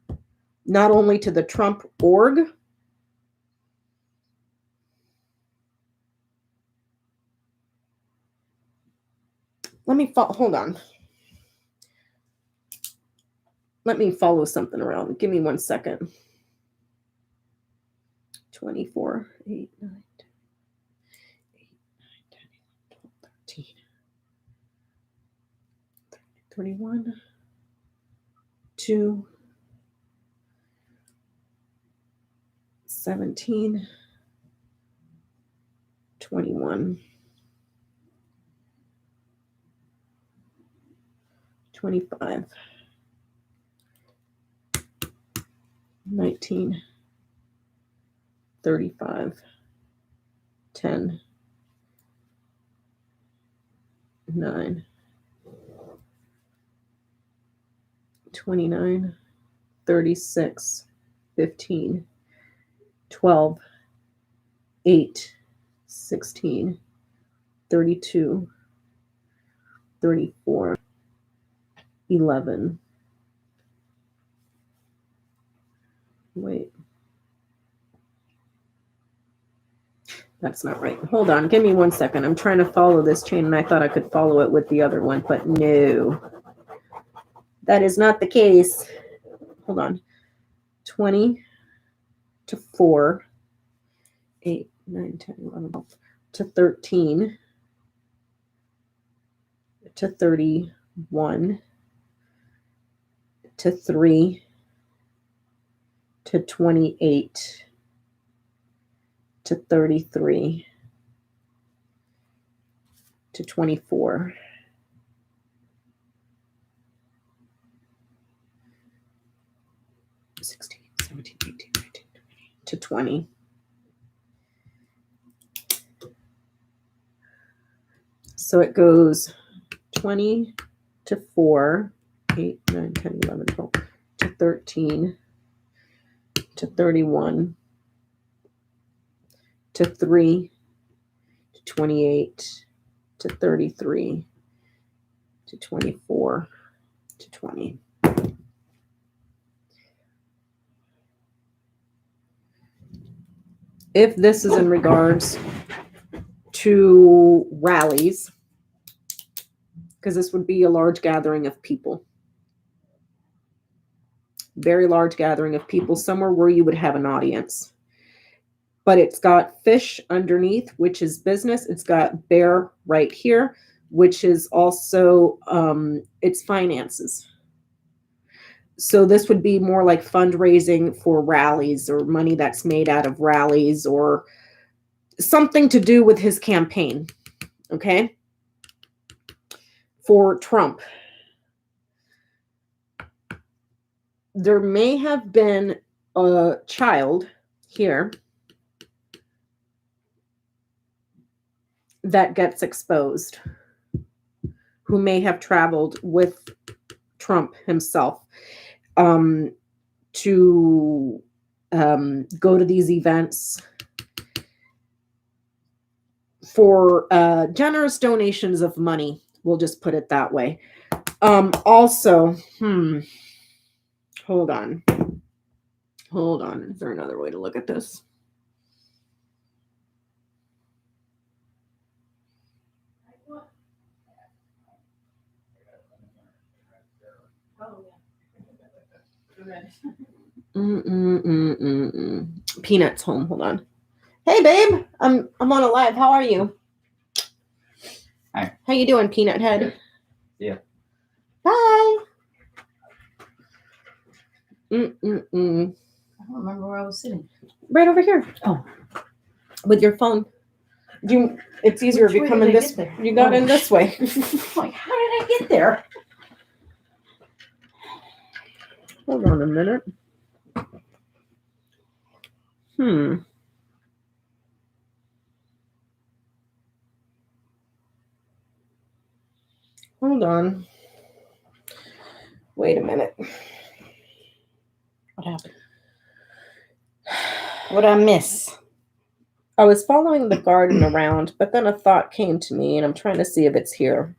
not only to the Trump org, let me hold on. Let me follow something around. Give me 1 second. 24, 8, 9, 10, 8, 9, 10, 11, 12, 13, 21, 2, 17, 21, 25, 19, 35, 10, 9, 29, 36, 15, 12, 8, 16, 32, 34, 11. Wait. That's not right. Hold on. Give me 1 second. I'm trying to follow this chain, and I thought I could follow it with the other one, but no. That is not the case. Hold on. 20 to 4, 8, 9, 10, 11, 12, to 13, to 31, to 3, to 28, to 33, to 24, to 16, 17, 18, 19, 20, to 20. So it goes 20 to 4, 8, 9, 10, 11, 12, to 13, to 31, to 3, to 28, to 33, to 24, to 20. If this is in regards to rallies, because this would be a large gathering of people, very large gathering of people, somewhere where you would have an audience. But it's got fish underneath, which is business. It's got bear right here, which is also its finances. So this would be more like fundraising for rallies or money that's made out of rallies or something to do with his campaign. Okay. For Trump. There may have been a child here that gets exposed who may have traveled with Trump himself to go to these events for generous donations of money. We'll just put it that way. Also, hold on. Hold on. Is there another way to look at this? Peanut's home. Hold on. Hey, babe. I'm on a live. How are you? Hi. How you doing, Peanut Head? Yeah. Hi. I don't remember where I was sitting. Right over here. Oh. With your phone. It's easier if you come in this. You got in this way. Like, how did I get there? Hold on a minute. Hold on. Wait a minute. What happened? What'd I miss? I was following the garden around, but then a thought came to me, and I'm trying to see if it's here.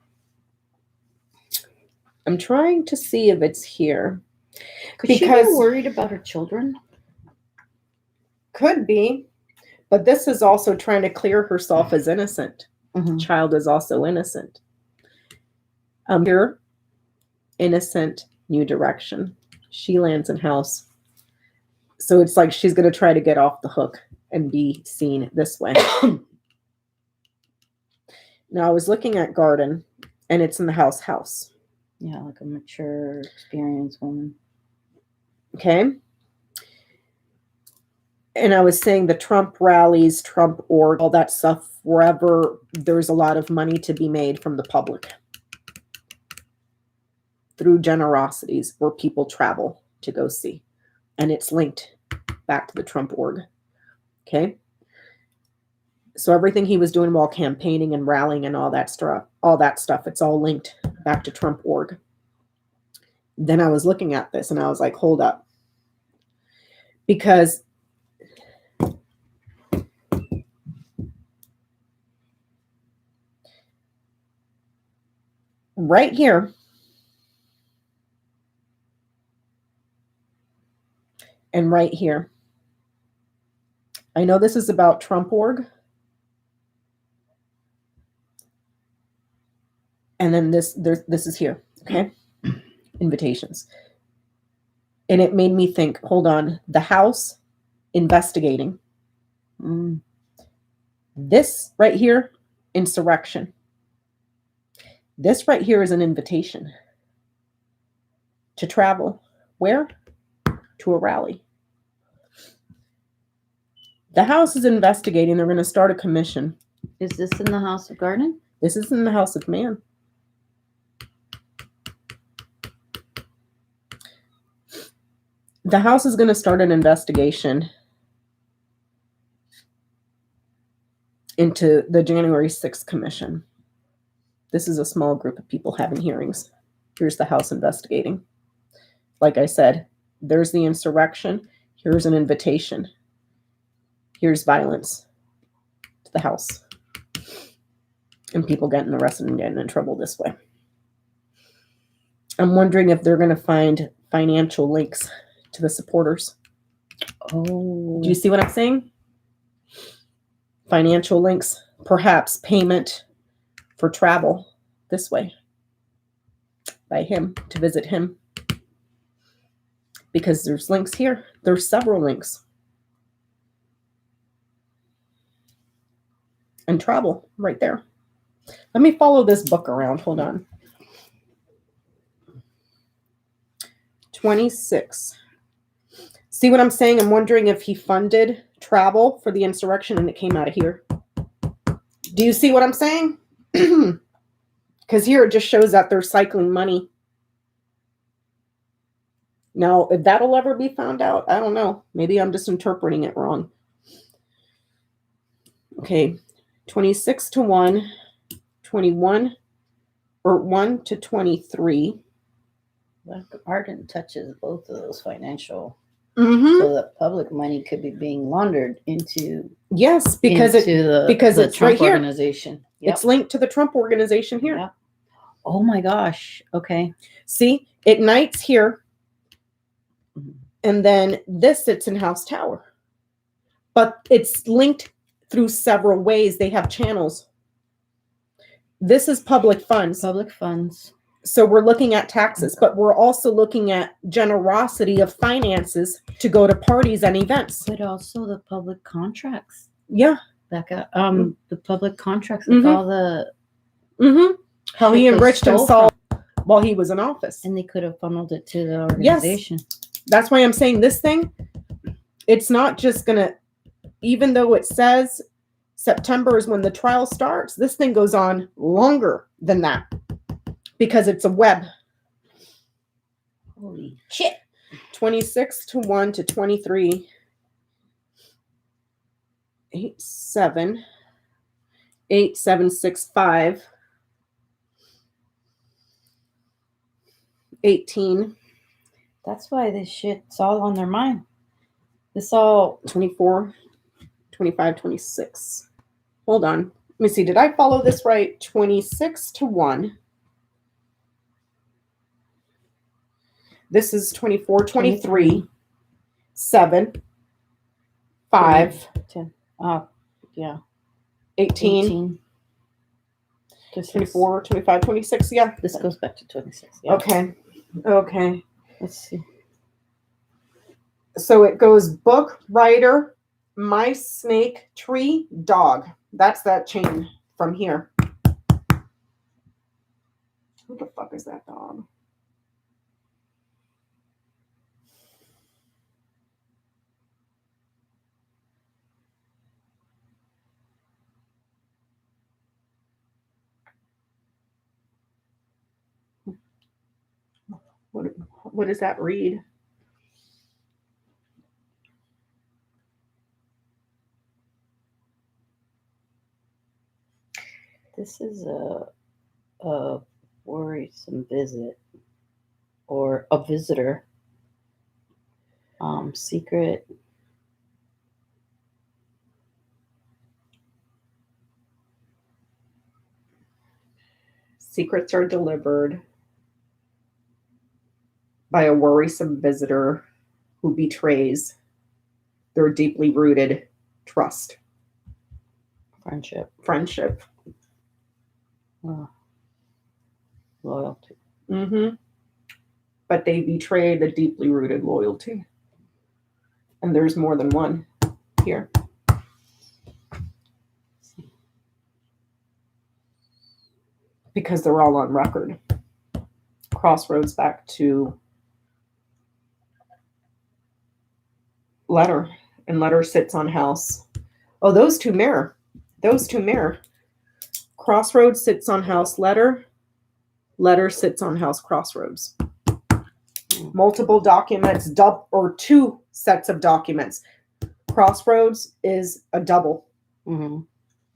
Could she be Because- worried about her children? Could be, but this is also trying to clear herself as innocent. Mhm. Child is also innocent. Here, innocent, new direction. She lands in house. So it's like she's going to try to get off the hook and be seen this way. Now, I was looking at garden, and it's in the house. Yeah, like a mature, experienced woman. Okay. And I was saying the Trump rallies, Trump org, all that stuff, wherever there's a lot of money to be made from the public through generosities where people travel to go see. And it's linked back to the Trump org. Okay. So everything he was doing while campaigning and rallying and all that stuff, it's all linked back to Trump org. Then I was looking at this and I was like, hold up. Because right here and right here, I know this is about Trump org. And then this is here, okay? Invitations. And it made me think, hold on, the House investigating. This right here, insurrection. This right here is an invitation to travel. Where? To a rally. The House is investigating. They're going to start a commission. Is this in the House of Garden? This is in the House of Man. The House is going to start an investigation into the January 6th commission. This is a small group of people having hearings. Here's the House investigating. Like I said, there's the insurrection. Here's an invitation. Here's violence to the House. And people getting arrested and getting in trouble this way. I'm wondering if they're going to find financial links to the supporters. Oh. Do you see what I'm saying? Financial links, perhaps payment for travel this way by him to visit him. Because there's links here. There's several links. And travel right there. Let me follow this book around. Hold on. 26. See what I'm saying? I'm wondering if he funded travel for the insurrection and it came out of here. Do you see what I'm saying? Because here it just shows that they're cycling money. Now, if that'll ever be found out, I don't know. Maybe I'm just interpreting it wrong. Okay, 26 to 1, 21, or 1 to 23. Arden touches both of those financial, Mm-hmm. so that public money could be being laundered into Yes, because the it's Trump right here. organization. Yep. It's linked to the Trump organization here. Yep. Oh my gosh. Okay. See, it nights here. Mhm. And then this sits in House Tower. But it's linked through several ways. They have channels. This is public funds. Public funds. So we're looking at taxes, but we're also looking at generosity of finances to go to parties and events. But also the public contracts. Yeah. Becca. The public contracts with Mhm. all the Mm-hmm. How he shit they enriched stole himself while he was in office. and they could have funneled it to the organization. That's why I'm saying this thing, it's not just going to, even though it says September is when the trial starts, this thing goes on longer than that because it's a web. Holy shit. 26 to 1 to 23. 8765. 18, That's why this shit's all on their mind. This all 24, 25, 26. Hold on. Let me see. Did I follow this right? 26 to 1. This is 24, 23, 7, 5, 10. Oh, yeah. 18, 24, 25, 26. Yeah. This goes back to 26. Yeah. Okay. Okay. Let's see. So it goes book, writer, mice, snake, tree, dog. That's that chain from here. Who the fuck is that dog? What does that read? This is a worrisome visit or a visitor. Secret. Secrets are delivered by a worrisome visitor who betrays their deeply rooted trust, Friendship. Loyalty. Mm-hmm. But they betray the deeply rooted loyalty. And there's more than one here. Because they're all on record. Crossroads back to letter. And letter sits on house. Oh, those two mirror. Crossroads sits on house letter. Letter sits on house crossroads. Multiple documents, or two sets of documents. Crossroads is a double. Mm-hmm.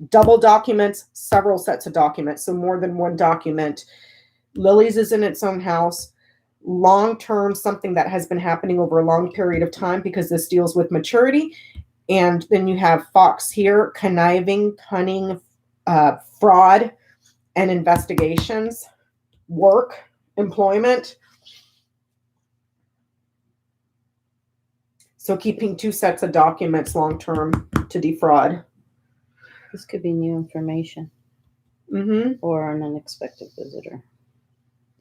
Double documents, several sets of documents. So more than one document. Lily's is in its own house. Long-term, something that has been happening over a long period of time because this deals with maturity. And then you have Fox here, conniving, cunning, fraud, and investigations, work, employment. So keeping two sets of documents long-term to defraud. This could be new information Mm-hmm. or an unexpected visitor.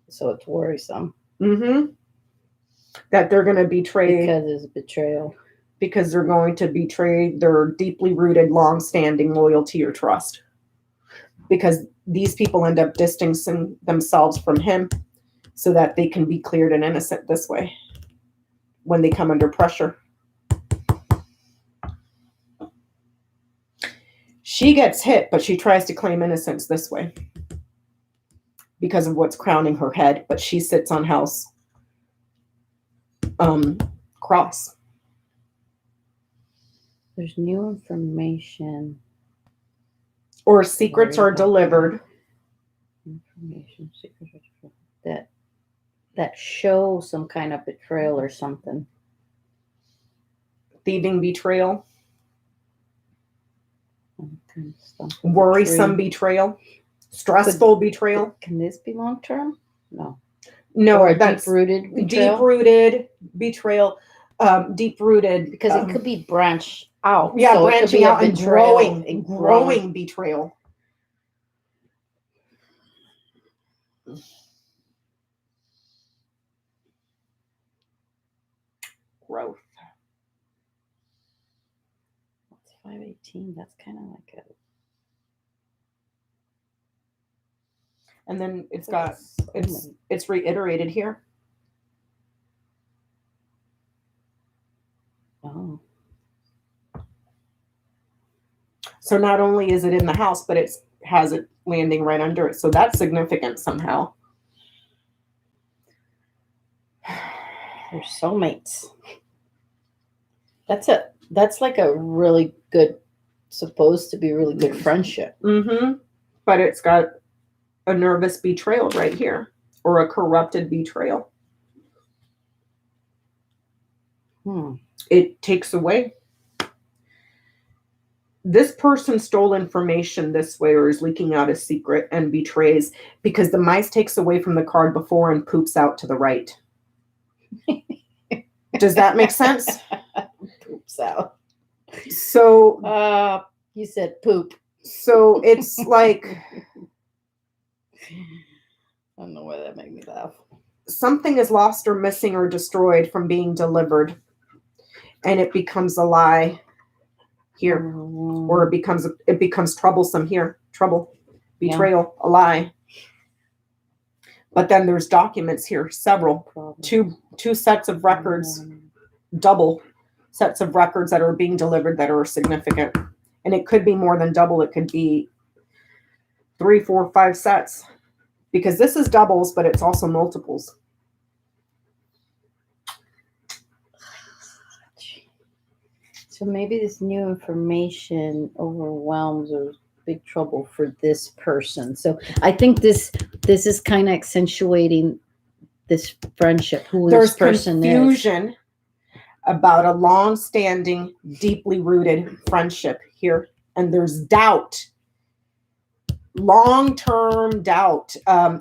So it's worrisome. Mm-hmm. That they're going to betray. Because it's a betrayal. Because they're going to betray their deeply rooted, long-standing loyalty or trust. Because these people end up distancing themselves from him so that they can be cleared and innocent this way when they come under pressure. She gets hit, but she tries to claim innocence this way because of what's crowning her head, but she sits on house cross. There's new information. Or secrets are delivered. Information, secrets are delivered. That show some kind of betrayal or something. Thieving betrayal. Kind of stuff. Worrisome betrayal. Stressful betrayal. Can this be long term? No. No, Or that's deep-rooted betrayal? Deep-rooted betrayal. Deep-rooted. Because it could be branched out. Yeah, so branching out and growing. growing Betrayal. Growth. What's 518? That's kind of like a. And then it's reiterated here. Oh. So not only is it in the house, but it has it landing right under it. So that's significant somehow. They're soulmates. That's like a really good, supposed to be really good friendship. Mm-hmm. But it's got a nervous betrayal right here, or a corrupted betrayal. It takes away. This person stole information this way or is leaking out a secret and betrays because the mice takes away from the card before and poops out to the right. Does that make sense? Poops out. So, you said poop. so it's like, I don't know why that made me laugh. something is lost or missing or destroyed from being delivered, and it becomes a lie here, or it becomes troublesome here. Trouble, betrayal, a lie. But then there's documents here, several, two sets of records, double sets of records that are being delivered that are significant, and it could be more than double. It could be 3, 4, 5 sets, because this is doubles, but it's also multiples. So maybe this new information overwhelms or big trouble for this person. So I think this is kind of accentuating this friendship, who There's this person confusion about a long-standing, deeply rooted friendship here, and there's doubt, long-term doubt.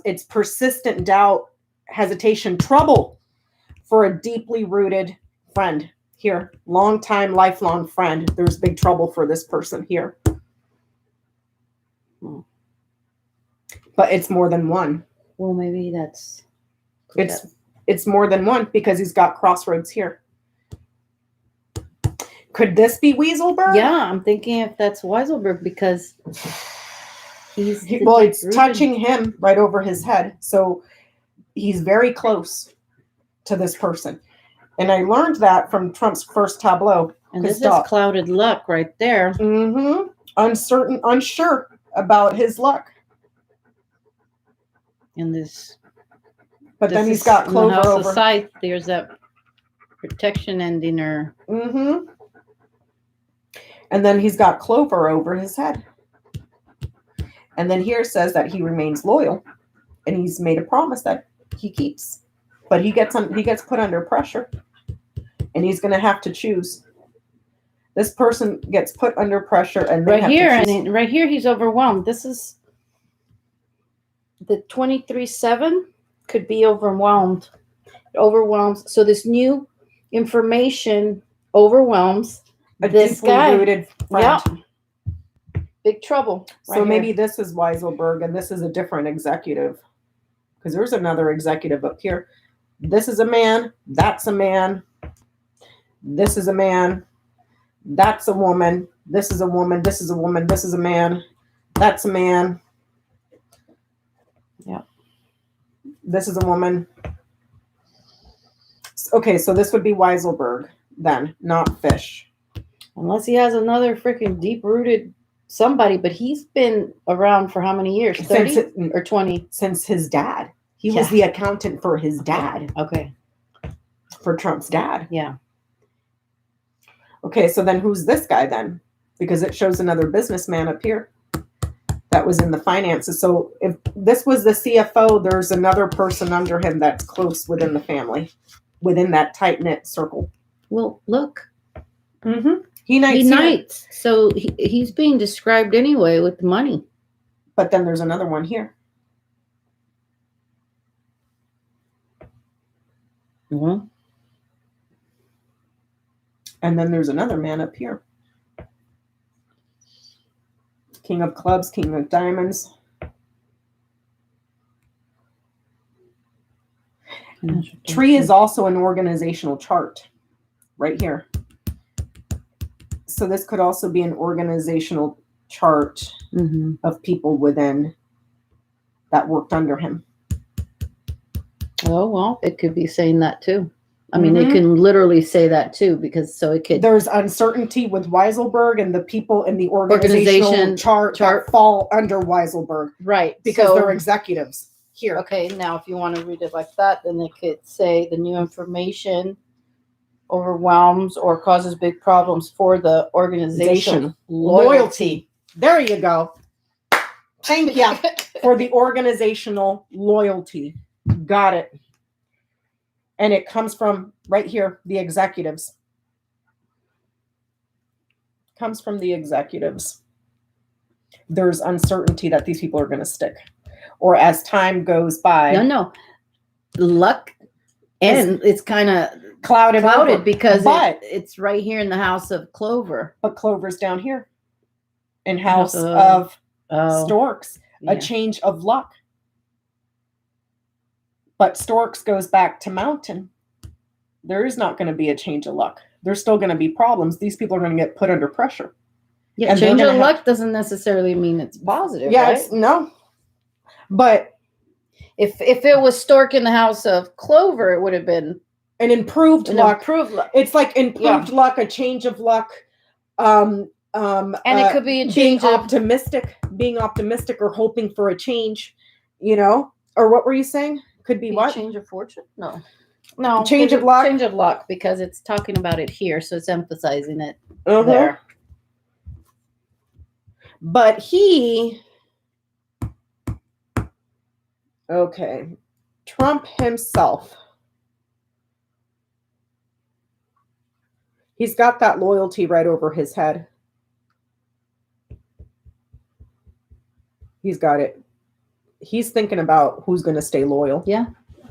It's persistent doubt, hesitation, trouble for a deeply rooted friend here, long-time, lifelong friend. There's big trouble for this person here. But it's more than one. Well, maybe that's... It's more than one because he's got crossroads here. Could this be Weaselberg? Yeah, I'm thinking if that's Weiselberg because it's touching him right over his head. So he's very close to this person. And I learned that from Trump's first tableau. And this is clouded luck right there. Mm-hmm. Uncertain, unsure about his luck. And this... But then he's got Clover in the house over. Of sight, there's that protection ending or... Mm-hmm. And then he's got Clover over his head. And then here says that he remains loyal. And he's made a promise that he keeps. But he gets put under pressure. And he's going to have to choose. This person gets put under pressure and right here he's overwhelmed. This is the 23-7 could be overwhelmed. It overwhelms. So this new information overwhelms this guy. Rooted friend. Yeah. Big trouble. So maybe this is Weiselberg and this is a different executive. Because there's another executive up here. This is a man. That's a man. This is a man. That's a woman. This is a woman. This is a woman. This is a man. That's a man. Yeah. This is a woman. Okay, so this would be Weiselberg then, not Fish. Unless he has another freaking deep-rooted somebody, but he's been around for how many years? 30 or 20? Since his dad. He was the accountant for his dad. Okay. For Trump's dad. Yeah. Okay, so then who's this guy then? Because it shows another businessman up here that was in the finances. So if this was the CFO, there's another person under him that's close within the family, within that tight-knit circle. Well, look. Mm-hmm. He knights. He knights. So he's being described anyway with the money. But then there's another one here. Mm-hmm. And then there's another man up here. King of clubs, king of diamonds. Tree is also an organizational chart right here. So this could also be an organizational chart of people within that worked under him. Oh, well, it could be saying that too. I mean, it can literally say that too, because so it could. There's uncertainty with Weiselberg and the people in the organizational chart that fall under Weiselberg. Right. Because they're executives here. Okay, now if you want to read it like that, then it could say the new information overwhelms or causes big problems for the organization. Loyalty. There you go. Thank you for the organizational loyalty. Got it. And it comes from right here, the executives. Comes from the executives. There's uncertainty that these people are going to stick. Or as time goes by. No. Luck. And it's kind of clouded over. because But it's right here in the house of Clover. But Clover's down here. In house of Storks. Yeah. A change of luck. But Storks goes back to Mountain. There is not going to be a change of luck. There's still going to be problems. These people are going to get put under pressure. Yeah, and change of luck doesn't necessarily mean it's positive, right? No. But if it was Stork in the house of Clover, it would have been an improved luck. It's like improved luck, a change of luck. And it could be a change being optimistic or hoping for a change, or what were you saying? Could be what? Change of fortune? No, change of luck. Change of luck, because it's talking about it here, so it's emphasizing it there. But Trump himself, he's got that loyalty right over his head. He's got it. He's thinking about who's going to stay loyal. Yeah.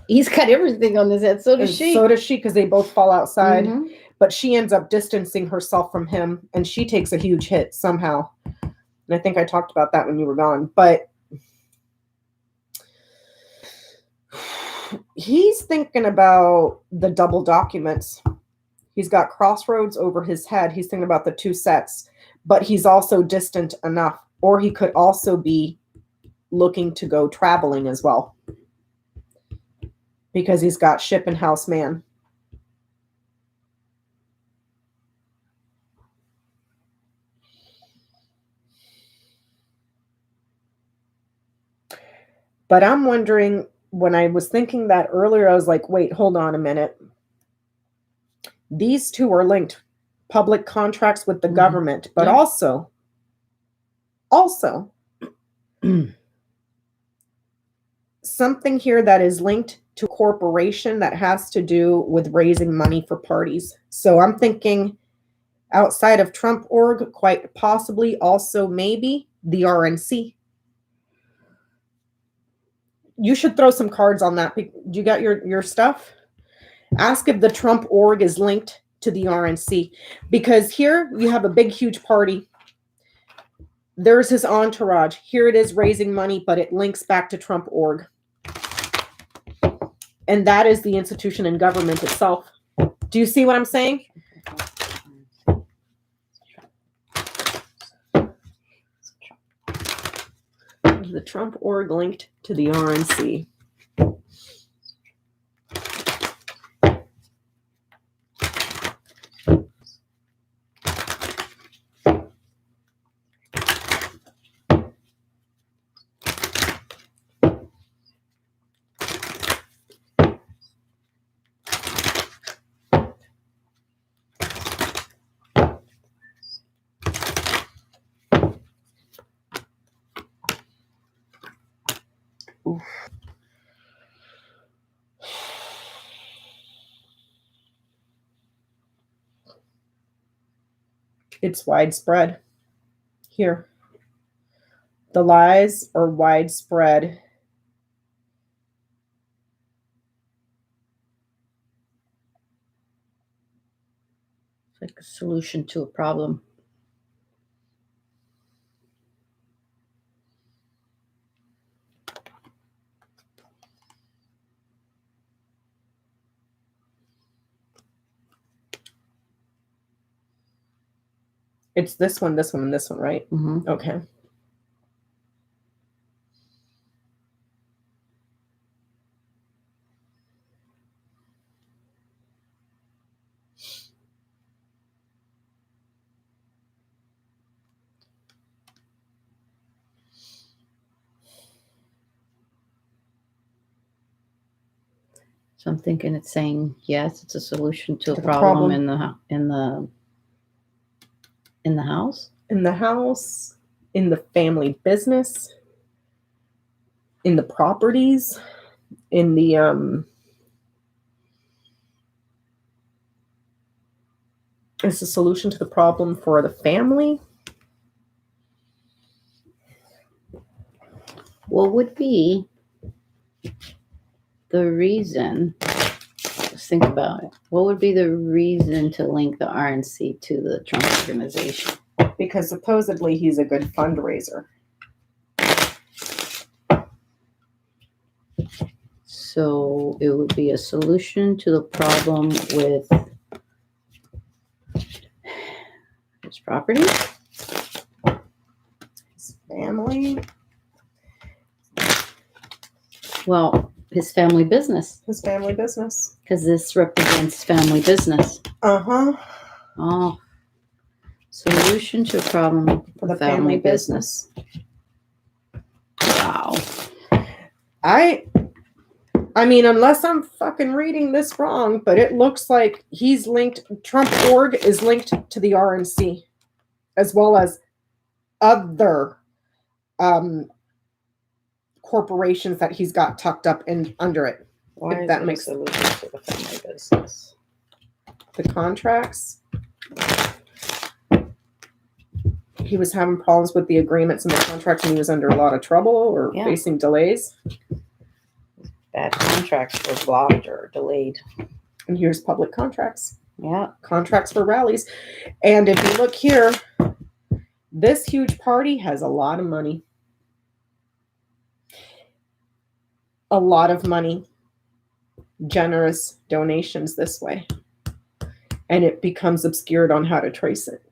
He's got everything on his head. So does she. So does she, because they both fall outside. Mm-hmm. But she ends up distancing herself from him, and she takes a huge hit somehow. And I think I talked about that when you were gone. But he's thinking about the double documents. He's got crossroads over his head. He's thinking about the two sets. But he's also distant enough. Or he could also be looking to go traveling as well. Because he's got ship and house man. But I'm wondering, when I was thinking that earlier, I was like, wait, hold on a minute. These two are linked. Public contracts with the government, but also something here that is linked to a corporation that has to do with raising money for parties. So I'm thinking outside of Trump org, quite possibly also maybe the RNC. You should throw some cards on that. You got your stuff? Ask if the Trump org is linked to the RNC. Because here you have a big, huge party. There's his entourage. Here it is raising money, but it links back to Trump org. And that is the institution and government itself. Do you see what I'm saying? The Trump org linked to the RNC. Oof. It's widespread. Here. The lies are widespread. It's like a solution to a problem. It's this one, and this one, right? Mm-hmm. Okay. So I'm thinking it's saying, yes, it's a solution to a problem in the house. In the house, in the family business, in the properties, in the Is the solution to the problem for the family? What would be the reason? Let's think about it. What would be the reason to link the RNC to the Trump organization? Because supposedly he's a good fundraiser. So it would be a solution to the problem with his property, His family. well, his family business, His family business. because this represents family business. Uh-huh. Oh, solution to a problem For the family business. Wow. I mean, unless I'm fucking reading this wrong, but it looks like he's linked, Trump org is linked to the RNC, as well as other corporations that he's got tucked up in under it. Why If is that it a makes- solution to the family business? The contracts. He was having problems with the agreements and the contracts, and he was under a lot of trouble or Yeah. facing delays. Bad contracts were blocked or delayed. And here's public contracts. Yeah. Contracts for rallies. And if you look here, this huge party has a lot of money. A lot of money. Generous donations this way. And it becomes obscured on how to trace it.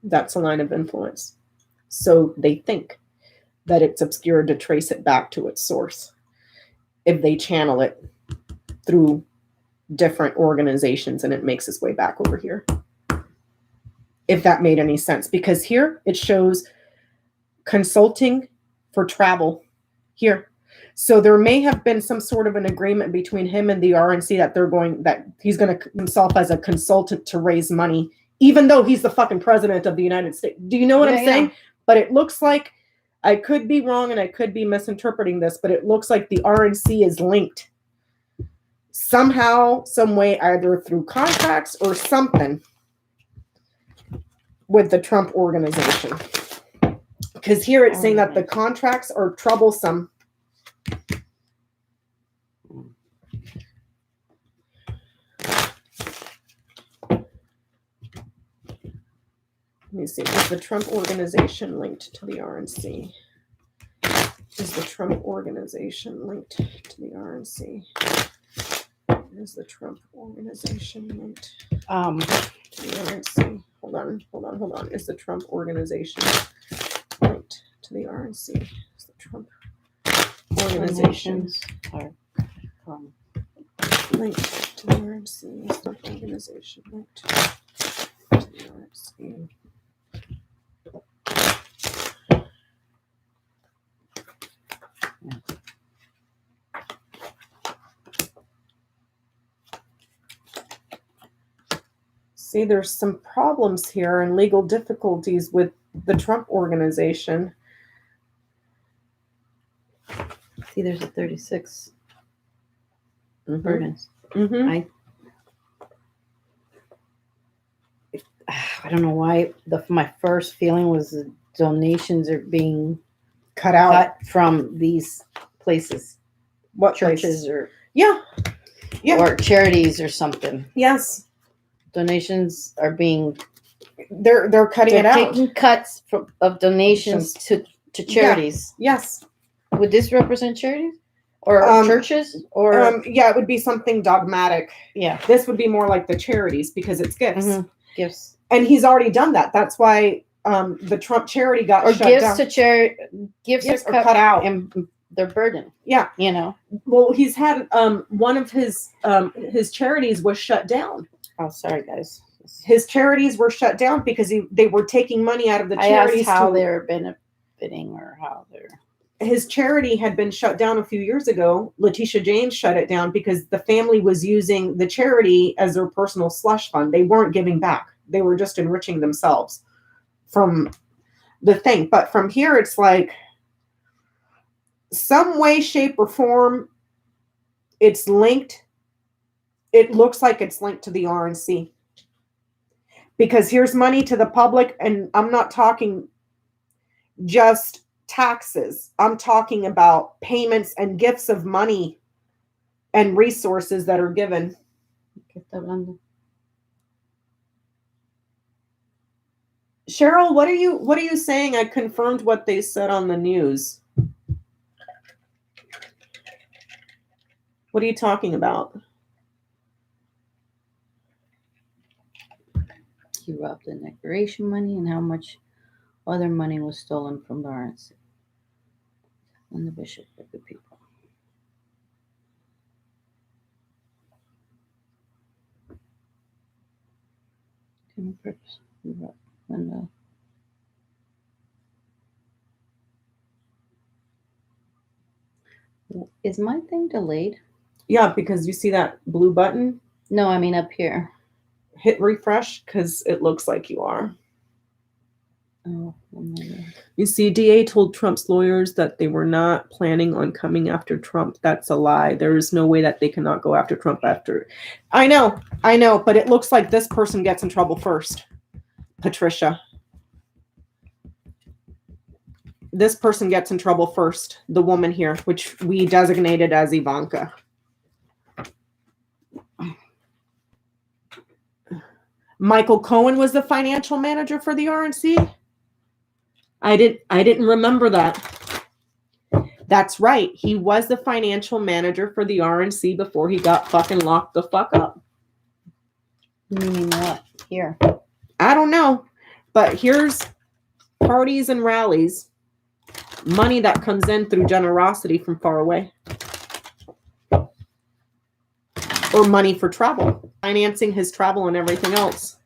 That's a line of influence. So they think that it's obscured to trace it back to its source if they channel it through different organizations and it makes its way back over here. If that made any sense. Because here it shows consulting for travel here. So there may have been some sort of an agreement between him and the RNC that he's going to himself as a consultant to raise money, even though he's the fucking president of the United States. Do you know what I'm saying? But it looks like, I could be wrong and I could be misinterpreting this, but it looks like the RNC is linked somehow, some way, either through contracts or something with the Trump organization. Because here it's saying that the contracts are troublesome. Let me see. Is the Trump organization linked to the RNC? Is the Trump organization linked to the RNC? Is the Trump organization linked to the RNC? Hold on. Is the Trump organization linked to the RNC? Is the Trump organization are linked to the RNC? Is the organization linked to the RNC? See, there's some problems here and legal difficulties with the Trump organization. See, there's a 36 Mhm. burdens. Mhm. I don't know why my first feeling was the donations are being Cut out. cut from these places, What churches place? or Yeah. Yeah. or charities or something. Yes. Donations are being They're cutting it out. taking cuts of donations to charities. Yes. Would this represent charities or churches or Yeah, it would be something dogmatic. yeah, This would be more like the charities because it's gifts. gifts And he's already done that. That's why the Trump charity got or shut gifts down. to charity. Gifts Gifts are are cut out. and they're burdened. Yeah. You know. Well, he's had one of his charities was shut down. Oh, sorry, guys. His charities were shut down because they were taking money out of the I charities. asked how they're benefiting or how they're. His charity had been shut down a few years ago. Letitia James shut it down because the family was using the charity as their personal slush fund. They weren't giving back. They were just enriching themselves from the thing. But from here, it's like some way, shape, or form, it's linked. It looks like it's linked to the RNC. Because here's money to the public, and I'm not talking just taxes. I'm talking about payments and gifts of money and resources that are given. ¿Qué está hablando? Cheryl, what are you saying? I confirmed what they said on the news. What are you talking about? He robbed the decoration money and how much other money was stolen from the RNC and the bishop of the people. Is my thing delayed? Yeah, because you see that blue button? No, I mean up here. Hit refresh because it looks like you are. Oh, maybe. You see, DA told Trump's lawyers that they were not planning on coming after Trump. That's a lie. There is no way that they cannot go after Trump after. I know, but it looks like this person gets in trouble first. Patricia. This person gets in trouble first. The woman here, which we designated as Ivanka. Michael Cohen was the financial manager for the RNC. I didn't remember that. That's right. He was the financial manager for the RNC before he got fucking locked the fuck up. Meaning what? Here. I don't know. But here's parties and rallies. Money that comes in through generosity from far away. Or money for travel. Financing his travel and everything else.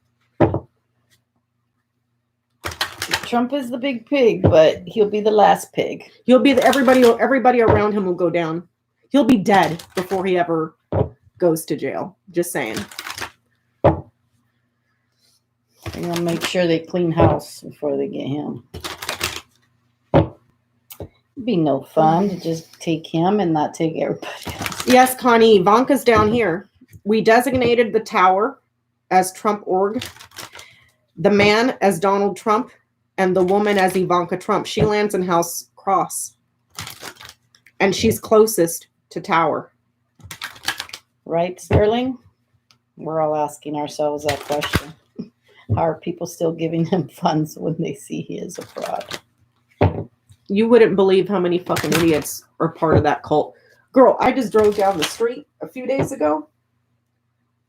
Trump is the big pig, but he'll be the last pig. He'll be everybody around him will go down. He'll be dead before he ever goes to jail. Just saying. They're gonna make sure they clean house before they get him. It'd be no fun to just take him and not take everybody else. Yes, Connie, Ivanka's down here. We designated the tower as Trump org, the man as Donald Trump, and the woman as Ivanka Trump. She lands in House Cross. And she's closest to tower. Right, Sterling? We're all asking ourselves that question. How are people still giving him funds when they see he is a fraud? You wouldn't believe how many fucking idiots are part of that cult. Girl, I just drove down the street a few days ago.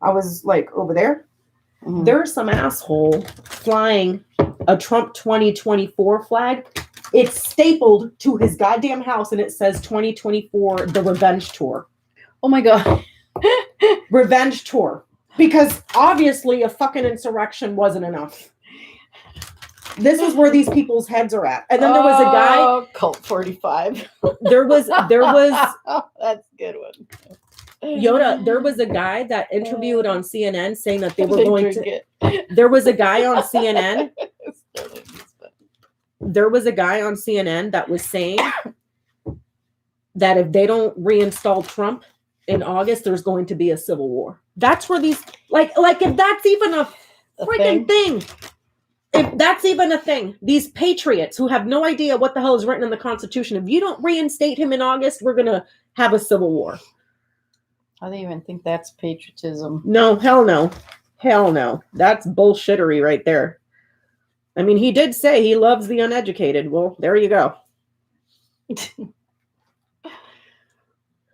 I was like over there. Mm-hmm. There's some asshole flying a Trump 2024 flag. It's stapled to his goddamn house and it says 2024, the revenge tour. Oh my God. Revenge tour. Because obviously a fucking insurrection wasn't enough. This is where these people's heads are at. And then there was a guy. Cult 45. There was. That's a good one. YODA, there was a guy that interviewed on CNN saying that they were going to. There was a guy on CNN. There was a guy on CNN that was saying that if they don't reinstall Trump in August, there's going to be a civil war. That's where these like if that's even a freaking thing. If that's even a thing, these patriots who have no idea what the hell is written in the Constitution, if you don't reinstate him in August, we're going to have a civil war. I don't even think that's patriotism. No, hell no. Hell no. That's bullshittery right there. I mean, he did say he loves the uneducated. Well, there you go.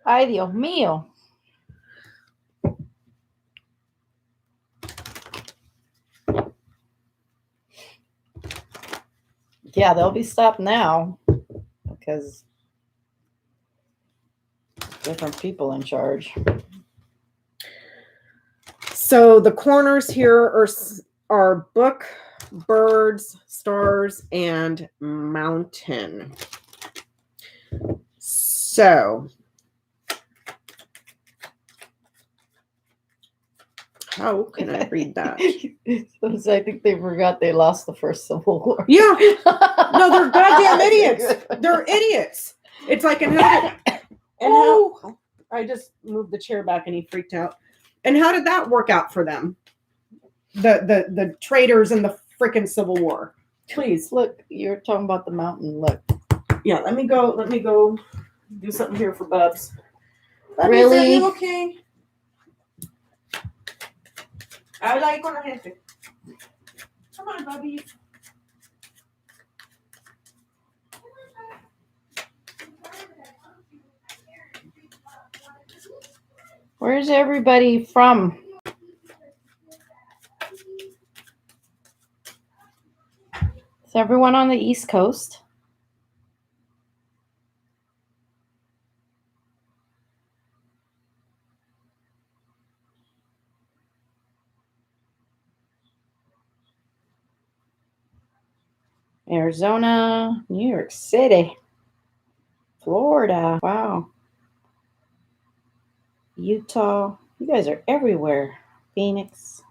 Ay, Dios mío. Yeah, they'll be stopped now because different people in charge. So the corners here are book, birds, stars, and mountain. So how can I read that? I think they forgot they lost the first Civil War. Yeah. No, they're goddamn idiots. They're idiots. It's like, how I just moved the chair back and he freaked out. And how did that work out for them? the traitors in the freaking Civil War. Please. Look, you're talking about the mountain. Look. Yeah, let me go do something here for Bubs. Bubby, Really? is that okay? Habla ahí con la gente. Come on, Bubby. Where's everybody from? Is everyone on the East Coast? Arizona, New York City, Florida. Wow. Utah. You guys are everywhere. Phoenix.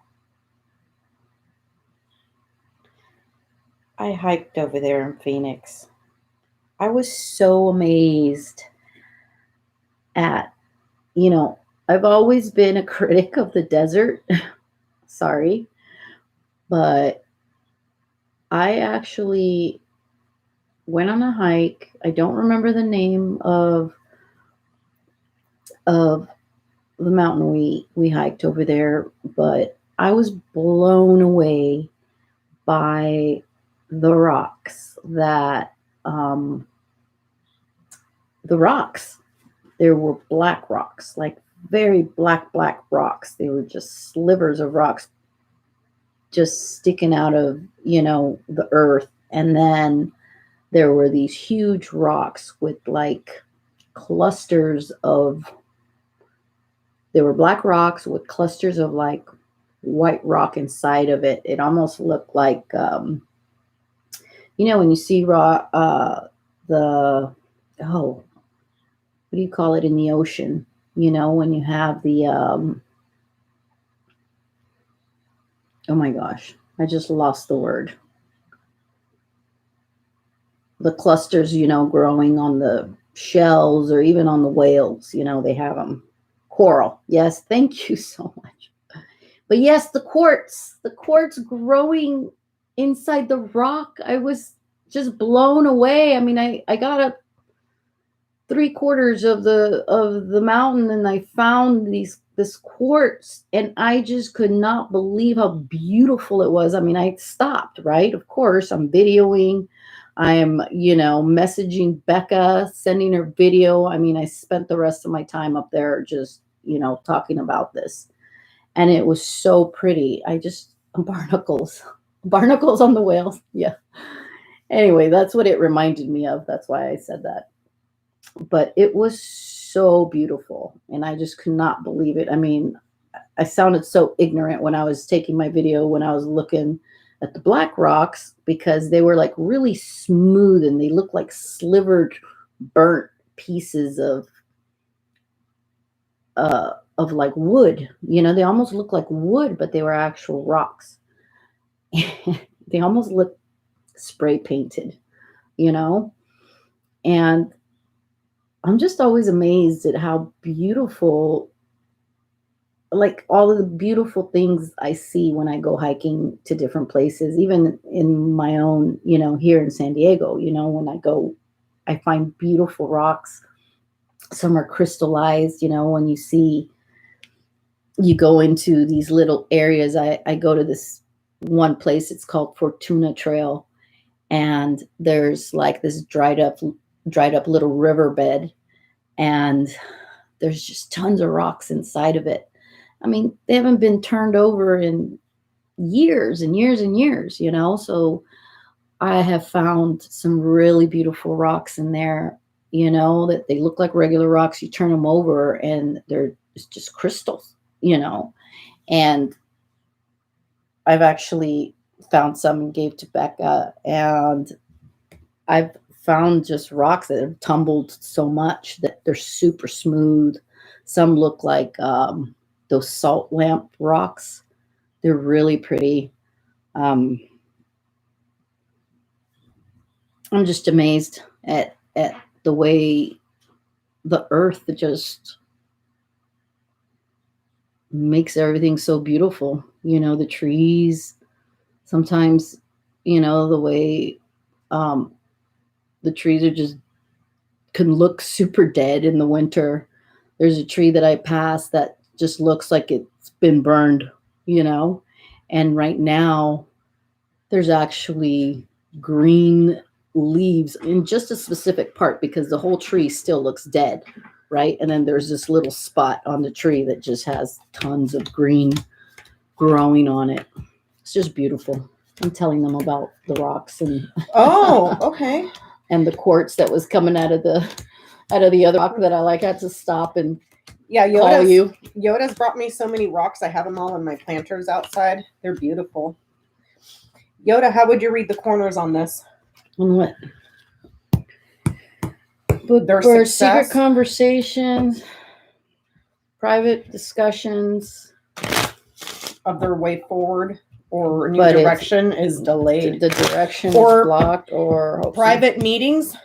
I hiked over there in Phoenix. I was so amazed at, I've always been a critic of the desert. Sorry. But I actually went on a hike. I don't remember the name of the mountain we hiked over there, but I was blown away by the rocks there were black rocks, like very black rocks. They were just slivers of rocks just sticking out of, the earth. And then there were these huge rocks with like clusters of, there were black rocks with clusters of like white rock inside of it. It almost looked like, when you see what do you call it in the ocean? When you have the, oh my gosh, I just lost the word. The clusters, growing on the shells or even on the whales, they have them. Coral. Yes, thank you so much. But yes, the quartz growing inside the rock. I was just blown away. I mean, I got up 3/4 of the mountain and I found this quartz and I just could not believe how beautiful it was. I mean, I stopped, right? Of course, I'm videoing. I am, messaging Becca, sending her video. I mean, I spent the rest of my time up there just, talking about this. And it was so pretty. Barnacles on the whales. Yeah. Anyway, that's what it reminded me of. That's why I said that. But it was so beautiful. And I just could not believe it. I mean, I sounded so ignorant when I was taking my video, when I was looking at the black rocks, because they were like really smooth and they looked like slivered, burnt pieces of like wood. They almost looked like wood, but they were actual rocks. They almost looked spray painted, and I'm just always amazed at how beautiful, like all of the beautiful things I see when I go hiking to different places, even in my own, here in San Diego, when I go, I find beautiful rocks. Some are crystallized, when you go into these little areas. I go to this one place, it's called Fortuna Trail. And there's like this dried up little riverbed. And there's just tons of rocks inside of it. I mean, they haven't been turned over in years and years and years, so I have found some really beautiful rocks in there, that they look like regular rocks. You turn them over and they're just crystals, and I've actually found some and gave to Becca, and I've found just rocks that have tumbled so much that they're super smooth. Some look like those salt lamp rocks. They're really pretty. I'm just amazed at the way the earth just makes everything so beautiful, the trees. Sometimes, the way the trees are just can look super dead in the winter. There's a tree that I passed that just looks like it's been burned, and right now there's actually green leaves in just a specific part because the whole tree still looks dead, right? And then there's this little spot on the tree that just has tons of green growing on it. It's just beautiful. I'm telling them about the rocks and Oh, okay. and the quartz that was coming out of the other rock that I had to stop and Yeah, call you. Yoda's brought me so many rocks. I have them all in my planters outside. They're beautiful. Yoda, how would you read the corners on this? On what? Their For success? secret conversations, private discussions. Of their way forward or new But it's- direction is delayed. The direction Or is blocked or Private meetings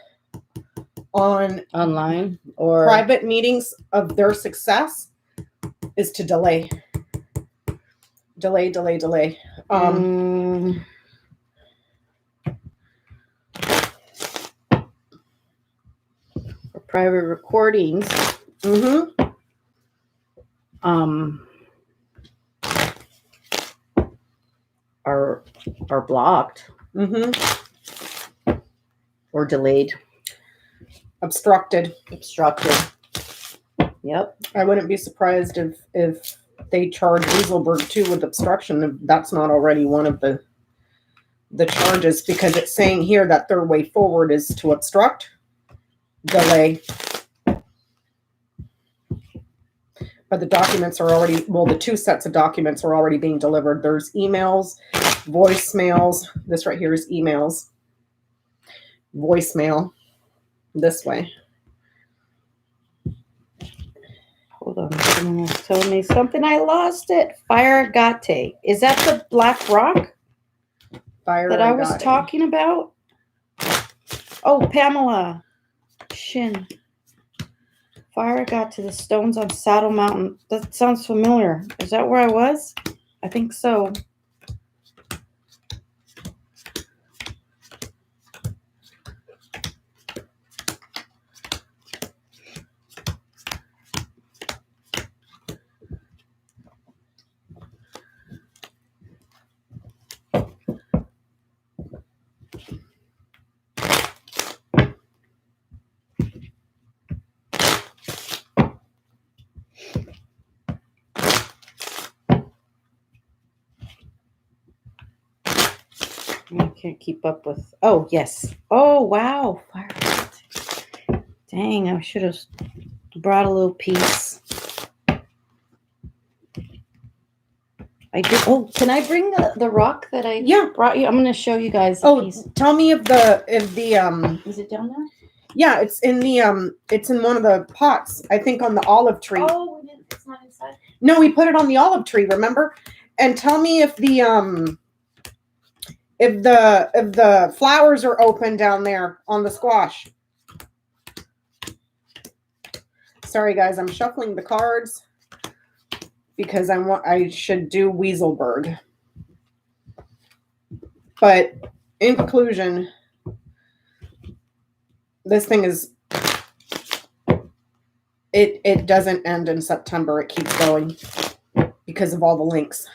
on online or private meetings of their success is to delay. Delay. For private recordings. Mm-hmm. Are blocked Mm-hmm. or delayed. Obstructed. Yep. I wouldn't be surprised if they charge WEISELBERG too with obstruction if that's not already one of the charges, because it's saying here that their way forward is to obstruct, delay. But the documents are already, the 2 sets of documents are already being delivered. There's emails, voicemails. This right here is emails. Voicemail. This way. Hold on. Someone was telling me something. I lost it. Fire Agate. Is that the black rock Fire that I was Agate. talking about? Oh, Pamela Shin. Fire got to the stones on Saddle Mountain. That sounds familiar. Is that where I was? I think so. I can't keep up with. Oh, yes. Oh, wow. Fire. Dang, I should have brought a little piece. I did. Oh, can I bring the rock that I brought you? I'm going to show you guys a piece. Tell me if the Is it down there? yeah, it's in the it's in one of the pots. I think on the olive tree. Oh, it's not inside. No, we put it on the olive tree, remember? And tell me if the flowers are open down there on the squash. Sorry guys, I'm shuffling the cards because I should do WEISELBERG. But in conclusion, this thing is it doesn't end in September. It keeps going because of all the links.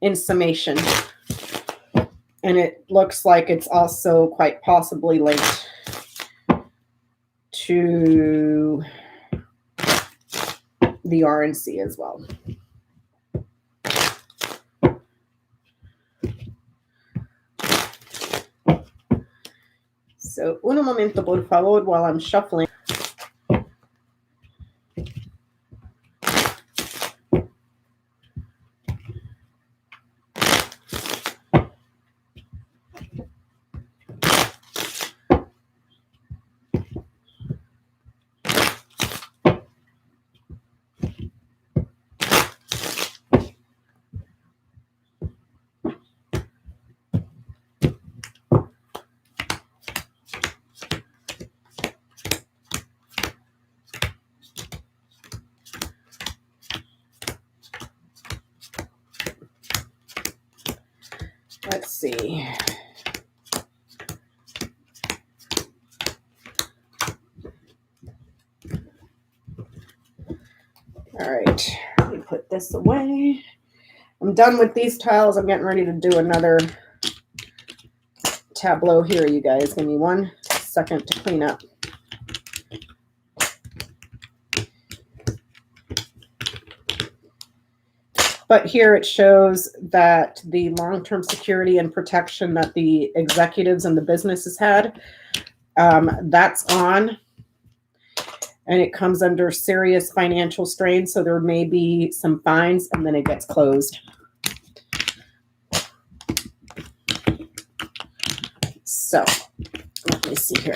In summation. And it looks like it's also quite possibly linked to the RNC as well. So, un momento, por favor, while I'm shuffling. see. All right, let me put this away. I'm done with these tiles. I'm getting ready to do another tableau here, you guys. Give me 1 second to clean up. But here it shows that the long-term security and protection that the executives and the businesses had, that's on. And it comes under serious financial strain, so there may be some fines, and then it gets closed. So, let me see here.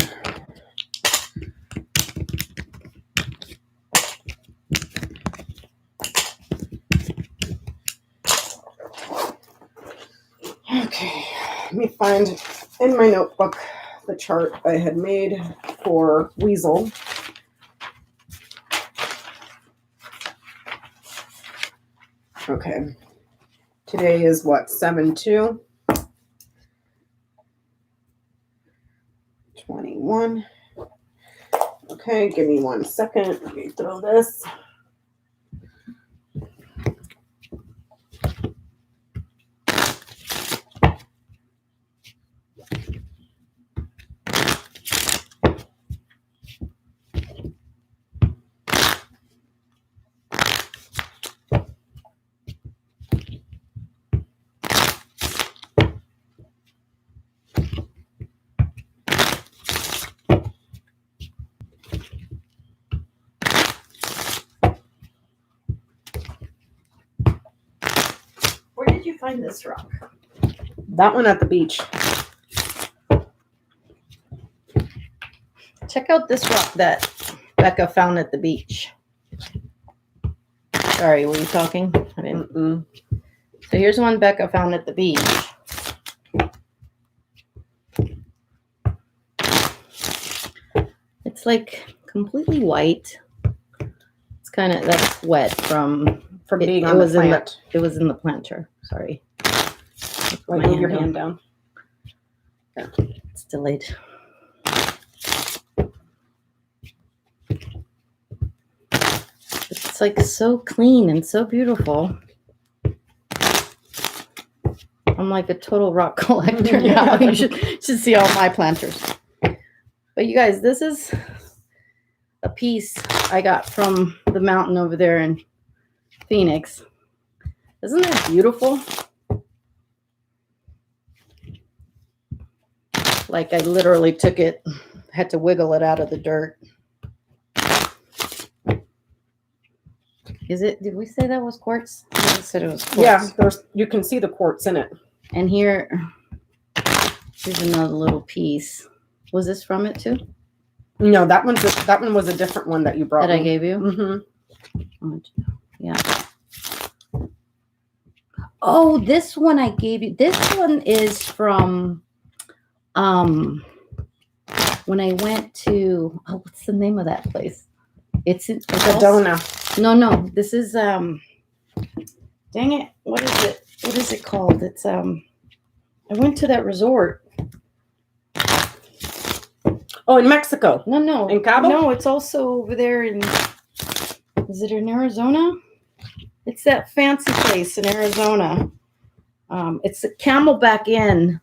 Okay, let me find in my notebook the chart I had made for Weasel. Okay, today is what, 7/2? 21. Okay, give me 1 second. Let me throw this. Where did you find this rock? That one at the beach. Check out this rock that Becca found at the beach. Sorry, were you talking? I didn't. Mm-mm. So here's one Becca found at the beach. It's like completely white. It's kind of, that's wet from Being it on the was in plant. it was in the planter. Sorry. Like, My move your hand hand down. It's delayed. It's like so clean and so beautiful. I'm like a total rock collector now. You should see all my planters. But you guys, this is a piece I got from the mountain over there in Phoenix. Isn't that beautiful? Like I literally took it, had to wiggle it out of the dirt. Is it, did we say that was quartz? I said it was quartz. Yeah, you can see the quartz in it. And here's another little piece. Was this from it too? No, that one was a different one that you brought. That I gave you? Mm-hmm. Yeah. Oh, this one I gave you. This one is from when I went to, oh, what's the name of that place? It's Sedona. No. This is dang it. What is it? What is it called? It's I went to that resort. Oh, in Mexico. No. In Cabo? No, it's also over there in, is it in Arizona? It's that fancy place in Arizona. It's the Camelback Inn.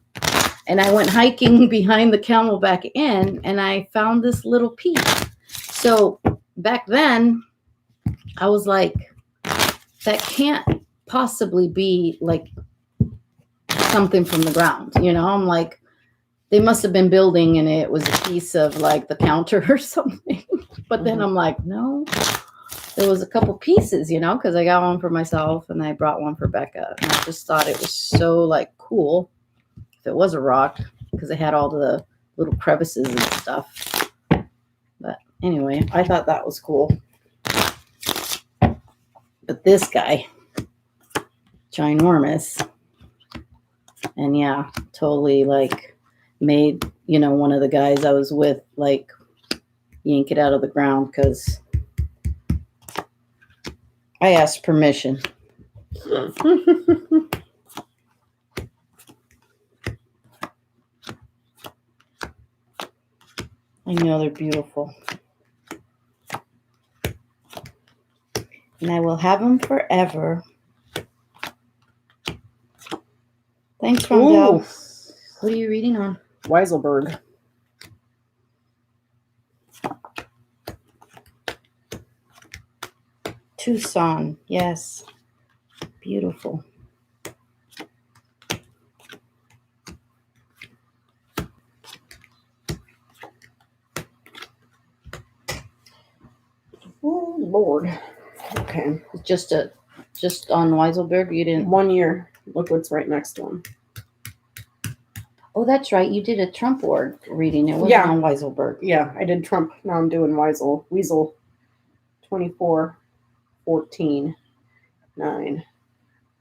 And I went hiking behind the Camelback Inn and I found this little piece. So back then, I was like, that can't possibly be like something from the ground. You know, I'm like, they must have been building and it was a piece of like the counter or something. But then I'm like, no, there was a couple pieces, you know, because I got one for myself and I brought one for Becca. And I just thought it was so like cool if it was a rock because it had all the little crevices and stuff. But anyway, I thought that was cool. But this guy, ginormous. And yeah, totally like made, you know, one of the guys I was with like yank it out of the ground because I asked permission. I know they're beautiful. And I will have them forever. Thanks, Rondell. Ooh, What are you reading on? Weiselberg. Tucson. Yes. Beautiful. Oh, Lord. Okay. Just on Weiselberg, you didn't. 1 year. Look what's right next to him. Oh, that's right. You did a Trump org reading. It wasn't Yeah. on Weiselberg. Yeah, I did Trump. Now I'm doing Weasel. 24, 14, 9,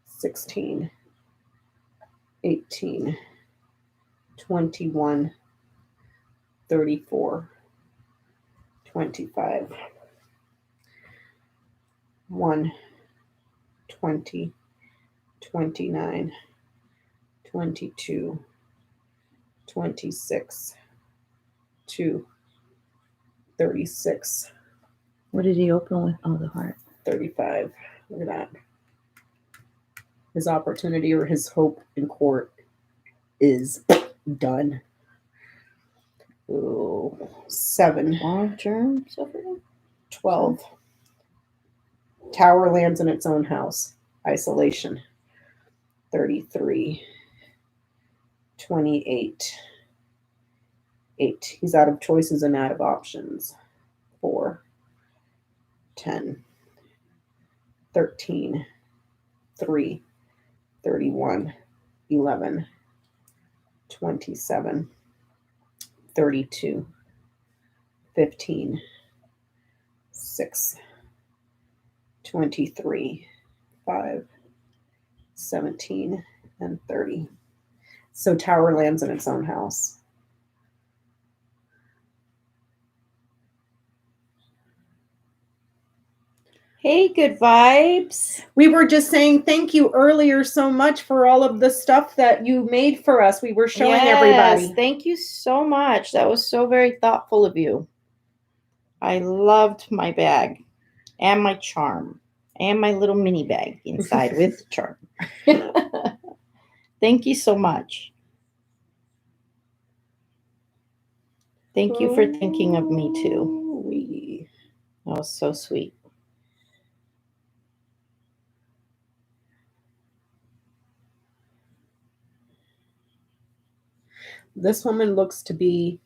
16, 18, 21, 34, 25, 1, 20, 29, 22, 26, 2, 36, What did he open with? Oh, the heart. 35. Look at that. His opportunity or his hope in court is done. Ooh, 7. Long-term suffering? 12. Tower lands in its own house. Isolation. 33. 28. 8. He's out of choices and out of options. 4. 10. 13. 3. 31. 11. 27. 32. 15. 6. 23. 5. 17. And 30. So Tower lands in its own house. Hey, good vibes. We were just saying thank you earlier so much for all of the stuff that you made for us. We were showing everybody. Thank you so much. That was so very thoughtful of you. I loved my bag and my charm and my little mini bag inside with the charm. Thank you so much. Thank you for thinking of me too. That was so sweet. This woman looks to be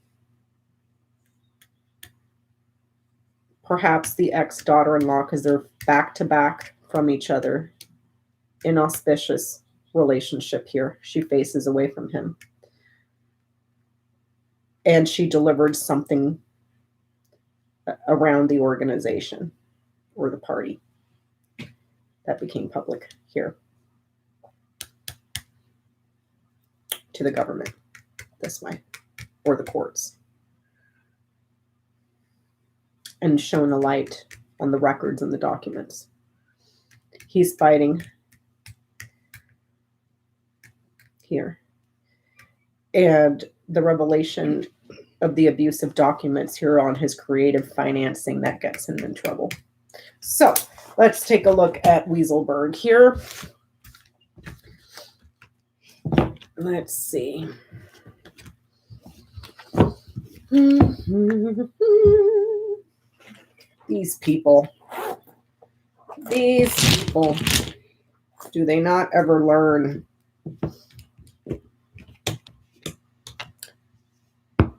perhaps the ex-daughter-in-law because they're back to back from each other. Inauspicious relationship here. She faces away from him. And she delivered something around the organization or the party that became public here to the government this way or the courts and shown a light on the records and the documents. He's fighting here. And the revelation of the abusive documents here on his creative financing that gets him in trouble. So let's take a look at Weiselberg here. Let's see. These people. Do they not ever learn?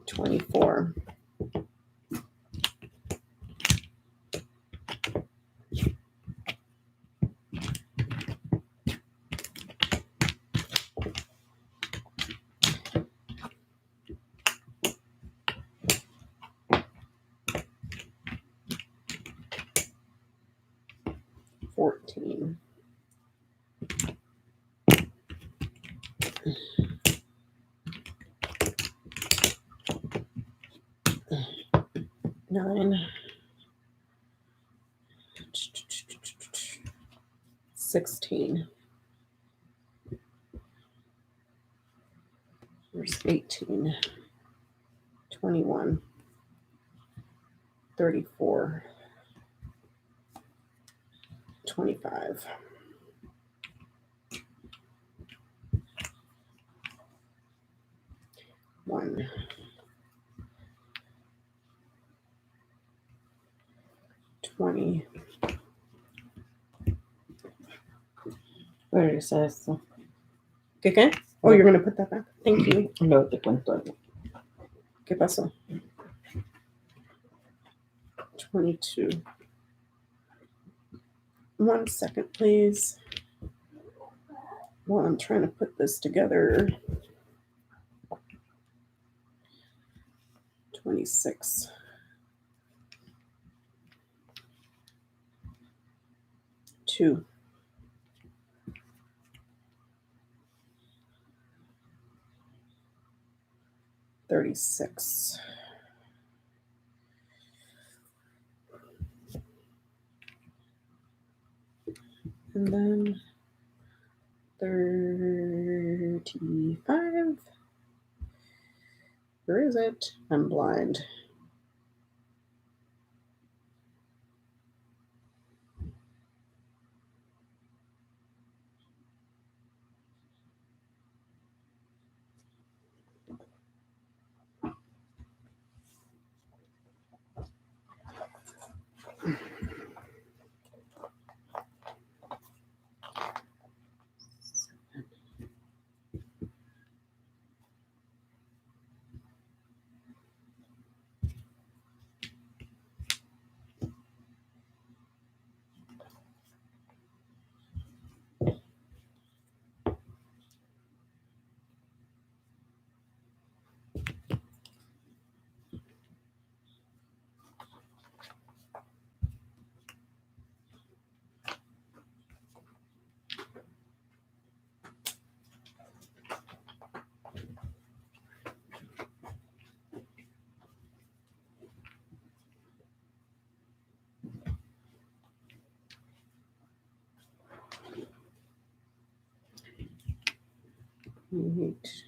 24. $14. $9. 16. There's 18. 21. 34. 25. One. 20. What did it say? So, ¿Qué qué? Oh, you're gonna put that back. Thank you. no te cuento. ¿Qué pasó? 22. 1 second, please. While I'm trying to put this together. 26. 2. 36. And then 35. Where is it? I'm blind. Eight,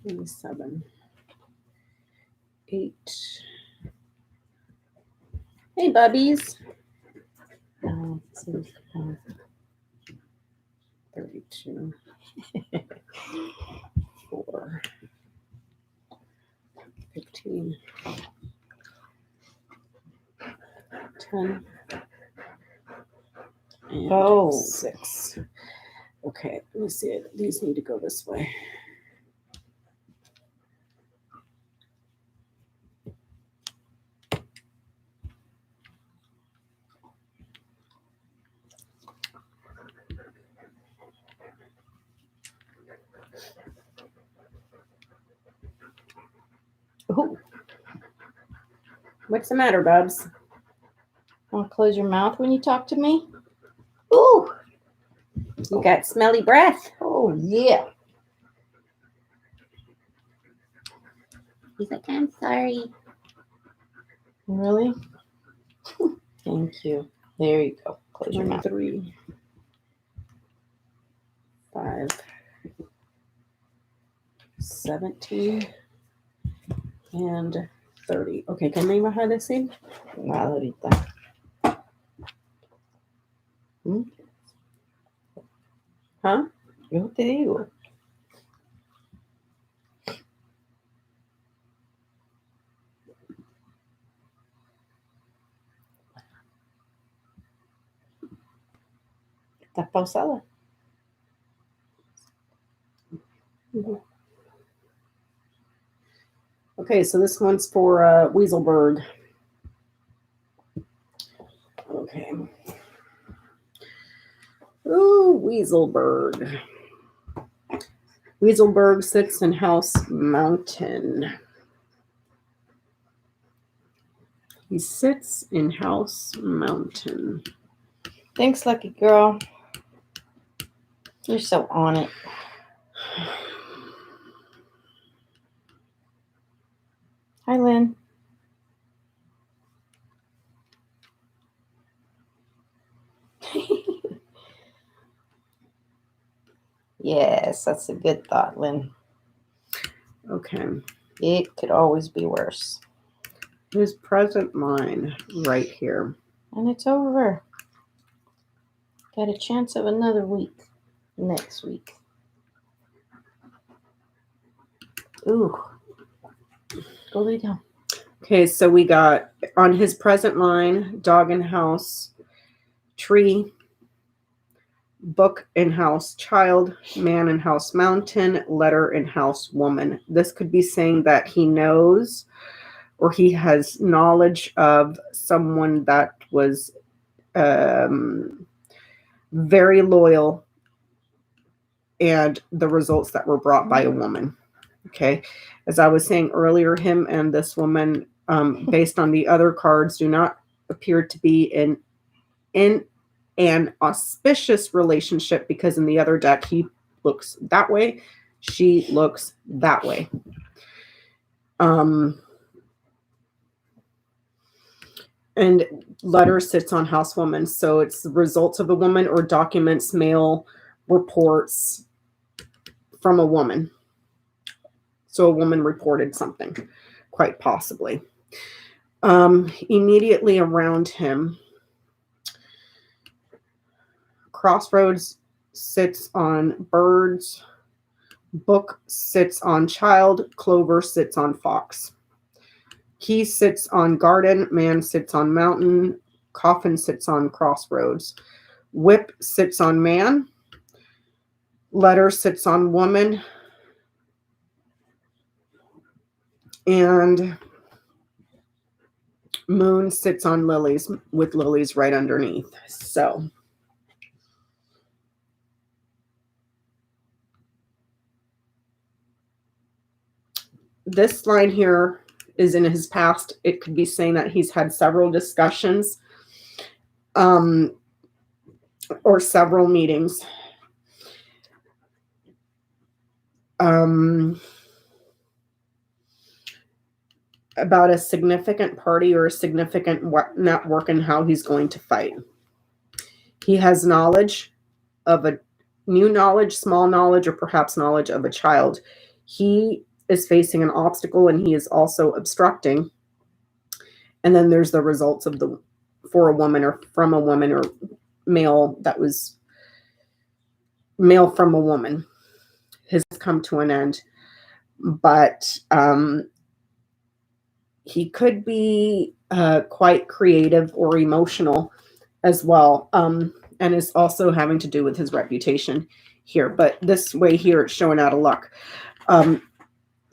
27. 8. Hey, bubbies. 32. 4. 15. 10. And Oh. 6. Okay, let me see it. These need to go this way. Ooh. What's the matter, Bubs? Want to close your mouth when you talk to me? Ooh. You got smelly breath. Oh, yeah. He's like, I'm sorry. Really? Thank you. There you go. Close your mouth. 23. 5. 17. And 30. Okay, can we bajar de decir? Nada ahorita. Huh? Yo te digo. ¿Estás pausada? Okay, so this one's for WEISELBERG. Okay. Ooh, WEISELBERG. WEISELBERG sits in House Mountain. He sits in House Mountain. Thanks, lucky girl. You're so on it. Hi, Lynn. Yes, that's a good thought, Lynn. Okay. It could always be worse. his present line right here. And it's over. Got a chance of another week. Next week. Ooh. Go lay down. Okay, so we got on his present line, dog in house, tree, book in house, child, man in house, mountain, letter in house, woman. This could be saying that he knows or he has knowledge of someone that was very loyal and the results that were brought by a woman. Okay. As I was saying earlier, him and this woman, based on the other cards, do not appear to be in an auspicious relationship, because in the other deck, he looks that way. She looks that way. And letter sits on housewoman. So it's the results of a woman or documents, mail, reports from a woman. So a woman reported something, quite possibly. Immediately around him, crossroads sits on birds, book sits on child, clover sits on fox. Key sits on garden, man sits on mountain, coffin sits on crossroads. Whip sits on man, letter sits on woman, and moon sits on lilies with lilies right underneath. So this line here is in his past. It could be saying that he's had several discussions or several meetings. About a significant party or a significant network and how he's going to fight. He has knowledge of a new knowledge, small knowledge, or perhaps knowledge of a child. He is facing an obstacle and he is also obstructing. And then there's the results of the for a woman or from a woman or male that was male from a woman has come to an end. But he could be quite creative or emotional as well, and is also having to do with his reputation here. But this way here, it's showing out of luck.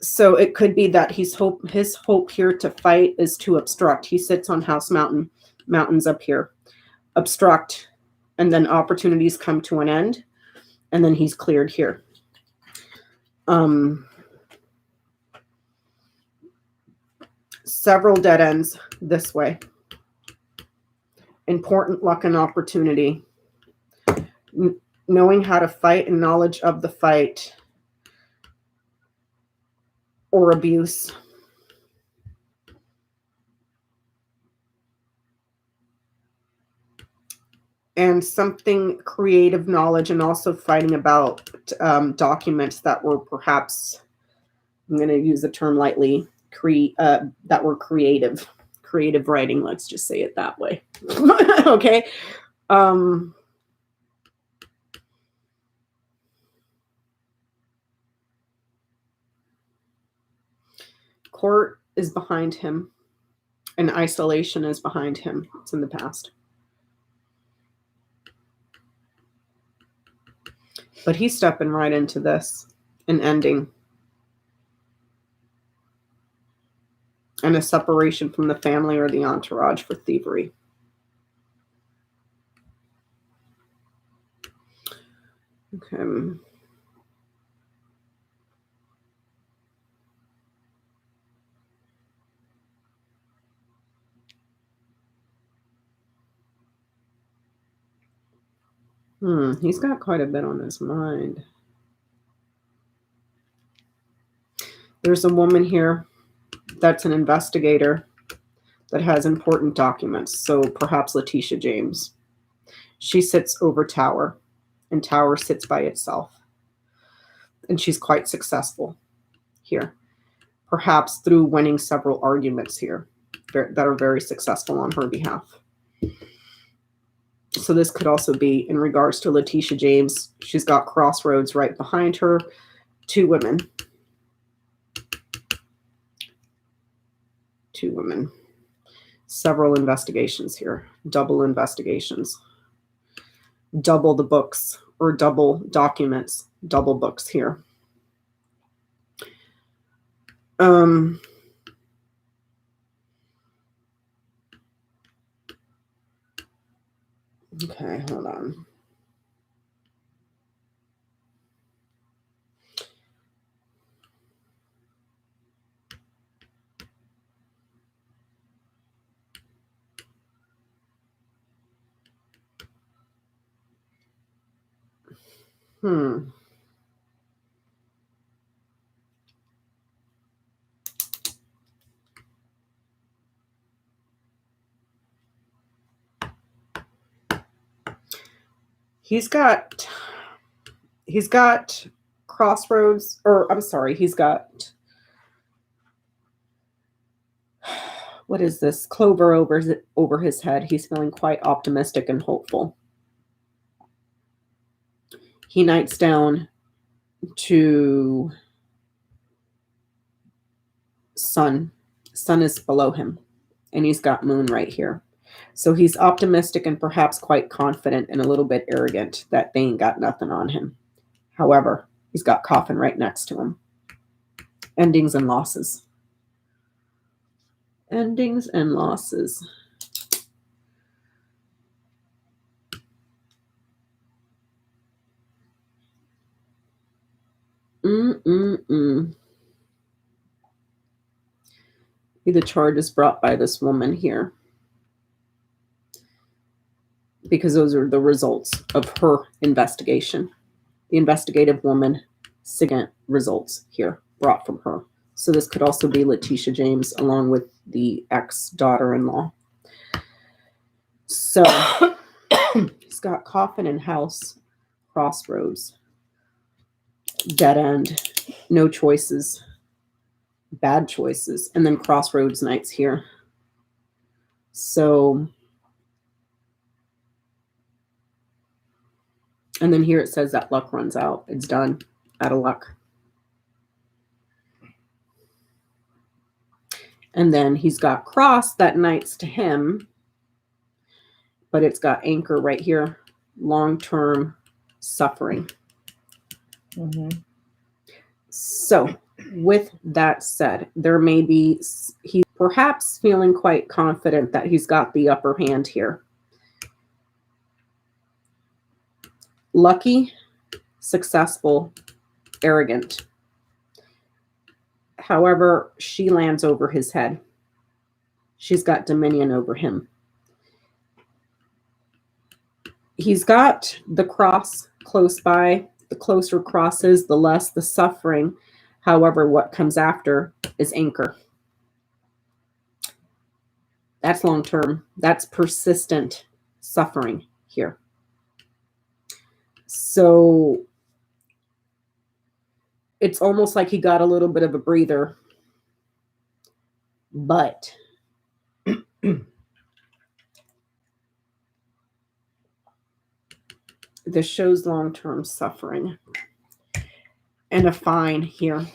So it could be that his hope here to fight is to obstruct. He sits on house mountain, mountains up here, obstruct, and then opportunities come to an end, and then he's cleared here. Several dead ends this way. Important luck and opportunity. Knowing how to fight and knowledge of the fight or abuse. And something creative knowledge, and also fighting about documents that were perhaps, I'm going to use the term lightly, that were creative writing. Let's just say it that way. Okay. Court is behind him, and isolation is behind him. It's in the past. But he's stepping right into this, an ending. And a separation from the family or the entourage for thievery. Okay. He's got quite a bit on his mind. There's a woman here that's an investigator that has important documents. So perhaps Letitia James. She sits over Tower, and Tower sits by itself. And she's quite successful here. Perhaps through winning several arguments here. that are very successful on her behalf. So this could also be in regards to Letitia James. She's got crossroads right behind her. 2 women. 2 women. Several investigations here. Double investigations. Double the books or double documents. Double books here. Okay, hold on. He's got crossroads, or I'm sorry, he's got, what is this? Clover over his head. He's feeling quite optimistic and hopeful. He knights down to sun. Sun is below him, and he's got moon right here. So he's optimistic and perhaps quite confident and a little bit arrogant that they ain't got nothing on him. However, he's got coffin right next to him. Endings and losses. Endings and losses. The charge is brought by this woman here, because those are the results of her investigation. The investigative woman, significant results here brought from her. So this could also be Letitia James along with the ex-daughter-in-law. So he's got coffin and house, crossroads, dead end, no choices, bad choices, and then crossroads nights here. So, and then here it says that luck runs out. It's done. Out of luck. And then he's got cross that knights to him, but it's got anchor right here. Long-term suffering. So with that said, there may be, he's perhaps feeling quite confident that he's got the upper hand here. Lucky, successful, arrogant. However, she lands over his head. She's got dominion over him. He's got the cross close by. The closer cross is, the less the suffering. However, what comes after is anchor. That's long-term. That's persistent suffering here. So it's almost like he got a little bit of a breather. But this shows long-term suffering. And a fine here.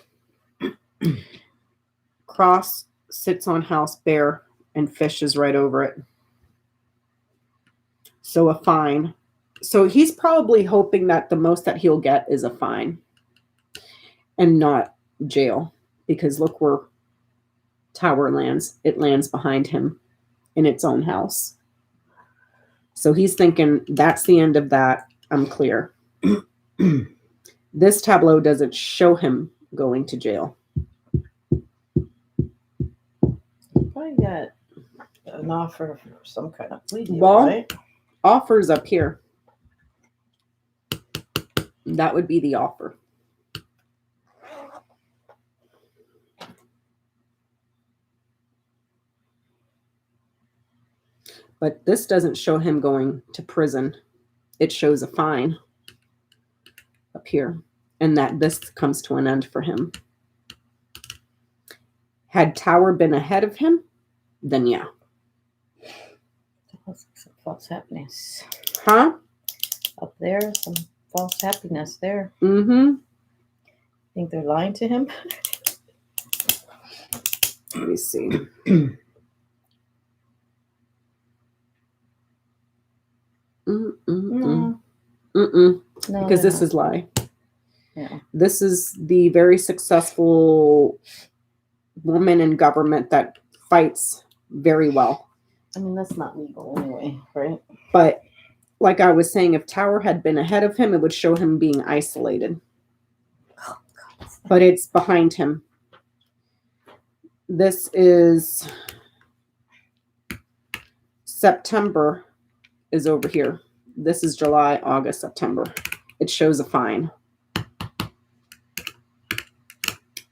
Cross sits on house bare and fish is right over it. So a fine. So he's probably hoping that the most that he'll get is a fine and not jail, because look where Tower lands. It lands behind him in its own house. So he's thinking, that's the end of that. I'm clear. This tableau doesn't show him going to jail. Probably got an offer for some kind of plea deal, Well, right? Offers up here. That would be the offer. But this doesn't show him going to prison. It shows a fine up here, and that this comes to an end for him. Had Tower been ahead of him, then yeah. Some false happiness. Huh? Up there, some false happiness there. Mm-hmm. Think they're lying to him? Let me see. No. No, No, because they're this not. is lie. Yeah. This is the very successful woman in government that fights very well. I mean, that's not legal anyway, right? But like I was saying, if Tower had been ahead of him, it would show him being isolated. Oh, God. But it's behind him. This is September is over here. This is July, August, September. It shows a fine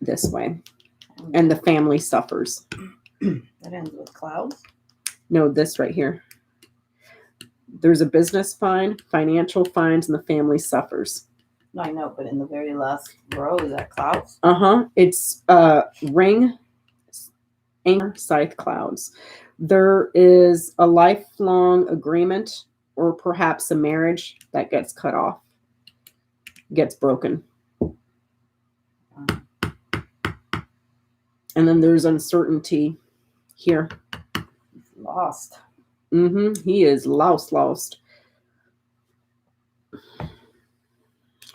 this way. And the family suffers. That ends with clouds. No, this right here. There's a business fine, financial fines, and the family suffers. No, I know, but in the very last row, is that clouds? Uh-huh. It's ring, anchor, scythe, clouds. There is a lifelong agreement or perhaps a marriage that gets cut off, gets broken. And then there's uncertainty here. Lost. He is lost.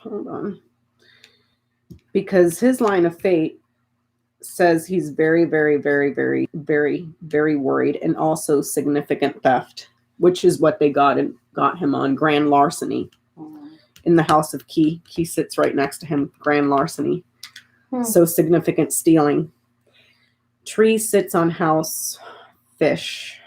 Hold on. Because his line of fate says he's very, very, very, very, very, very worried, and also significant theft, which is what they got him on, grand larceny. In the house of Key. Key sits right next to him, grand larceny. So significant stealing. Tree sits on house fish.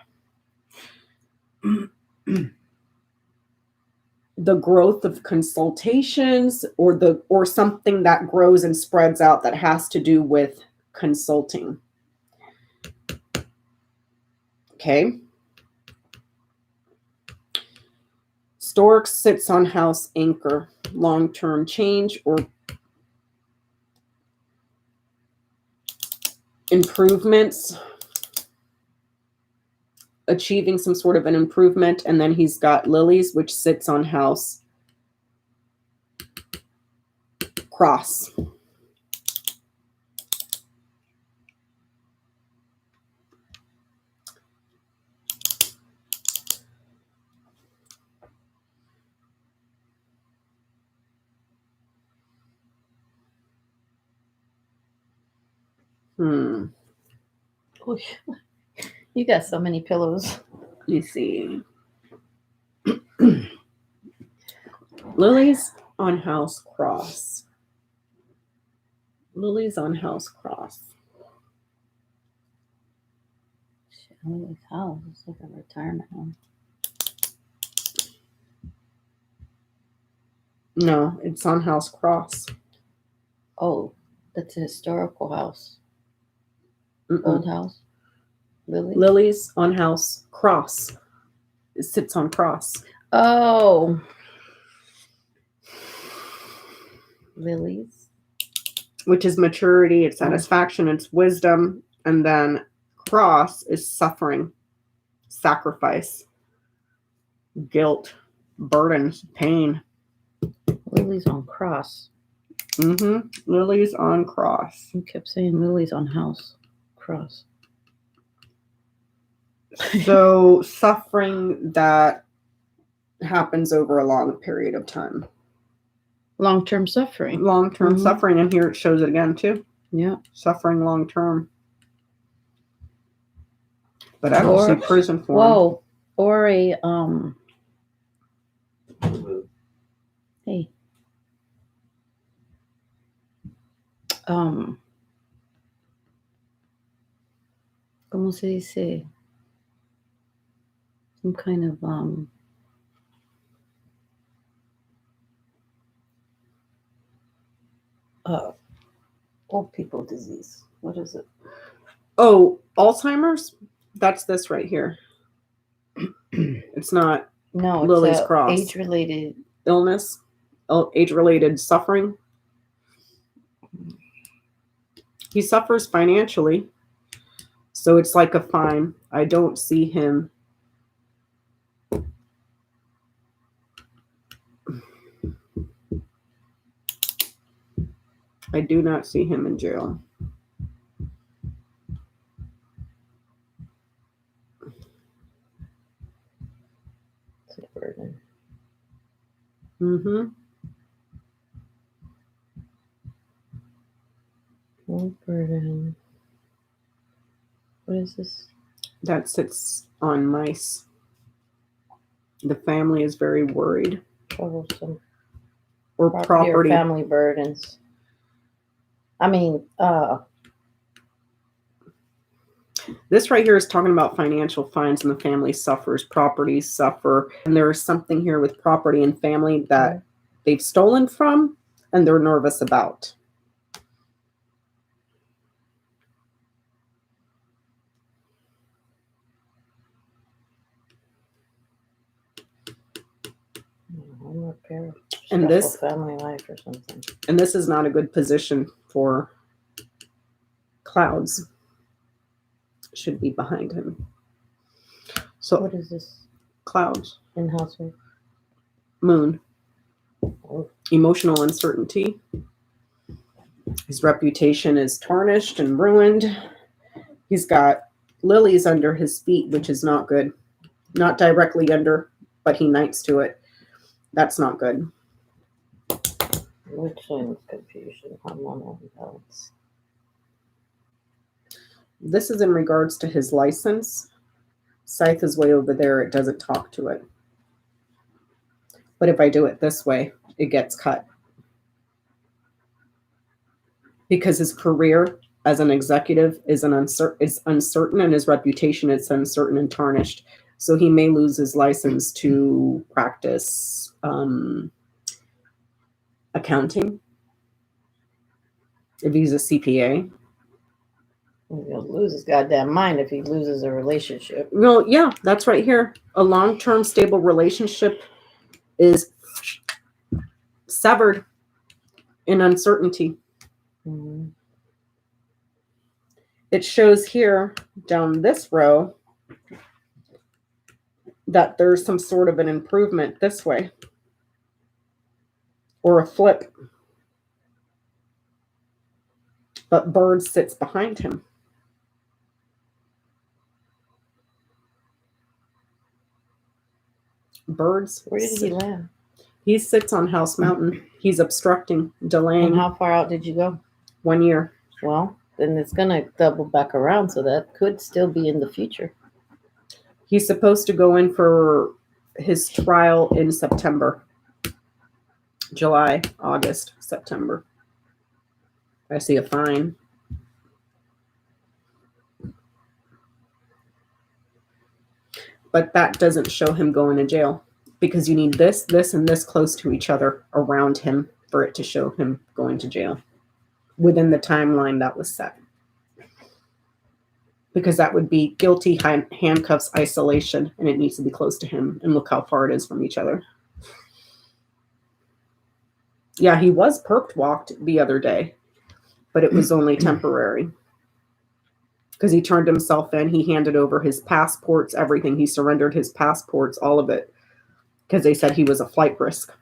The growth of consultations or something that grows and spreads out that has to do with consulting. Okay. Stork sits on house anchor, long-term change or improvements, achieving some sort of an improvement. And then he's got lilies, which sits on house cross. You got so many pillows. Let me see. Lilies on house cross. Lilies on house cross. Holy cow, it's like a retirement home. No, it's on house cross. Oh, that's a historical house. Mm-mm. Old house. Lily. Lilies on house cross. It sits on cross. Oh. Lilies. Which is maturity, it's satisfaction, it's wisdom. And then cross is suffering, sacrifice, guilt, burdens, pain. Lilies on cross. Lilies on cross. You kept saying lilies on house. Cross. So suffering that happens over a long period of time. Long-term suffering. Long-term suffering, and here it shows it again too. Yeah. Suffering long-term. But I don't see prison for him. Whoa. Or a hey. ¿Cómo se dice? Some kind of old people disease. What is it? Oh, Alzheimer's? That's this right here. It's not No, Lily's it's cross. age-related. Illness, age-related suffering. He suffers financially. So it's like a fine. I don't see him. I do not see him in jail. It's a burden. Mm-hmm. No burden. What is this? That sits on mice. The family is very worried. Troublesome. Or Property or property. family burdens. I mean, This right here is talking about financial fines and the family suffers, properties suffer. And there is something here with property and family that they've stolen from and they're nervous about. home repair. And this- stressful family life or something. And this is not a good position for clouds. Should be behind him. So What is this? clouds, In housework? moon, Oh, emotional uncertainty. His reputation is tarnished and ruined. He's got lilies under his feet, which is not good. Not directly under, but he knights to it. That's not good. mood swings, confusion, hormonal imbalance. This is in regards to his license. Scythe is way over there. It doesn't talk to it. But if I do it this way, it gets cut. Because his career as an executive is uncertain and his reputation is uncertain and tarnished. So he may lose his license to practice accounting. If he's a CPA. He'll lose his goddamn mind if he loses a relationship. Well, yeah, that's right here. A long-term stable relationship is severed in uncertainty. Mm-hmm. It shows here down this row that there's some sort of an improvement this way or a flip. But Bird sits behind him. Birds. Where did he land? He sits on House Mountain. He's obstructing, delaying. And how far out did you go? 1 year. Well, then it's going to double back around, so that could still be in the future. He's supposed to go in for his trial in September. July, August, September. I see a fine. But that doesn't show him going to jail because you need this, this, and this close to each other around him for it to show him going to jail within the timeline that was set. Because that would be guilty, handcuffs, isolation, and it needs to be close to him. And look how far it is from each other. Yeah, he was perp walked the other day, but it was only temporary. Because he turned himself in. He handed over his passports, everything. He surrendered his passports, all of it. Because they said he was a flight risk.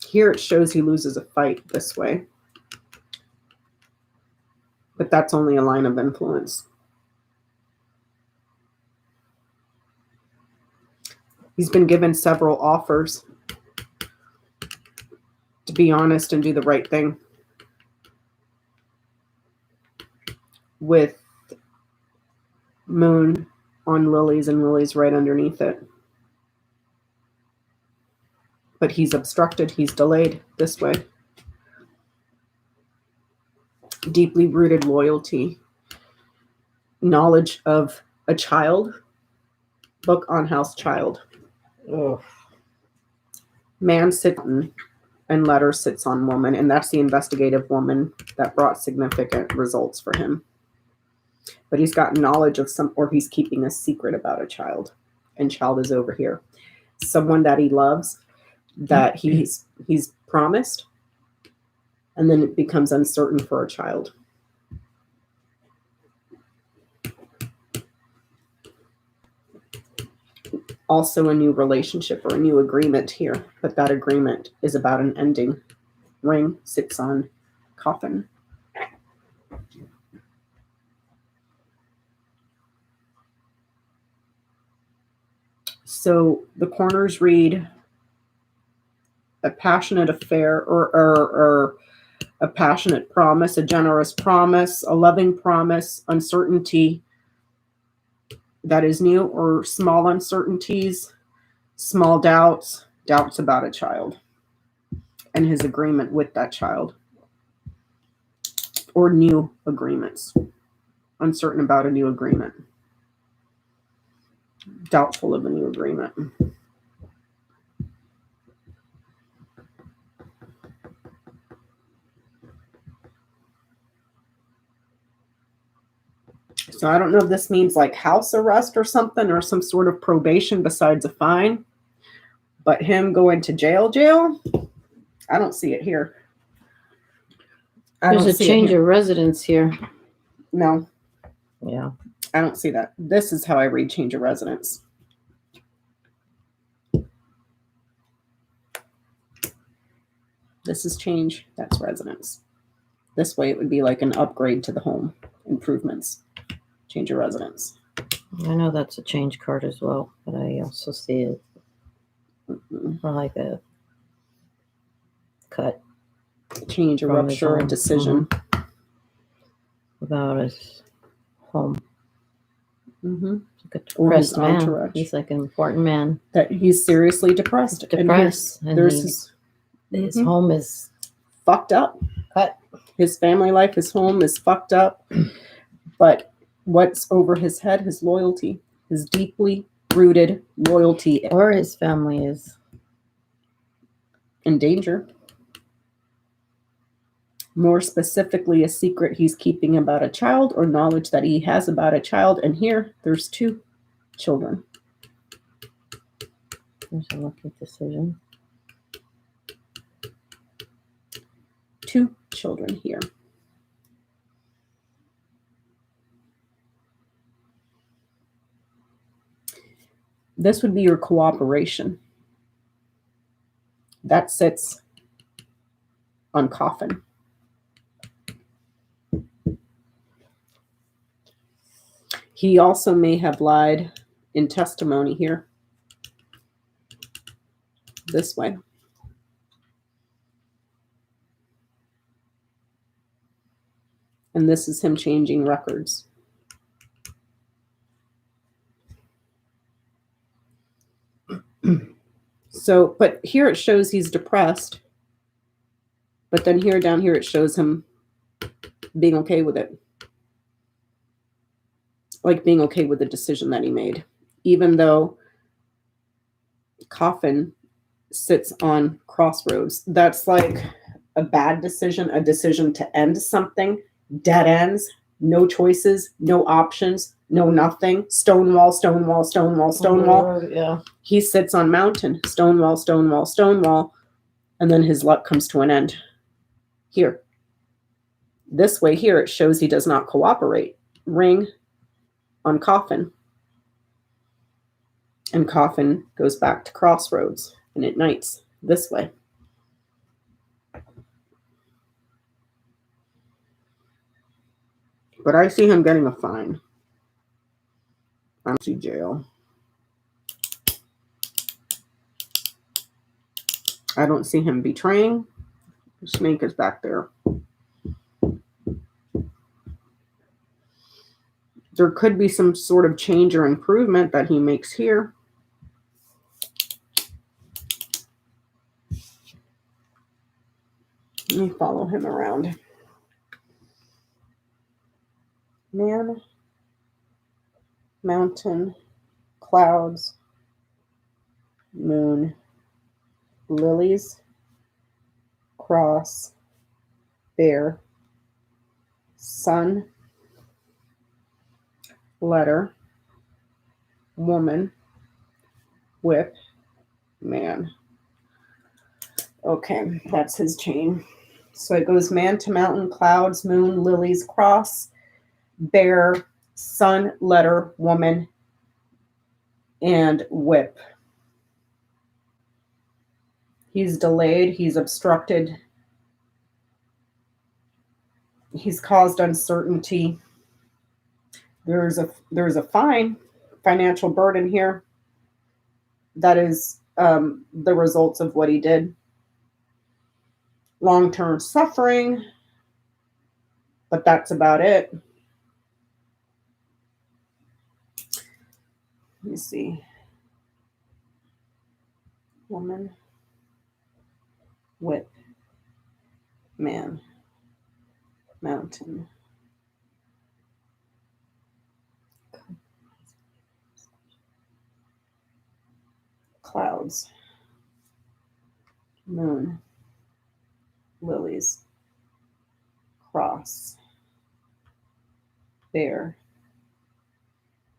Here it shows he loses a fight this way. But that's only a line of influence. He's been given several offers to be honest and do the right thing. With moon on lilies and lilies right underneath it. But he's obstructed, he's delayed this way. Deeply rooted loyalty. Knowledge of a child. Book on house child. Ugh. Man sits and letter sits on woman, and that's the investigative woman that brought significant results for him. But he's got knowledge of or he's keeping a secret about a child, and child is over here. Someone that he loves. that he's promised, and then it becomes uncertain for a child. Also a new relationship or a new agreement here, but that agreement is about an ending. Ring sits on coffin. So the corners read a passionate affair or a passionate promise, a generous promise, a loving promise, uncertainty that is new, or small uncertainties, small doubts about a child and his agreement with that child, or new agreements, uncertain about a new agreement, doubtful of a new agreement. So I don't know if this means like house arrest or something, or some sort of probation besides a fine, but him going to jail, I don't see it here. There's a change of residence here. No, Yeah. I don't see that. This is how I read change of residence. This is change, that's residence. This way it would be like an upgrade to the home, improvements, change of residence. I know that's a change card as well, but I also see it for like a cut Change, a From his rupture, a home. decision. about his home. Mm-hmm. He's like a Or his depressed man. entourage. He's like an important man. That he's seriously depressed. Depressed. And And there's his Mhm. home is fucked up. cut. His family life, his home is fucked up. But what's over his head? His loyalty, his deeply rooted loyalty, Or his family is. in danger. More specifically, a secret he's keeping about a child, or knowledge that he has about a child. And here, there's 2 children. There's a lucky decision. 2 children here. This would be your cooperation. That sits on coffin. He also may have lied in testimony here. This way. And this is him changing records. So, but here it shows he's depressed. But then here, down here, it shows him being okay with it. Like being okay with the decision that he made. Even though coffin sits on crossroads. That's like a bad decision, a decision to end something. Dead ends, no choices, no options, no nothing. Stonewall, stonewall, stonewall, stonewall. Yeah. He sits on mountain, stonewall, stonewall, stonewall, and then his luck comes to an end. Here. This way here, it shows he does not cooperate. Ring on coffin. And coffin goes back to crossroads, and it nights this way. But I see him getting a fine. I don't see jail. I don't see him betraying. The snake is back there. There could be some sort of change or improvement that he makes here. Let me follow him around. Man, mountain, clouds, moon, lilies, cross, bear, sun, letter, woman, whip, man. Okay, that's his chain. So it goes man to mountain, clouds, moon, lilies, cross, bear, sun, letter, woman, and whip. He's delayed. He's obstructed. He's caused uncertainty. There's a financial burden here. That is the results of what he did. Long-term suffering, but that's about it. Let me see. Woman, whip, man, mountain. Clouds, moon, lilies, cross, bear,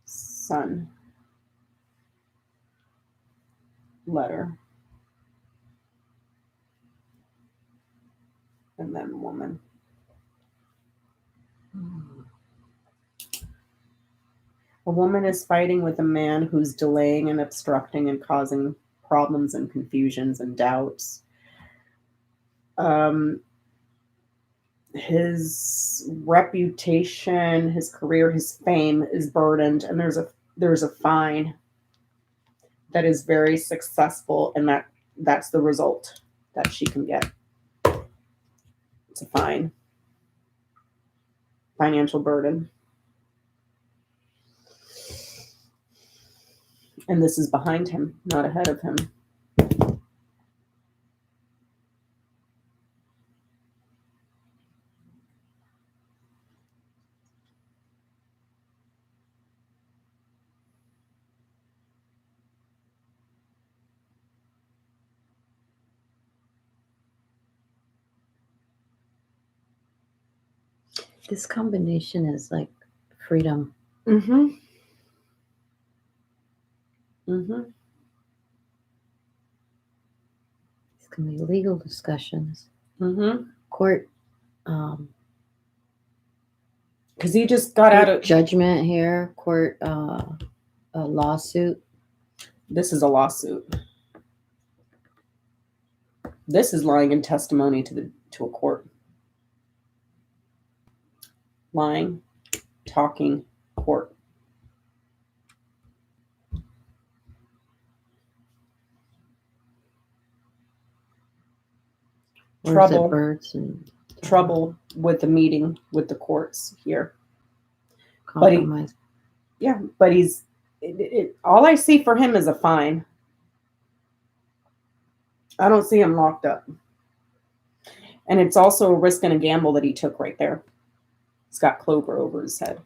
sun, letter, and then woman. A woman is fighting with a man who's delaying and obstructing and causing problems and confusions and doubts. His reputation, his career, his fame is burdened, and there's a fine that is very successful, and that's the result that she can get. It's a fine. Financial burden. And this is behind him, not ahead of him. This combination is like freedom. Mm-hmm. Mm-hmm. It's going to be legal discussions, Mm-hmm. court, Because he just got out of... judgment here, court, a lawsuit. This is a lawsuit. This is lying in testimony to a court. Lying, talking, court. Or is it Trouble. birds and Trouble with the meeting with the courts here. compromise. But he's... all I see for him is a fine. I don't see him locked up. And it's also a risk and a gamble that he took right there. He's got clover over his head.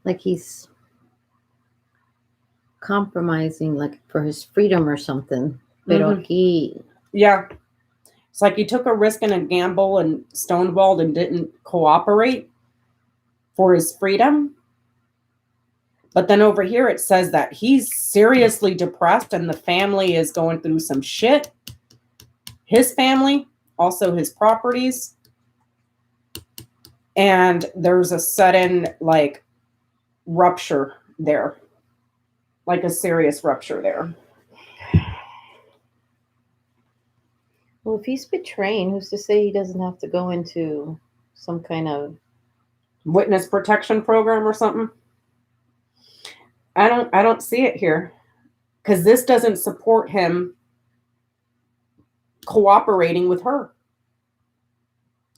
Like he's compromising, like for his freedom or something. Pero aquí, Yeah. It's like he took a risk and a gamble and stonewalled and didn't cooperate for his freedom. But then over here it says that he's seriously depressed and the family is going through some shit. His family, also his properties. And there's a sudden like rupture there. Like a serious rupture there. well, if he's betraying, who's to say he doesn't have to go into some kind of Witness protection program or something. I don't see it here. Because this doesn't support him cooperating with her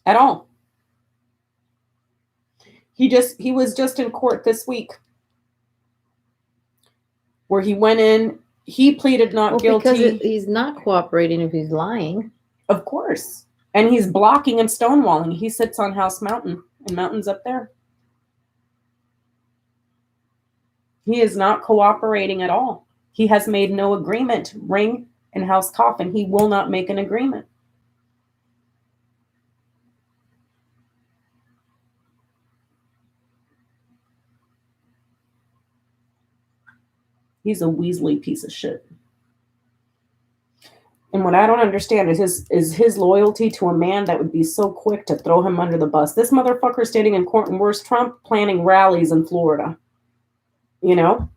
at all. He was just in court this week where he went in, he pleaded not guilty. Because he's not cooperating if he's lying. Of course. And he's blocking and stonewalling. He sits on House Mountain, and Mountain's up there. He is not cooperating at all. He has made no agreement. Ring and House Coffin. He will not make an agreement. He's a Weasley piece of shit. And what I don't understand is his loyalty to a man that would be so quick to throw him under the bus. This motherfucker standing in court and where's Trump planning rallies in Florida? You know?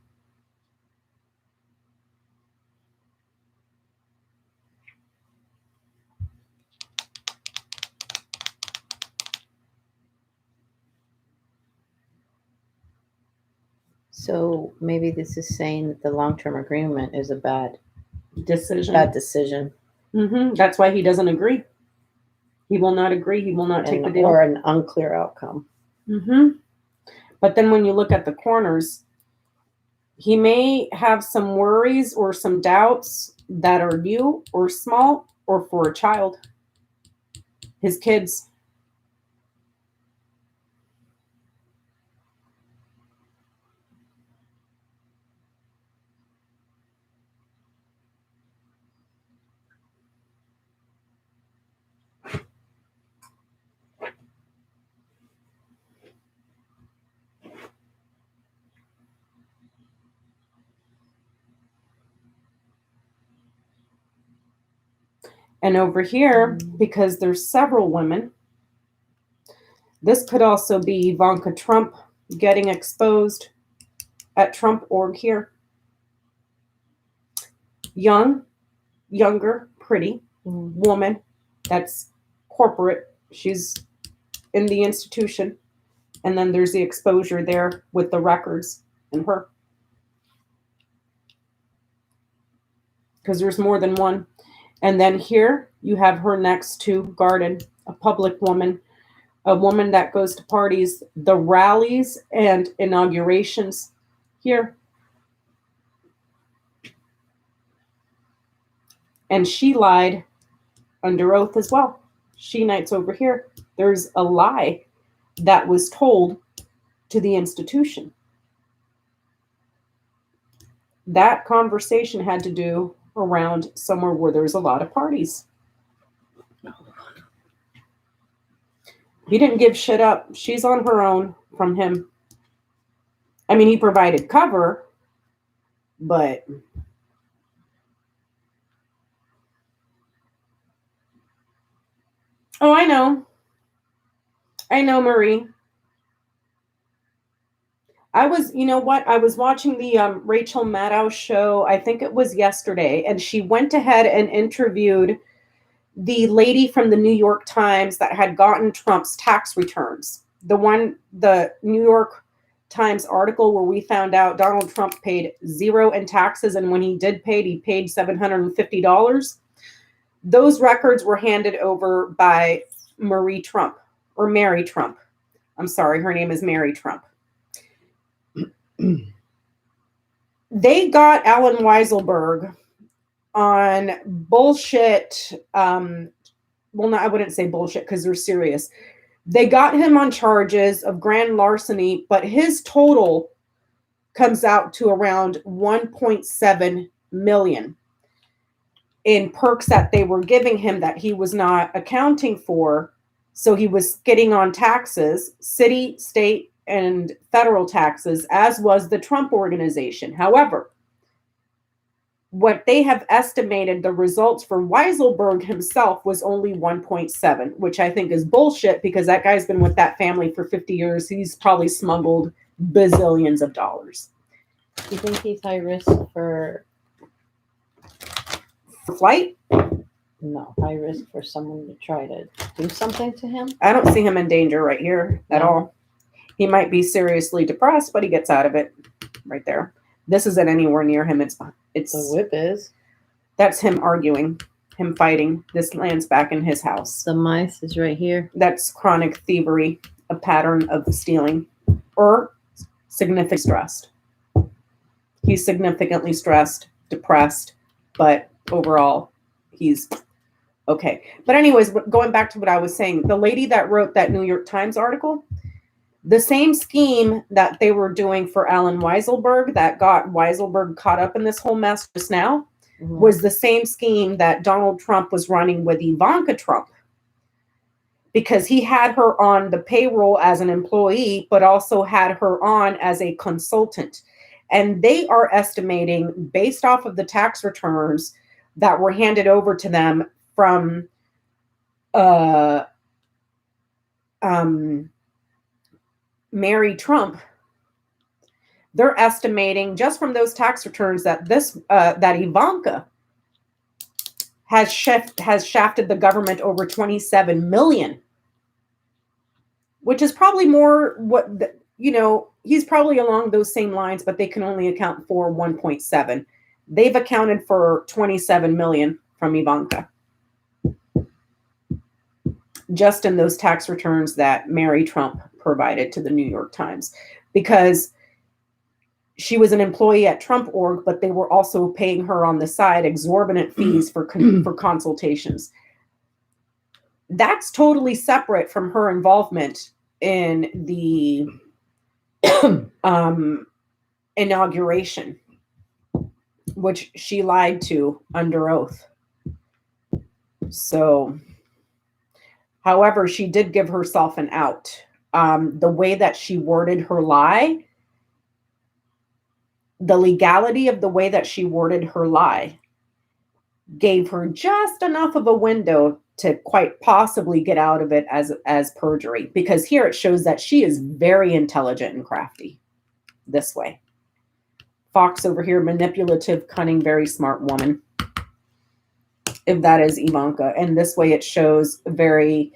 So maybe this is saying that the long-term agreement is a bad Decision. decision That's why he doesn't agree. He will not agree. He will not take the deal. or an unclear outcome. But then when you look at the corners, he may have some worries or some doubts that are new or small or for a child. His kids. And over here, because there's several women, this could also be Ivanka Trump getting exposed at Trump org here. Younger, pretty woman that's corporate. She's in the institution. And then there's the exposure there with the records and her. Because there's more than one. And then here you have her next to Garden, a public woman, a woman that goes to parties, the rallies and inaugurations here. And she lied under oath as well. She Knight's over here. There's a lie that was told to the institution. That conversation had to do around somewhere where there's a lot of parties. He didn't give shit up. She's on her own from him. I mean, he provided cover, but oh, I know, Marie. You know what? I was watching the Rachel Maddow show. I think it was yesterday. And she went ahead and interviewed the lady from the New York Times that had gotten Trump's tax returns. The New York Times article where we found out Donald Trump paid zero in taxes. And when he did pay, he paid $750. Those records were handed over by Marie Trump or Mary Trump. I'm sorry. Her name is Mary Trump. They got Alan Weiselberg on bullshit. Well, no, I wouldn't say bullshit because they're serious. They got him on charges of grand larceny, but his total comes out to around 1.7 million in perks that they were giving him that he was not accounting for. So he was getting on taxes, city, state, and federal taxes, as was the Trump organization. However, what they have estimated the results for Weiselberg himself was only 1.7, which I think is bullshit because that guy's been with that family for 50 years. He's probably smuggled bazillions of dollars. Do you think he's high risk for Flight? No, high risk for someone to try to do something to him? I don't see him in danger right here at all. He might be seriously depressed, but he gets out of it right there. This isn't anywhere near him. It's The whip is. That's him arguing, him fighting. This lands back in his house. The mice is right here. That's chronic thievery, a pattern of stealing, or significantly stressed. He's significantly stressed, depressed, but overall, he's okay. But anyways, going back to what I was saying, the lady that wrote that New York Times article, the same scheme that they were doing for Alan Weiselberg that got Weiselberg caught up in this whole mess just now was the same scheme that Donald Trump was running with Ivanka Trump. Because he had her on the payroll as an employee, but also had her on as a consultant. And they are estimating, based off of the tax returns, that were handed over to them from Mary Trump, they're estimating just from those tax returns that that Ivanka has shafted the government over 27 million, which is probably more he's probably along those same lines, but they can only account for 1.7. They've accounted for 27 million from Ivanka, just in those tax returns that Mary Trump provided to the New York Times, because she was an employee at Trump.org, but they were also paying her on the side exorbitant fees for consultations. That's totally separate from her involvement in the inauguration, which she lied to under oath. So, however, she did give herself an out. The way that she worded her lie, the legality of the way that she worded her lie gave her just enough of a window to quite possibly get out of it as perjury, because here it shows that she is very intelligent and crafty this way. Fox over here, manipulative, cunning, very smart woman, if that is Ivanka. And this way it shows a very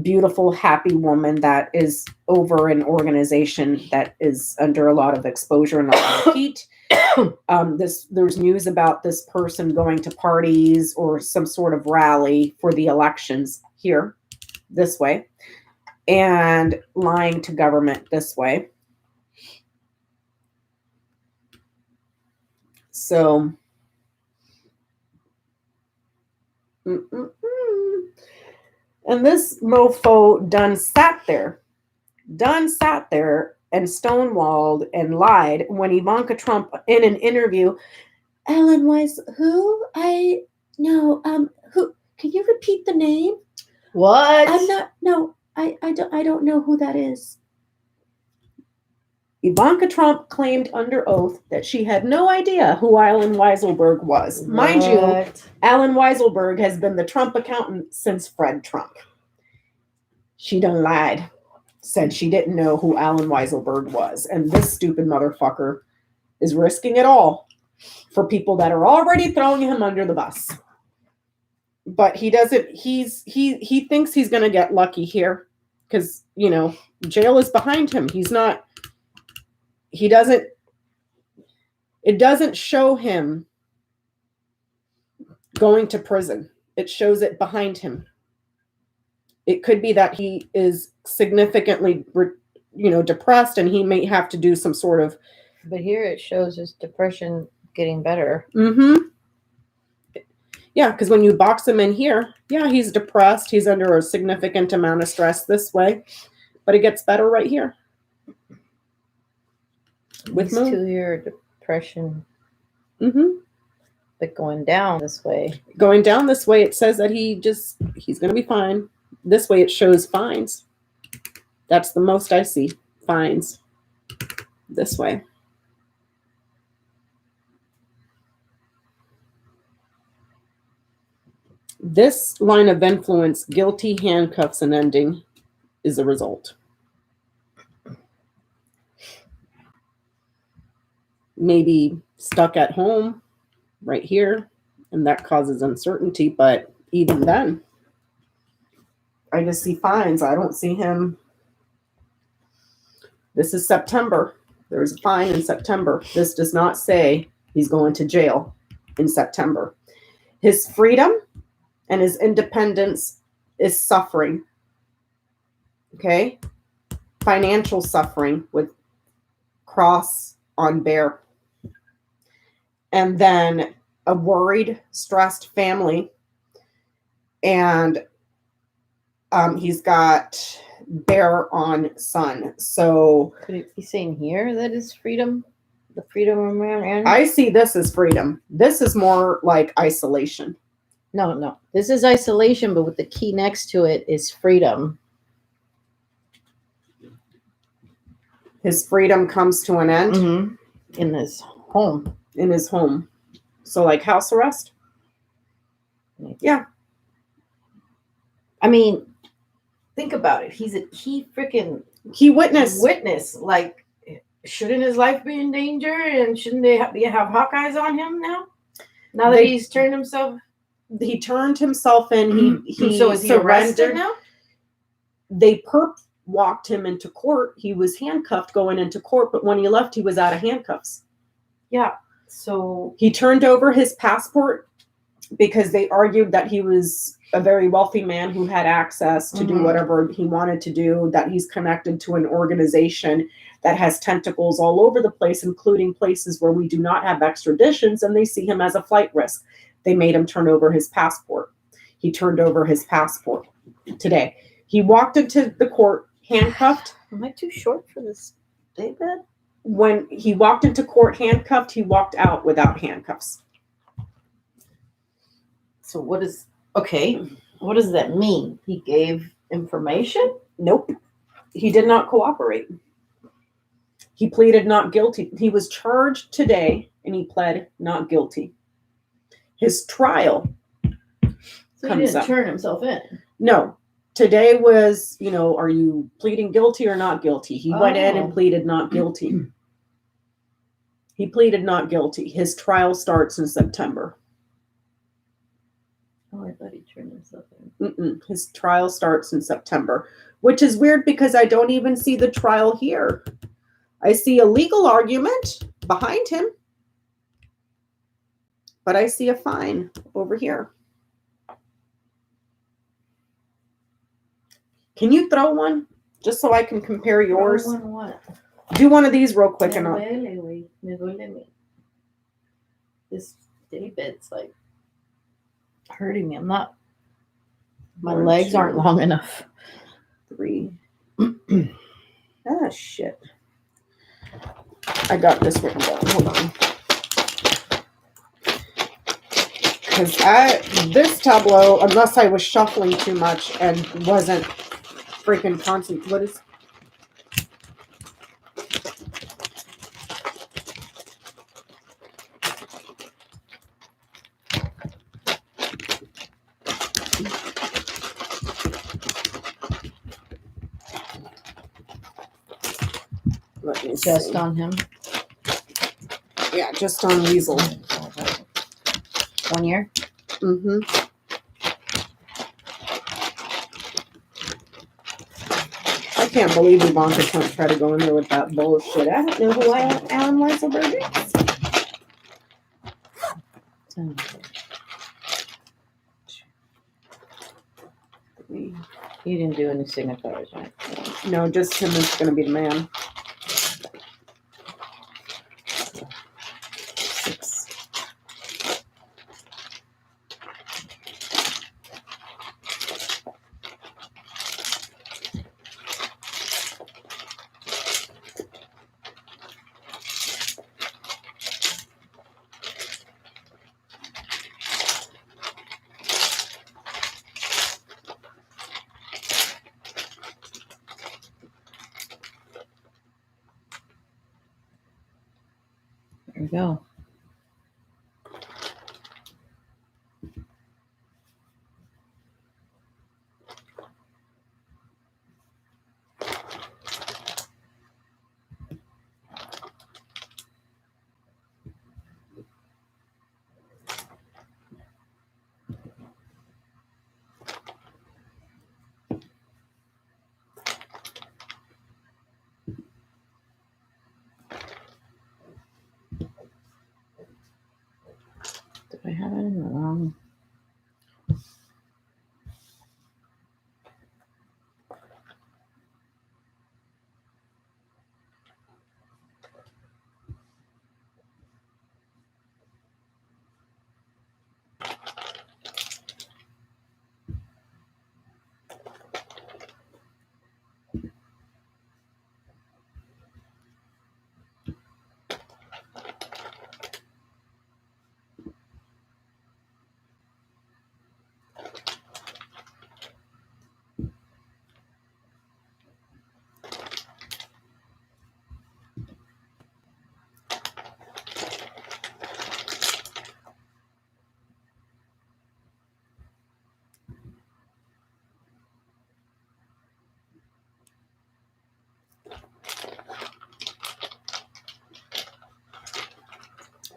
beautiful, happy woman that is over an organization that is under a lot of exposure and a lot of heat. There's news about this person going to parties or some sort of rally for the elections here, this way, and lying to government this way. So, and this mofo done sat there and stonewalled and lied when Ivanka Trump, in an interview, Alan Weiss, who? I who? Can you repeat the name? What? I don't know who that is. Ivanka Trump claimed under oath that she had no idea who Alan Weiselberg was. Mind you, Alan Weiselberg has been the Trump accountant since Fred Trump. She done lied. Said she didn't know who Alan Weiselberg was. And this stupid motherfucker is risking it all for people that are already throwing him under the bus. But he doesn't, he thinks he's going to get lucky here because, jail is behind him. It doesn't show him going to prison. It shows it behind him. It could be that he is significantly, depressed, and he may have to do some sort of. But here it shows his depression getting better. Mm-hmm. Yeah, because when you box him in here, yeah, he's depressed. He's under a significant amount of stress this way, but it gets better right here. With His 2-year depression. Mm-hmm. But going down this way. Going down this way, it says that he's going to be fine. This way it shows fines. That's the most I see. Fines. This way. This line of influence, guilty, handcuffs, and ending, is the result. Maybe stuck at home right here, and that causes uncertainty, but even then, I just see fines. I don't see him. This is September. There's a fine in September. This does not say he's going to jail in September. His freedom and his independence is suffering. Okay? Financial suffering with cross on bear. And then a worried, stressed family. And he's got bear on sun. So Could it be saying here that is freedom? The freedom of man? I see this as freedom. This is more like isolation. No. This is isolation, but with the key next to it is freedom. His freedom comes to an end In his home. in his home. So like house arrest? Yeah. I mean, think about it. He freaking He witnessed. witness. Like, shouldn't his life be in danger? And shouldn't they have Hawkeyes on him now? Now that he's turned himself. He turned himself in. He So is he arrested now? They perp walked him into court. He was handcuffed going into court, but when he left, he was out of handcuffs. Yeah. So he turned over his passport because they argued that he was a very wealthy man who had access to do whatever he wanted to do, that he's connected to an organization that has tentacles all over the place, including places where we do not have extraditions, and they see him as a flight risk. They made him turn over his passport. He turned over his passport today. He walked into the court handcuffed. Am I too short for this daybed? When he walked into court handcuffed, he walked out without handcuffs. So what does that mean? He gave information? Nope. He did not cooperate. He pleaded not guilty. He was charged today and he pled not guilty. His trial So he didn't turn himself in. No. Today was, are you pleading guilty or not guilty? He went in and pleaded not guilty. He pleaded not guilty. His trial starts in September. Oh, I thought he turned himself in. His trial starts in September, which is weird because I don't even see the trial here. I see a legal argument behind him, but I see a fine over here. Can you throw one just so I can compare yours? What? Do one of these real quick Me enough. duele. This daybed's like hurting me. I'm not. My legs aren't long enough. 3. Shit. I got this written down. Hold on. Because this tableau, unless I was shuffling too much and wasn't freaking constant. What is? Let me Just see. on him. Yeah, just on Weasel. 1 year. I can't believe Ivanka Trump tried to go in there with that bullshit. I don't know who Alan Weiselberg is. You didn't do any signifiers, right? No, just him is going to be the man. 6. There we go. Did I have it in the wrong?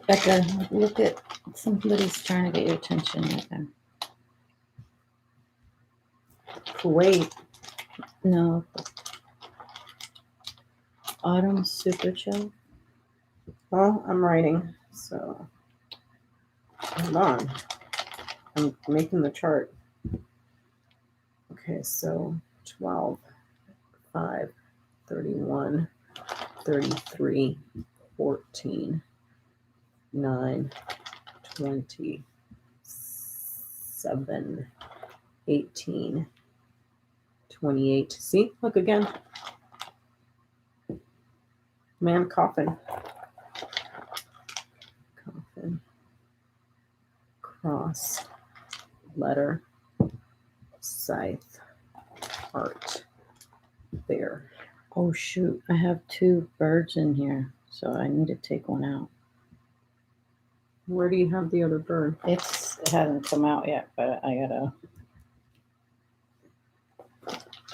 Becca, look at somebody's trying to get your attention right now. Kuwait. No. Autumn Super Chill. Well, I'm writing, so hold on. I'm making the chart. Okay, so 12, 5, 31, 33, 14, 9, 20, 7, 18, 28. See, look again. Man coffin. Coffin. Cross. Letter. Scythe. Heart. Bear. Oh shoot, I have 2 birds in here, so I need to take one out. Where do you have the other bird? It hasn't come out yet, but I gotta.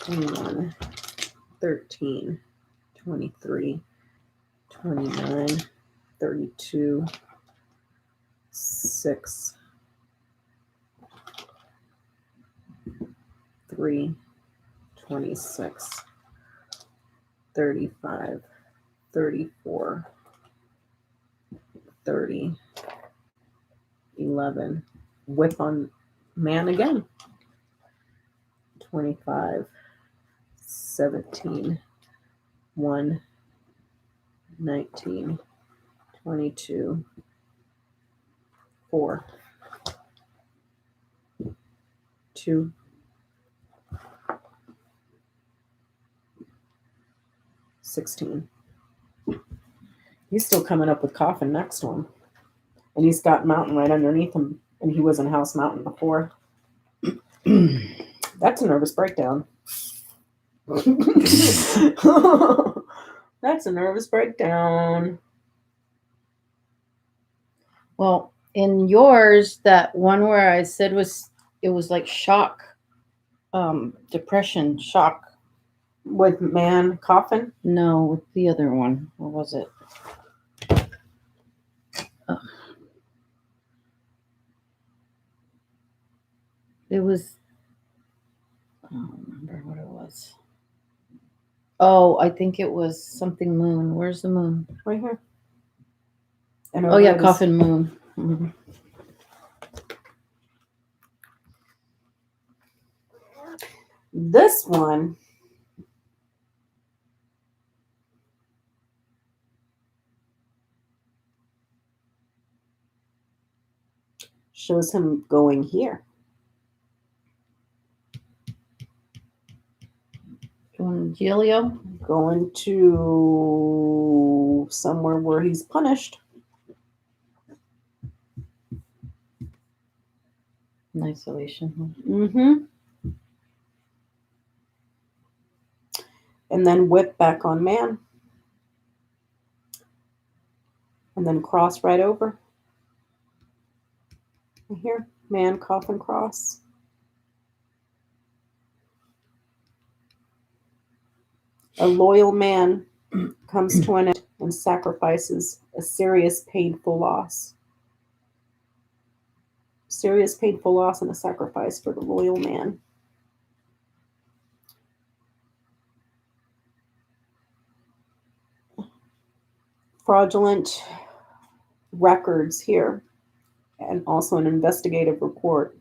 21, 13, 23, 29, 32, 6, 3, 26, 35, 34, 30, 11. Whip on man again. 25, 17, 1, 19, 22, 4, 2, 16. He's still coming up with coffin next to him. And he's got mountain right underneath him. And he was in House Mountain before. That's a nervous breakdown. That's a nervous breakdown. Well, in yours, that one where I said it was like shock, depression, shock. With man coffin? No, with the other one. What was it? It was. I don't remember what it was. Oh, I think it was something moon. Where's the moon? Right here. And Oh yeah, over coffin moon. Mhm. This one shows him going here. Gilio? Going to somewhere where he's punished. In isolation. Mm-hmm. And then whip back on man. And then cross right over. Here, man, coffin, cross. A loyal man comes to an end and sacrifices a serious, painful loss. Serious, painful loss and a sacrifice for the loyal man. Fraudulent records here, and also an investigative report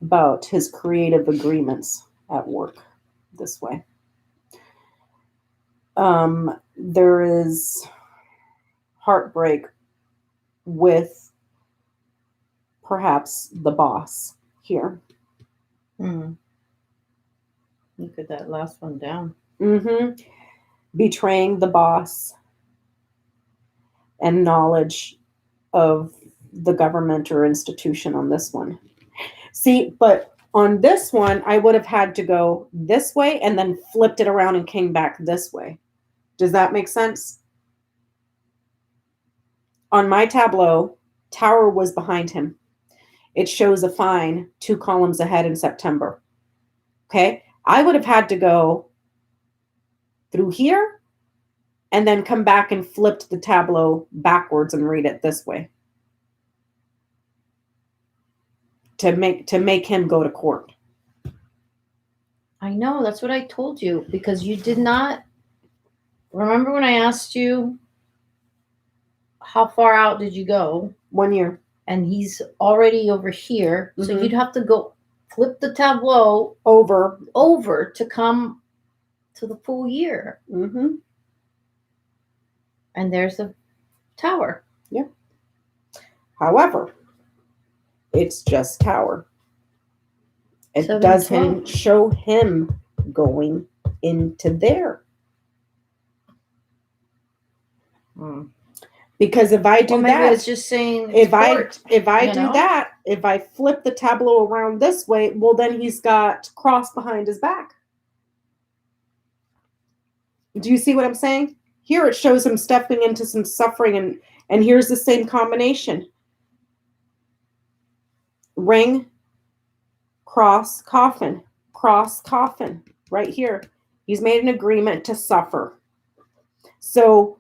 about his creative agreements at work this way. There is heartbreak with perhaps the boss here. Mm. Look at that last one down. Mm-hmm. Betraying the boss and knowledge of the government or institution on this one. See, but on this one, I would have had to go this way and then flipped it around and came back this way. Does that make sense? On my tableau, Tower was behind him. It shows a fine 2 columns ahead in September. Okay? I would have had to go through here and then come back and flipped the tableau backwards and read it this way to make him go to court. I know, that's what I told you, because you did not remember when I asked you how far out did you go, 1 year. and he's already over here. So Mhm. you'd have to go flip the tableau over to come to the full year. Mm-hmm. And there's the tower. However, it's just tower. It 7, doesn't 12. show him going into there. Because if I do Or maybe that, it's just saying if I court, do know? that, if I flip the tableau around this way, well, then he's got cross behind his back. Do you see what I'm saying? Here it shows him stepping into some suffering, and here's the same combination. Ring, cross, coffin, right here. He's made an agreement to suffer. So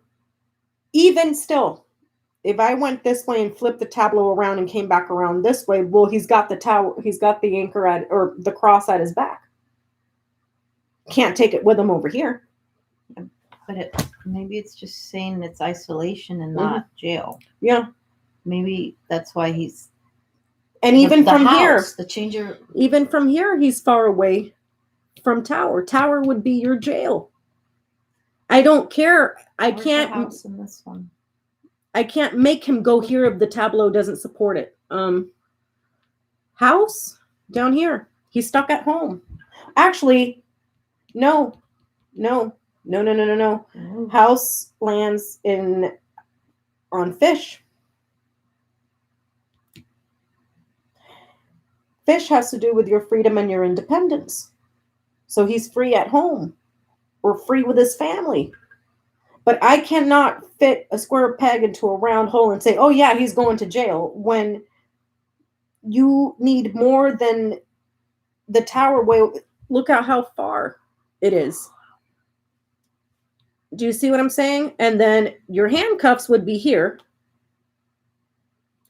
even still, if I went this way and flipped the tableau around and came back around this way, well, he's got the tower, he's got the anchor or the cross at his back. Can't take it with him over here. But maybe it's just saying it's isolation and not jail. Yeah. Maybe that's why he's. And even the from house, here, the changer. even from here, he's far away from tower. Tower would be your jail. I don't care. Where's the house in this one? I can't make him go here if the tableau doesn't support it. House down here. He's stuck at home. Actually, no. Ooh. House lands on fish. Fish has to do with your freedom and your independence. So he's free at home or free with his family. But I cannot fit a square peg into a round hole and say, oh, yeah, he's going to jail, when you need more than the tower. Look at how far it is. Do you see what I'm saying? And then your handcuffs would be here.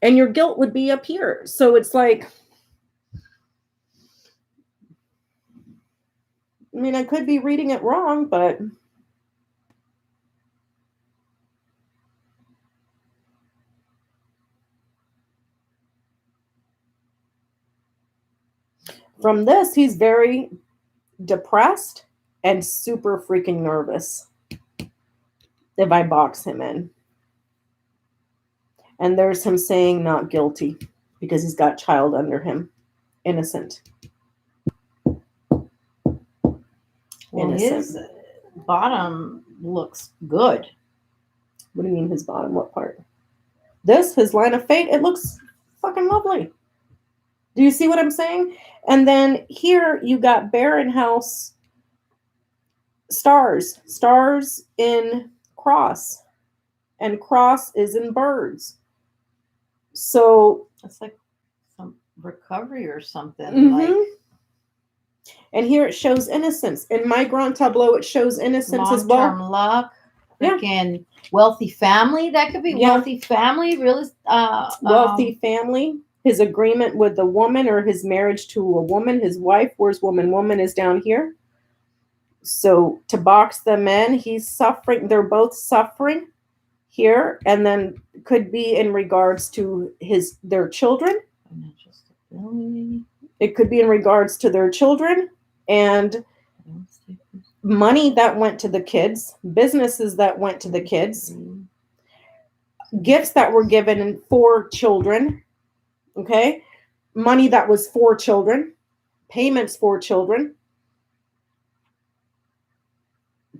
And your guilt would be up here. So it's like, I mean, I could be reading it wrong, but from this, he's very depressed and super freaking nervous if I box him in. And there's him saying not guilty because he's got child under him. Innocent. Well, his bottom looks good. What do you mean his bottom? What part? His line of fate, it looks fucking lovely. Do you see what I'm saying? And then here you got Barren House stars. Stars in cross. And cross is in birds. So It's like some recovery or something. mm-hmm. Like And here it shows innocence. In my grand tableau, it shows innocence as well. long-term luck. Freaking wealthy family. That could be wealthy family. Really, Wealthy family. His agreement with the woman, or his marriage to a woman, his wife. Where's woman? Woman is down here. So to box them in, he's suffering. They're both suffering here, and then could be in regards to their children. financial stability. It could be in regards to their children and money that went to the kids, businesses that went to the kids, gifts that were given for children, okay? Money that was for children, payments for children.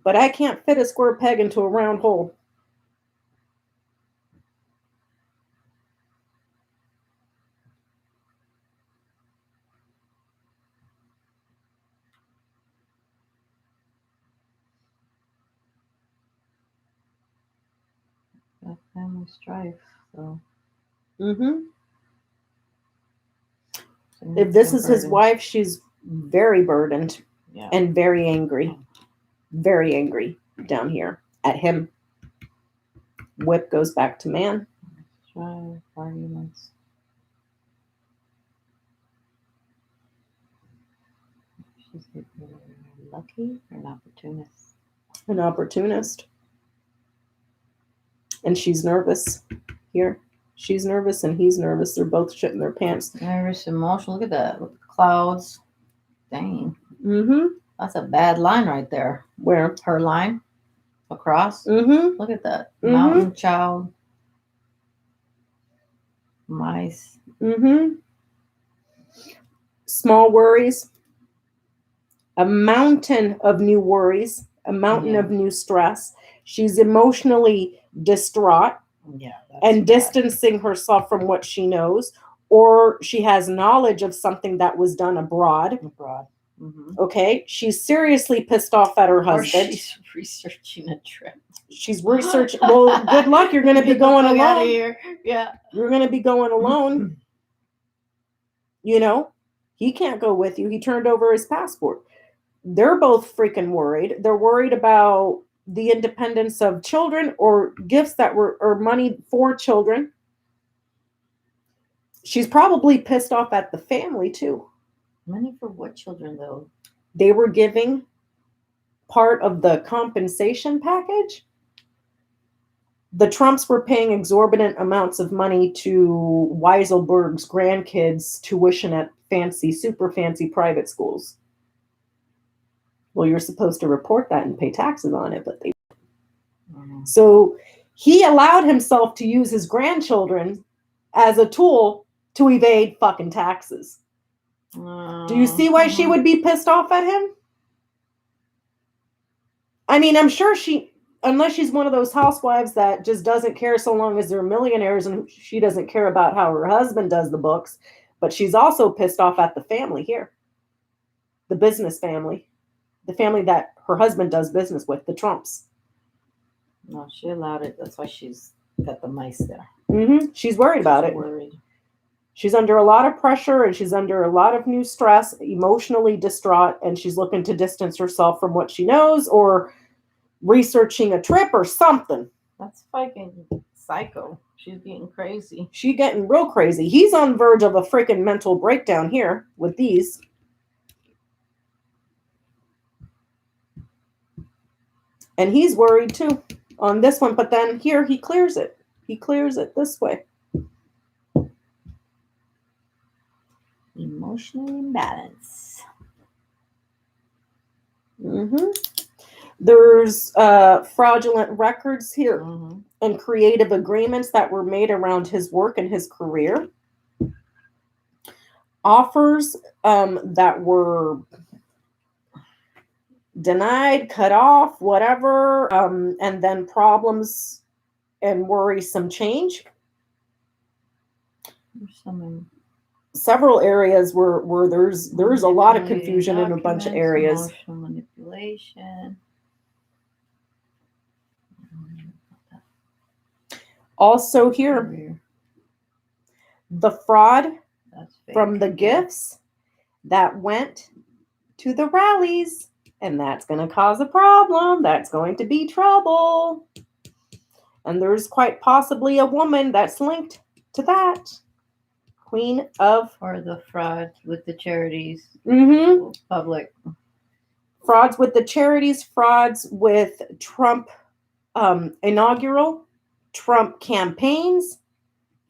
But I can't fit a square peg into a round hole. Family strife. So. Mm-hmm. If this is his wife, she's very burdened and very angry down here. at him. Whip goes back to man. Try arguments. She's lucky or an opportunist. An opportunist. And she's nervous here. She's nervous and he's nervous. They're both shitting their pants. Nervous, emotional. Look at that. Look at the clouds. Dang. Mm-hmm. That's a bad line right there. Where? Her line across. Mm-hmm. Look at that. Mhm. Mountain child. Mice. Mm-hmm. Small worries. A mountain of new worries. A mountain Yeah. of new stress. She's emotionally distraught Yeah. and distancing herself from what she knows, or she has knowledge of something that was done abroad. Abroad. Mm-hmm. Okay. She's seriously pissed off at her Or husband. she's researching a trip. She's researching. Well, good luck. You're going to be going Get the fuck outta alone. here. Yeah. You're going to be going alone. You know, he can't go with you. He turned over his passport. They're both freaking worried. They're worried about the independence of children or gifts that were, or money for children. She's probably pissed off at the family too. Money for what children though? They were giving part of the compensation package. The Trumps were paying exorbitant amounts of money to Weiselberg's grandkids' tuition at fancy, super fancy private schools. Well, you're supposed to report that and pay taxes on it, but they. So he allowed himself to use his grandchildren as a tool to evade fucking taxes. Do you see why she would be pissed off at him? I mean, I'm sure she, unless she's one of those housewives that just doesn't care so long as they're millionaires and she doesn't care about how her husband does the books, but she's also pissed off at the family here. The business family. The family that her husband does business with, the Trumps. No, she allowed it. That's why she's got the mice there. Mm-hmm. She's worried about She's it. worried. She's under a lot of pressure and she's under a lot of new stress, emotionally distraught, and she's looking to distance herself from what she knows or researching a trip or something. That's fucking psycho. She's getting crazy. She's getting real crazy. He's on the verge of a freaking mental breakdown here with these. And he's worried too on this one, but then here he clears it. He clears it this way. Emotional imbalance. Mm-hmm. There's fraudulent records here Mm-hmm. and creative agreements that were made around his work and his career. Offers that were denied, cut off, whatever, and then problems and worrisome change. There's some Several areas where there's a lot of confusion in a bunch of areas. Emotional manipulation. Also here, Career. the fraud That's fake. from the gifts that went to the rallies, and that's going to cause a problem. That's going to be trouble. And there's quite possibly a woman that's linked to that. Queen of Or the fraud with the charities. Public. frauds with the charities, frauds with Trump inaugural, Trump campaigns,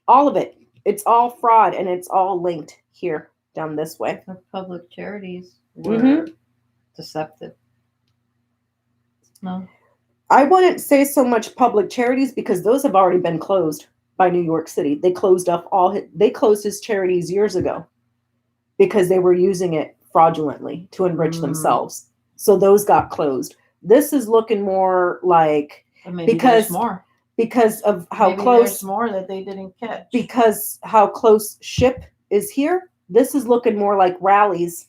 all of it. It's all fraud and it's all linked here down this way. The public charities were Mhm. deceptive. No. I wouldn't say so much public charities because those have already been closed by New York City. They closed his charities years ago because they were using it fraudulently to enrich themselves. So those got closed. This is looking more like But maybe Because there's more. because of how Maybe close there's more that they didn't catch. because how close ship is here. This is looking more like rallies.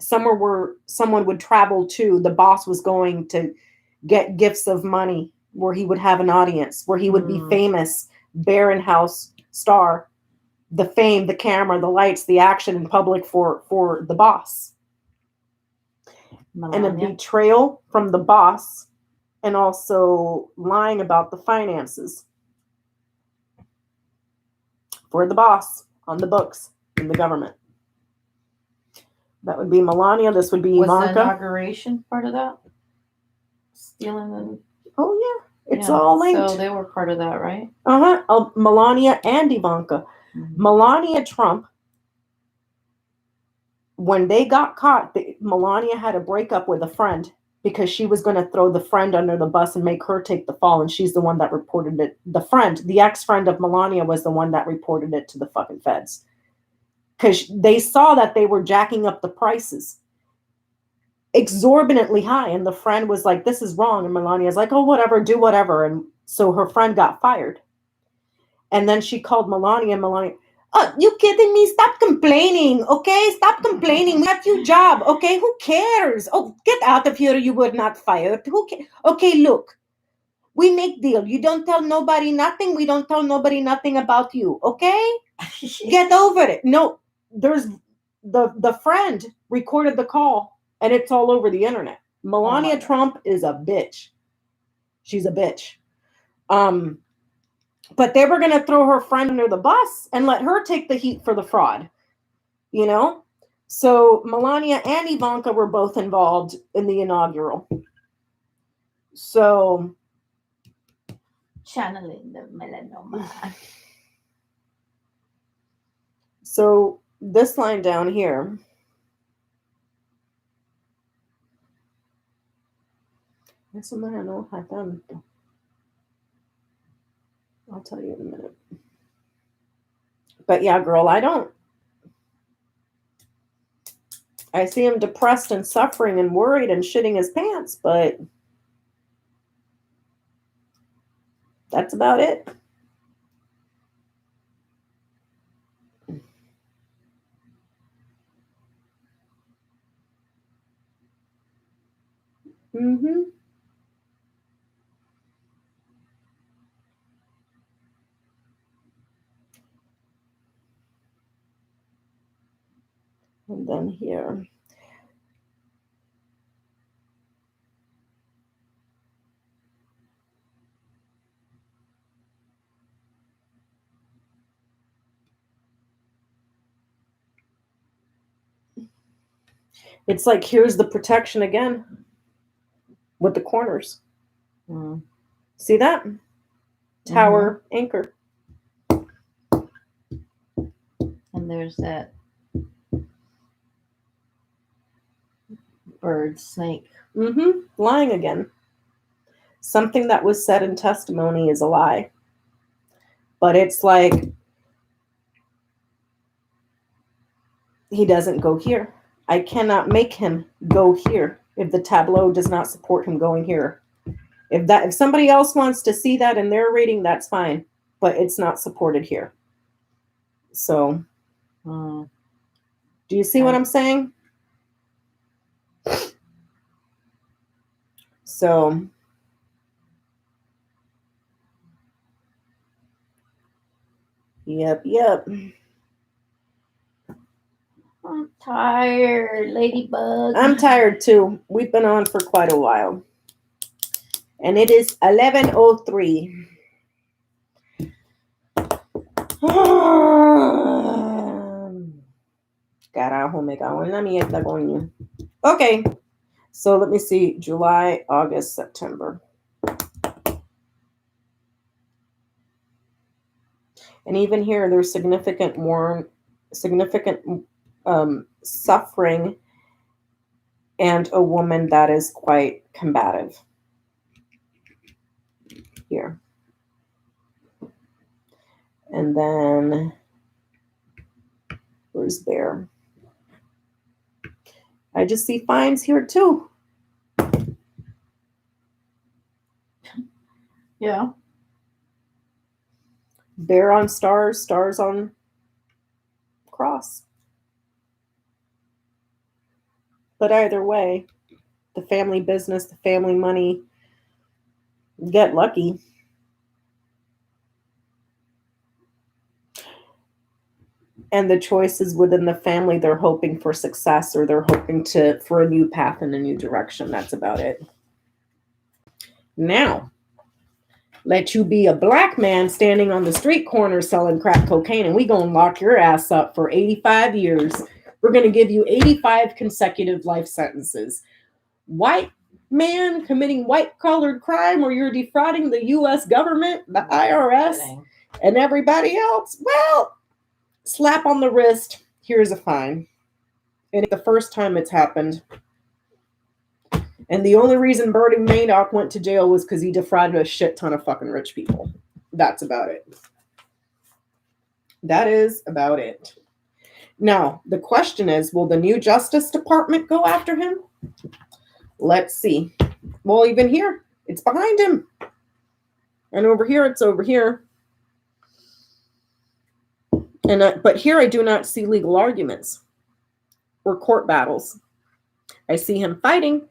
Somewhere where someone would travel to, the boss was going to get gifts of money, where he would have an audience, where he would be famous, Baron House star, the fame, the camera, the lights, the action in public for the boss. And a Melania. betrayal from the boss and also lying about the finances for the boss on the books in the government. That would be Melania. This would be Was the Ivanka. inauguration part of that? Stealing the. Oh, yeah. It's Yeah, all linked. So they were part of that, right? Melania and Ivanka. Mm-hmm. Melania Trump, when they got caught, Melania had a breakup with a friend because she was going to throw the friend under the bus and make her take the fall. And she's the one that reported it. The friend, the ex-friend of Melania, was the one that reported it to the fucking feds. Because they saw that they were jacking up the prices exorbitantly high. And the friend was like, this is wrong. And Melania's like, oh, whatever, do whatever. And so her friend got fired. And then she called Melania, and Melania, oh, you kidding me? Stop complaining, okay? Stop complaining. We got your job, okay? Who cares? Oh, get out of here. You were not fired. Who cares? Okay, look. We make deal. You don't tell nobody nothing. We don't tell nobody nothing about you, okay? Get over it. No, there's the friend recorded the call, and it's all over the internet. Melania Trump is a bitch. She's a bitch. But they were going to throw her friend under the bus and let her take the heat for the fraud, you know? So Melania and Ivanka were both involved in the inaugural. So Channeling the melanoma. So this line down here. Eso me enoja tanto. I'll tell you in a minute. But yeah, girl, I see him depressed and suffering and worried and shitting his pants, but that's about it. Mm-hmm. And then here. It's like, here's the protection again with the corners. Mm. See that? Tower anchor. And there's that bird snake. Mm-hmm. Lying again. Something that was said in testimony is a lie. But it's like, he doesn't go here. I cannot make him go here if the tableau does not support him going here. If somebody else wants to see that in their reading, that's fine. But it's not supported here. So, do you see what I'm saying? So, yep. I'm tired, ladybug. I'm tired too. We've been on for quite a while. And it is 11:03. Carajo, me cago en la mierda, coño. Okay. So let me see. July, August, September. And even here, there's significant suffering and a woman that is quite combative. Here. And then, where's Bear? I just see fines here too. Yeah. Bear on stars, stars on cross. But either way, the family business, the family money, get lucky. And the choices within the family, they're hoping for success, or they're hoping for a new path in a new direction. That's about it. Now, let you be a black man standing on the street corner selling crack cocaine, and we gonna lock your ass up for 85 years. We're gonna give you 85 consecutive life sentences. White man committing white-collared crime where you're defrauding the U.S. government, the IRS, and everybody else, well, slap on the wrist, here's a fine. And it's the first time it's happened. And the only reason Bernie Madoff went to jail was because he defrauded a shit ton of fucking rich people. That's about it. That is about it. Now, the question is, will the new Justice Department go after him? Let's see. Well, even here, it's behind him. And over here, it's over here. And but here I do not see legal arguments or court battles. I see him fighting.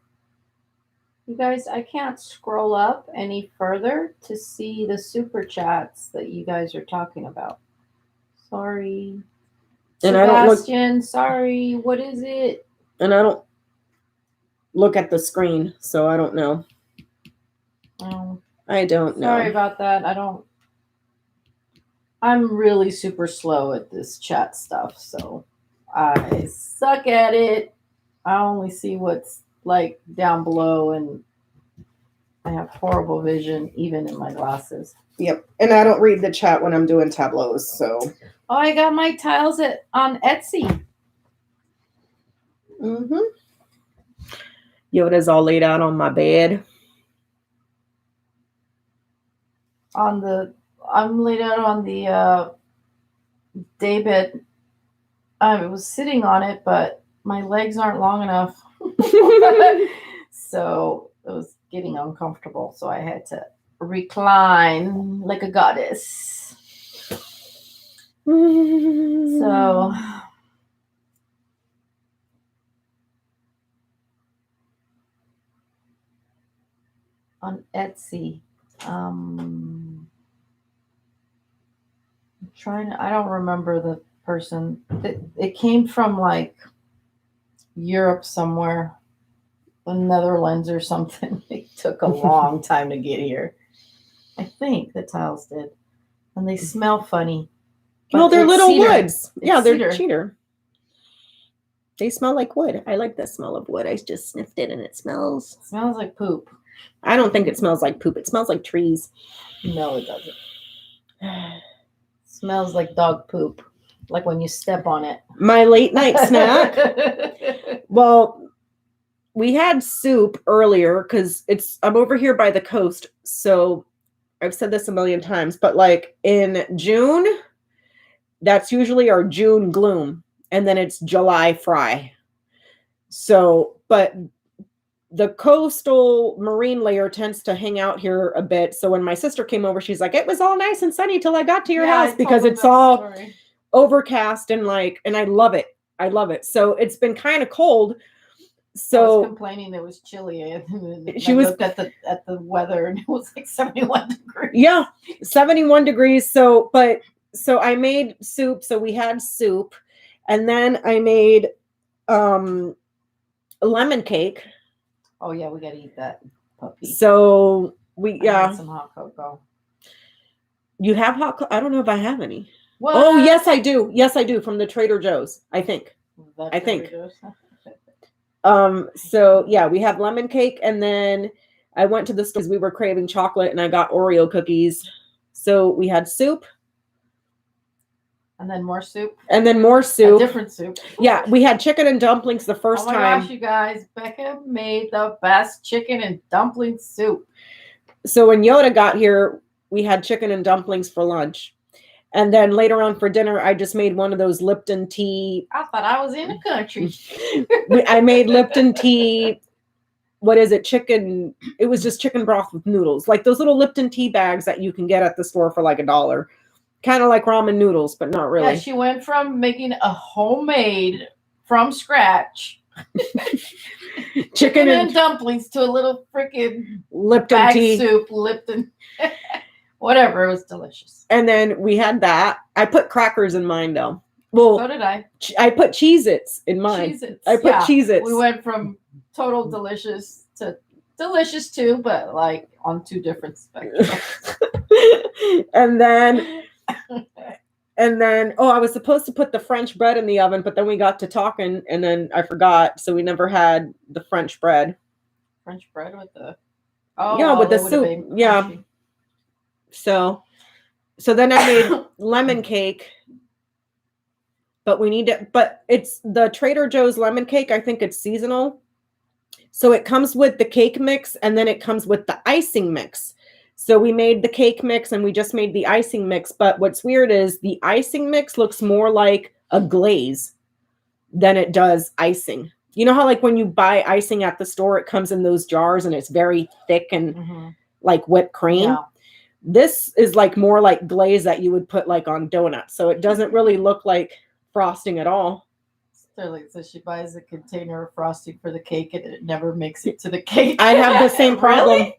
You guys, I can't scroll up any further to see the super chats that you guys are talking about. Sorry. And I don't look, Sebastian, sorry. What is it? and I don't look at the screen, so I don't know. Oh, I don't know. sorry about that. I'm really super slow at this chat stuff, so I suck at it. I only see what's like down below, and I have horrible vision even in my glasses. Yep. And I don't read the chat when I'm doing tableaus, so. Oh, I got my tiles on Etsy. Mm-hmm. Yoda's all laid out on my bed. I'm laid out on the daybed. I was sitting on it, but my legs aren't long enough. So it was getting uncomfortable. So I had to recline like a goddess. So on Etsy, I'm I don't remember the person. It came from like Europe somewhere, the Netherlands or something. It took a long time to get here. I think the tiles did. And they smell funny. Well, they're little cedar. woods. Yeah, they're cedar. cedar. They smell like wood. I like the smell of wood. I just sniffed it and it smells. It smells like poop. I don't think it smells like poop. It smells like trees. No, it doesn't. It smells like dog poop. Like when you step on it. My late night snack. Well, we had soup earlier because I'm over here by the coast. So I've said this a million times, but like in June, that's usually our June gloom. And then it's July fry. So, but the coastal marine layer tends to hang out here a bit. So when my sister came over, she's like, it was all nice and sunny till I got to your house because it's all overcast and and I love it. I love it. So it's been kind of cold. So I was complaining it was chilly. She looked at the weather and it was like 71 degrees. Yeah, 71 degrees. So I made soup. So we had soup, and then I made a lemon cake. Oh yeah, we gotta eat that puppy. So I had some hot cocoa. You have hot cocoa? I don't know if I have any. What? Oh yes, I do. Yes, I do from the Trader Joe's. I think. So yeah, we have lemon cake, and then I went to the store because we were craving chocolate, and I got Oreo cookies. So we had soup. And then more soup. And then more soup. A different soup. Yeah, we had chicken and dumplings the first time. Oh my gosh, you guys. Becca made the best chicken and dumpling soup. So when Yoda got here, we had chicken and dumplings for lunch. And then later on for dinner, I just made one of those Lipton tea. I thought I was in the country. I made Lipton tea. What is it? Chicken. It was just chicken broth with noodles. Like those little Lipton tea bags that you can get at the store for like $1. Kind of like ramen noodles, but not really. Yeah, she went from making a homemade from scratch chicken and dumplings to a little freaking Lipton bag tea soup, Lipton, whatever. It was delicious. And then we had that. I put crackers in mine though. Well, so did I. I put Cheez-Its in mine. Cheez-Its. I put Cheez-Its. We went from total delicious to delicious too, but like on two different spectrums. and then I was supposed to put the French bread in the oven, but then we got to talking and then I forgot, so we never had the French bread. French bread with the with the that would've soup. been Yeah. crunchy. So then I made lemon cake. But it's the Trader Joe's lemon cake. I think it's seasonal. So it comes with the cake mix and then it comes with the icing mix. So we made the cake mix and we just made the icing mix. But what's weird is the icing mix looks more like a glaze than it does icing. You know how like when you buy icing at the store, it comes in those jars and it's very thick and like whipped cream. Yeah. This is like more like glaze that you would put like on donuts. So it doesn't really look like frosting at all. Sterling says she buys a container of frosting for the cake and it never makes it to the cake. I have the same problem. Really?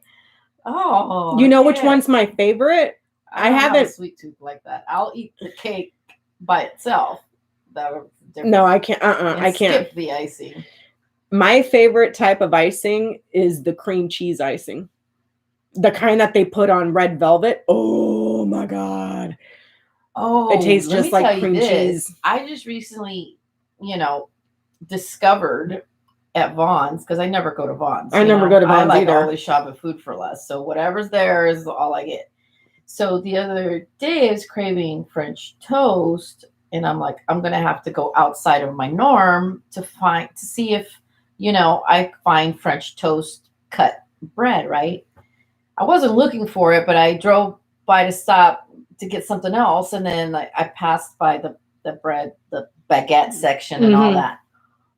Oh, You know which okay. one's my favorite? I don't have a haven't- sweet tooth like that. I'll eat the cake by itself. That was different. No, I can't. And I can't. skip the icing. My favorite type of icing is the cream cheese icing. The kind that they put on red velvet. Oh my God. Oh, It tastes let just me like tell you cream this. cheese. I just recently, discovered at Vaughn's, because I never go to Vaughn's. I never go to Vaughn's I like either. always shop at Food for Less. So whatever's there is all I get. So the other day I was craving French toast, and I'm like, I'm gonna have to go outside of my norm to see if, I find French toast cut bread, right? I wasn't looking for it, but I drove by to stop to get something else, and then I passed by the bread, the baguette section and all that.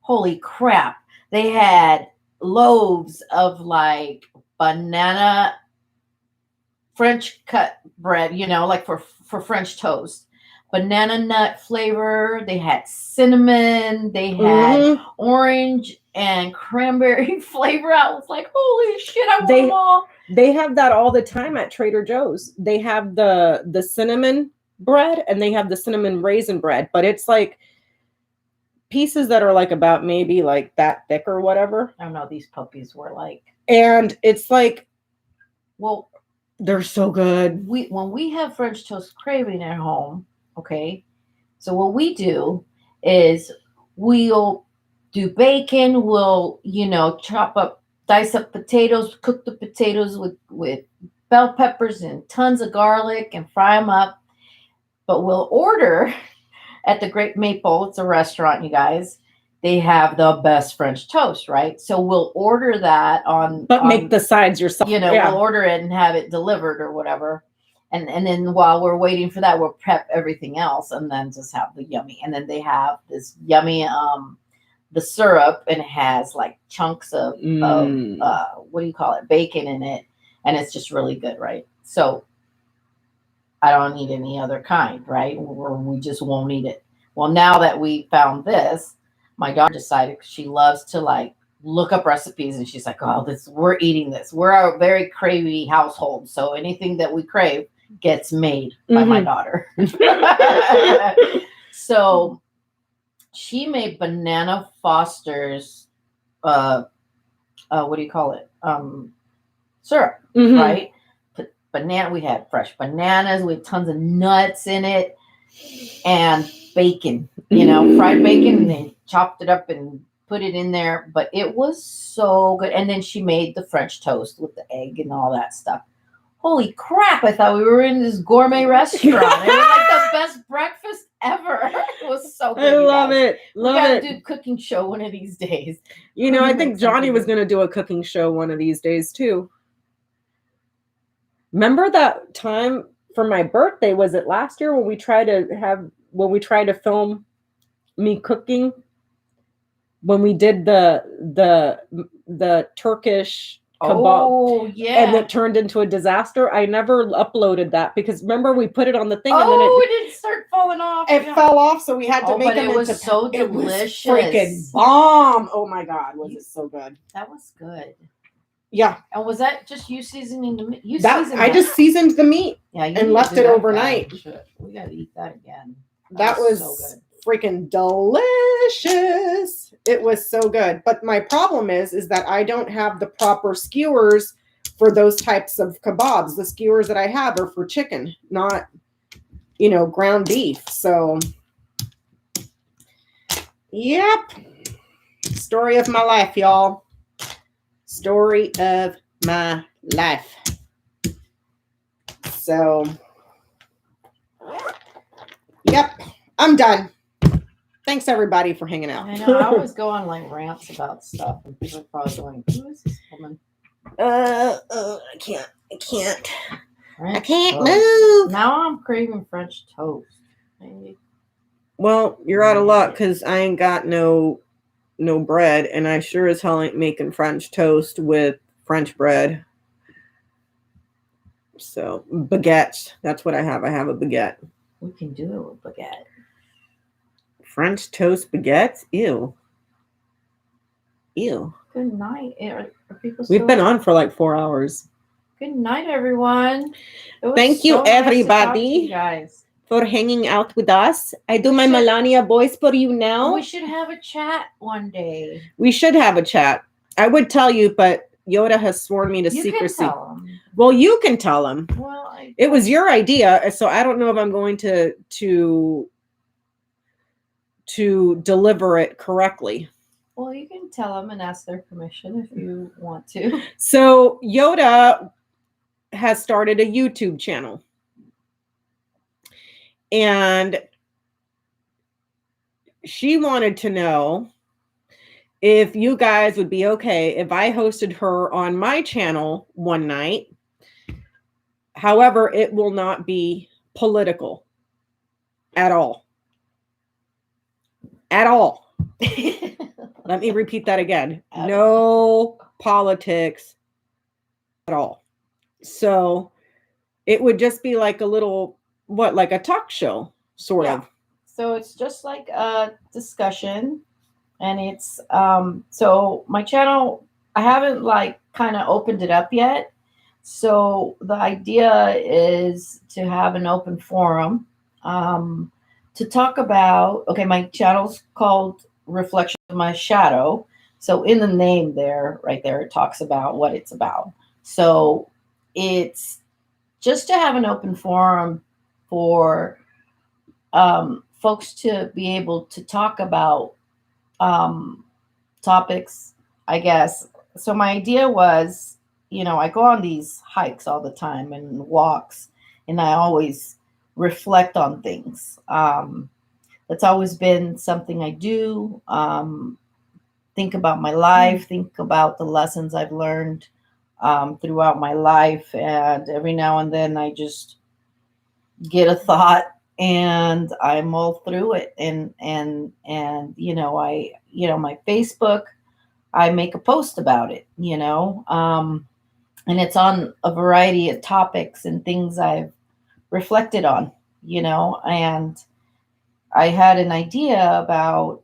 Holy crap. They had loaves of like banana French cut bread, like for French toast. Banana nut flavor. They had cinnamon. They had orange and cranberry flavor. I was like, holy shit, I want them all. They have that all the time at Trader Joe's. They have the cinnamon bread and they have the cinnamon raisin bread, but it's like pieces that are like about maybe like that thick or whatever. I don't know. These puppies were like, and it's like, well, they're so good. When we have French toast craving at home, okay, so what we do is we'll do bacon. We'll dice up potatoes, cook the potatoes with bell peppers and tons of garlic and fry them up. But we'll order at the Great Maple. It's a restaurant, you guys. They have the best French toast, right? So we'll order that make the sides yourself. We'll order it and have it delivered or whatever. And then while we're waiting for that, we'll prep everything else and then just have the yummy. And then they have this yummy the syrup, and it has like chunks of what do you call it, bacon in it, and it's just really good, right? So I don't need any other kind, right? Or we just won't eat it. Well, now that we found this, my daughter decided she loves to like look up recipes, and she's like, oh, we're eating this. We're a very cravey household, so anything that we crave gets made by my daughter. So she made Banana Foster's, what do you call it? Syrup, right? Banana. We had fresh bananas with tons of nuts in it, and bacon. Fried bacon, and then chopped it up and put it in there. But it was so good. And then she made the French toast with the egg and all that stuff. Holy crap! I thought we were in this gourmet restaurant. It was like the best breakfast ever. It was so good. I love it. We gotta do it. a cooking show one of these days. I think Johnny was going to do a cooking show one of these days too. Remember that time for my birthday? Was it last year when we tried to film me cooking? When we did the Turkish kebab. Oh, yeah. And it turned into a disaster. I never uploaded that because remember we put it on the thing and then it didn't start falling off. it fell off, so we had to make but it. it was so it was delicious. freaking bomb! Oh my God, was it so good? That was good. Yeah. And was that just you seasoning the meat? I just seasoned the meat and left it overnight. We gotta eat that again. That was so good. freaking delicious. It was so good. But my problem is that I don't have the proper skewers for those types of kebabs. The skewers that I have are for chicken, not, you know, ground beef. So, yep. Story of my life, y'all. Story of my life. So, yep, I'm done. Thanks everybody for hanging out. I know. I always go on like rants about stuff, and people are probably going, "Who is this woman?" I can't. French I can't toast. move. Now I'm craving French toast. Maybe. Well, you're out of luck because I ain't got no bread, and I sure as hell ain't making French toast with French bread. So baguettes, that's what I have. I have a baguette. We can do it with baguette. French toast baguettes? Ew. Ew. Good night. Are people We've still been on for like 4 hours. Good night, everyone. It was Thank you, so nice to talk to everybody. you guys. For hanging out with us. I do We my should- Melania voice for you now. We should have a chat one day. We should have a chat. I would tell you, but Yoda has sworn me to You secrecy. can tell them. Well, you can tell him. Well, It was your idea, so I don't know if I'm going to deliver it correctly. Well, you can tell them and ask their permission if you want to. So Yoda has started a YouTube channel. And she wanted to know if you guys would be okay if I hosted her on my channel one night. However, it will not be political at all. At all. Let me repeat that again. No politics at all. So it would just be like a little, like a talk show, sort of. So it's just like a discussion, and it's so my channel, I haven't like kind of opened it up yet. So the idea is to have an open forum to talk about, okay, my channel's called Reflection of My Shadow. So in the name there, right there, it talks about what it's about. So it's just to have an open forum for folks to be able to talk about topics, I guess. So my idea was, you know, I go on these hikes all the time and walks, and I always reflect on things. That's always been something I do. Think about my life, think about the lessons I've learned throughout my life. And every now and then I just get a thought and I mull through it. And you know, my Facebook, I make a post about it, you know, and it's on a variety of topics and things I've reflected on, you know, and I had an idea about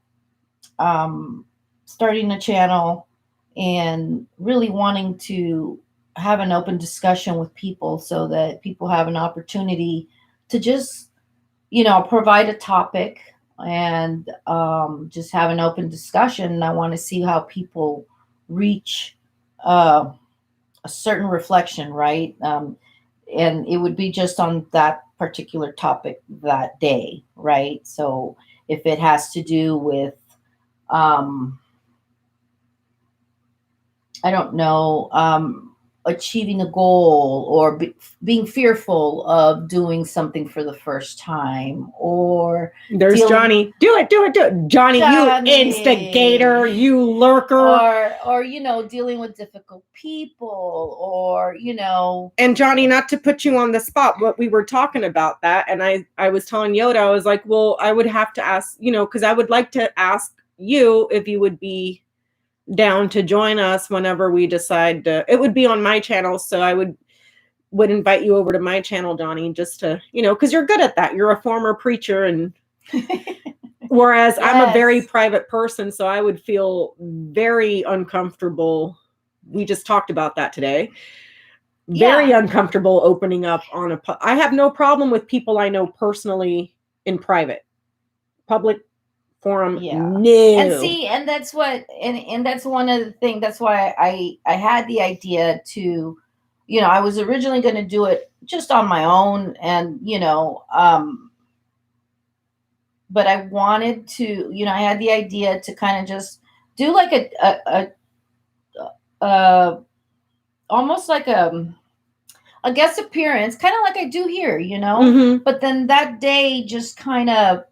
starting a channel and really wanting to have an open discussion with people so that people have an opportunity to just, you know, provide a topic and just have an open discussion. I want to see how people reach a certain reflection, right? And it would be just on that particular topic that day, right? So if it has to do with, I don't know, achieving a goal or being fearful of doing something for the first time, or there's Johnny. Do it. Johnny, you instigator, you lurker. Or, you know, dealing with difficult people, or, you know. And Johnny, not to put you on the spot, but we were talking about that. And I was telling Yoda, I was like, well, I would have to ask, you know, because I would like to ask you if you would be down to join us whenever we decide to. It would be on my channel, so I would invite you over to my channel, Johnny, just to, you know, because you're good at that. You're a former preacher, and whereas I'm a very private person, so I would feel very uncomfortable. We just talked about that today. Very uncomfortable opening up on I have no problem with people I know personally in private. Public, forum. Yeah. No. And see, and that's what, and that's one of the things. That's why I had the idea to, I was originally going to do it just on my own, and but I wanted to, I had the idea to kind of just do like a almost like a guest appearance, kind of like I do here, Mhm. But then that day, just kind of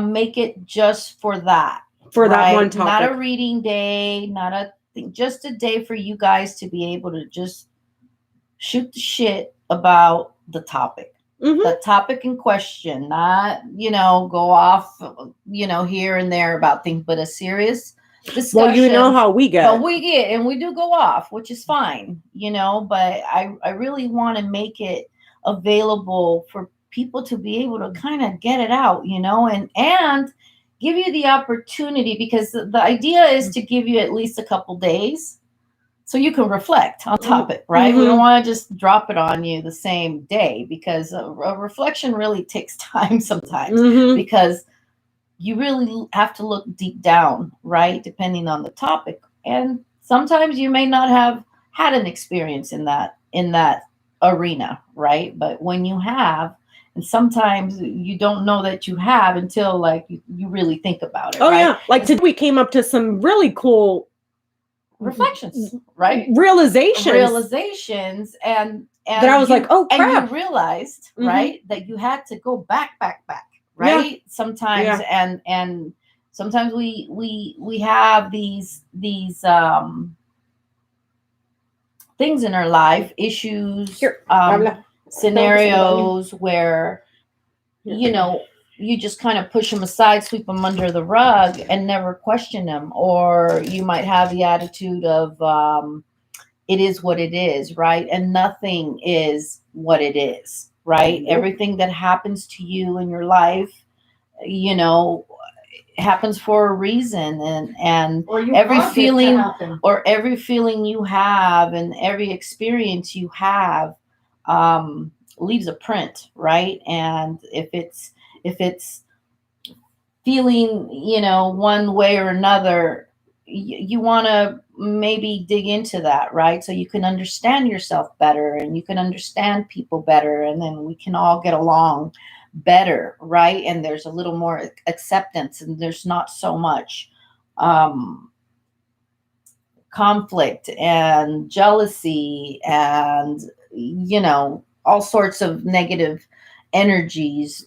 make it just for that. For that one Not topic. a reading day, not a thing, just a day for you guys to be able to just shoot the shit about the topic. Mhm. The topic in question, not, go off, here and there about things, but a serious discussion. Well, you know how we get. But we get, and we do go off, which is fine, but I really want to make it available for people to be able to kind of get it out, and give you the opportunity, because the idea is to give you at least a couple days so you can reflect on topic, right? We don't want to just drop it on you the same day, because a reflection really takes time sometimes, because you really have to look deep down, right? Depending on the topic. And sometimes you may not have had an experience in that arena, right? But when you have, and sometimes you don't know that you have until like you really think about it. Oh, right? yeah. Like today we came up to some really cool reflections, right? Realizations. And that I was like, oh crap. And you realized, right, that you had to go back, right? Yeah. Sometimes, and sometimes we have these things in our life, issues, scenarios where you just kind of push them aside, sweep them under the rug, and never question them. Or you might have the attitude of it is what it is, right? And nothing is what it is, right? Nope. Everything that happens to you in your life, happens for a reason, and every feeling you have and every experience you have leaves a print, right? And if it's feeling one way or another, you want to maybe dig into that, right? So you can understand yourself better, and you can understand people better, and then we can all get along better, right? And there's a little more acceptance, and there's not so much conflict and jealousy and all sorts of negative energies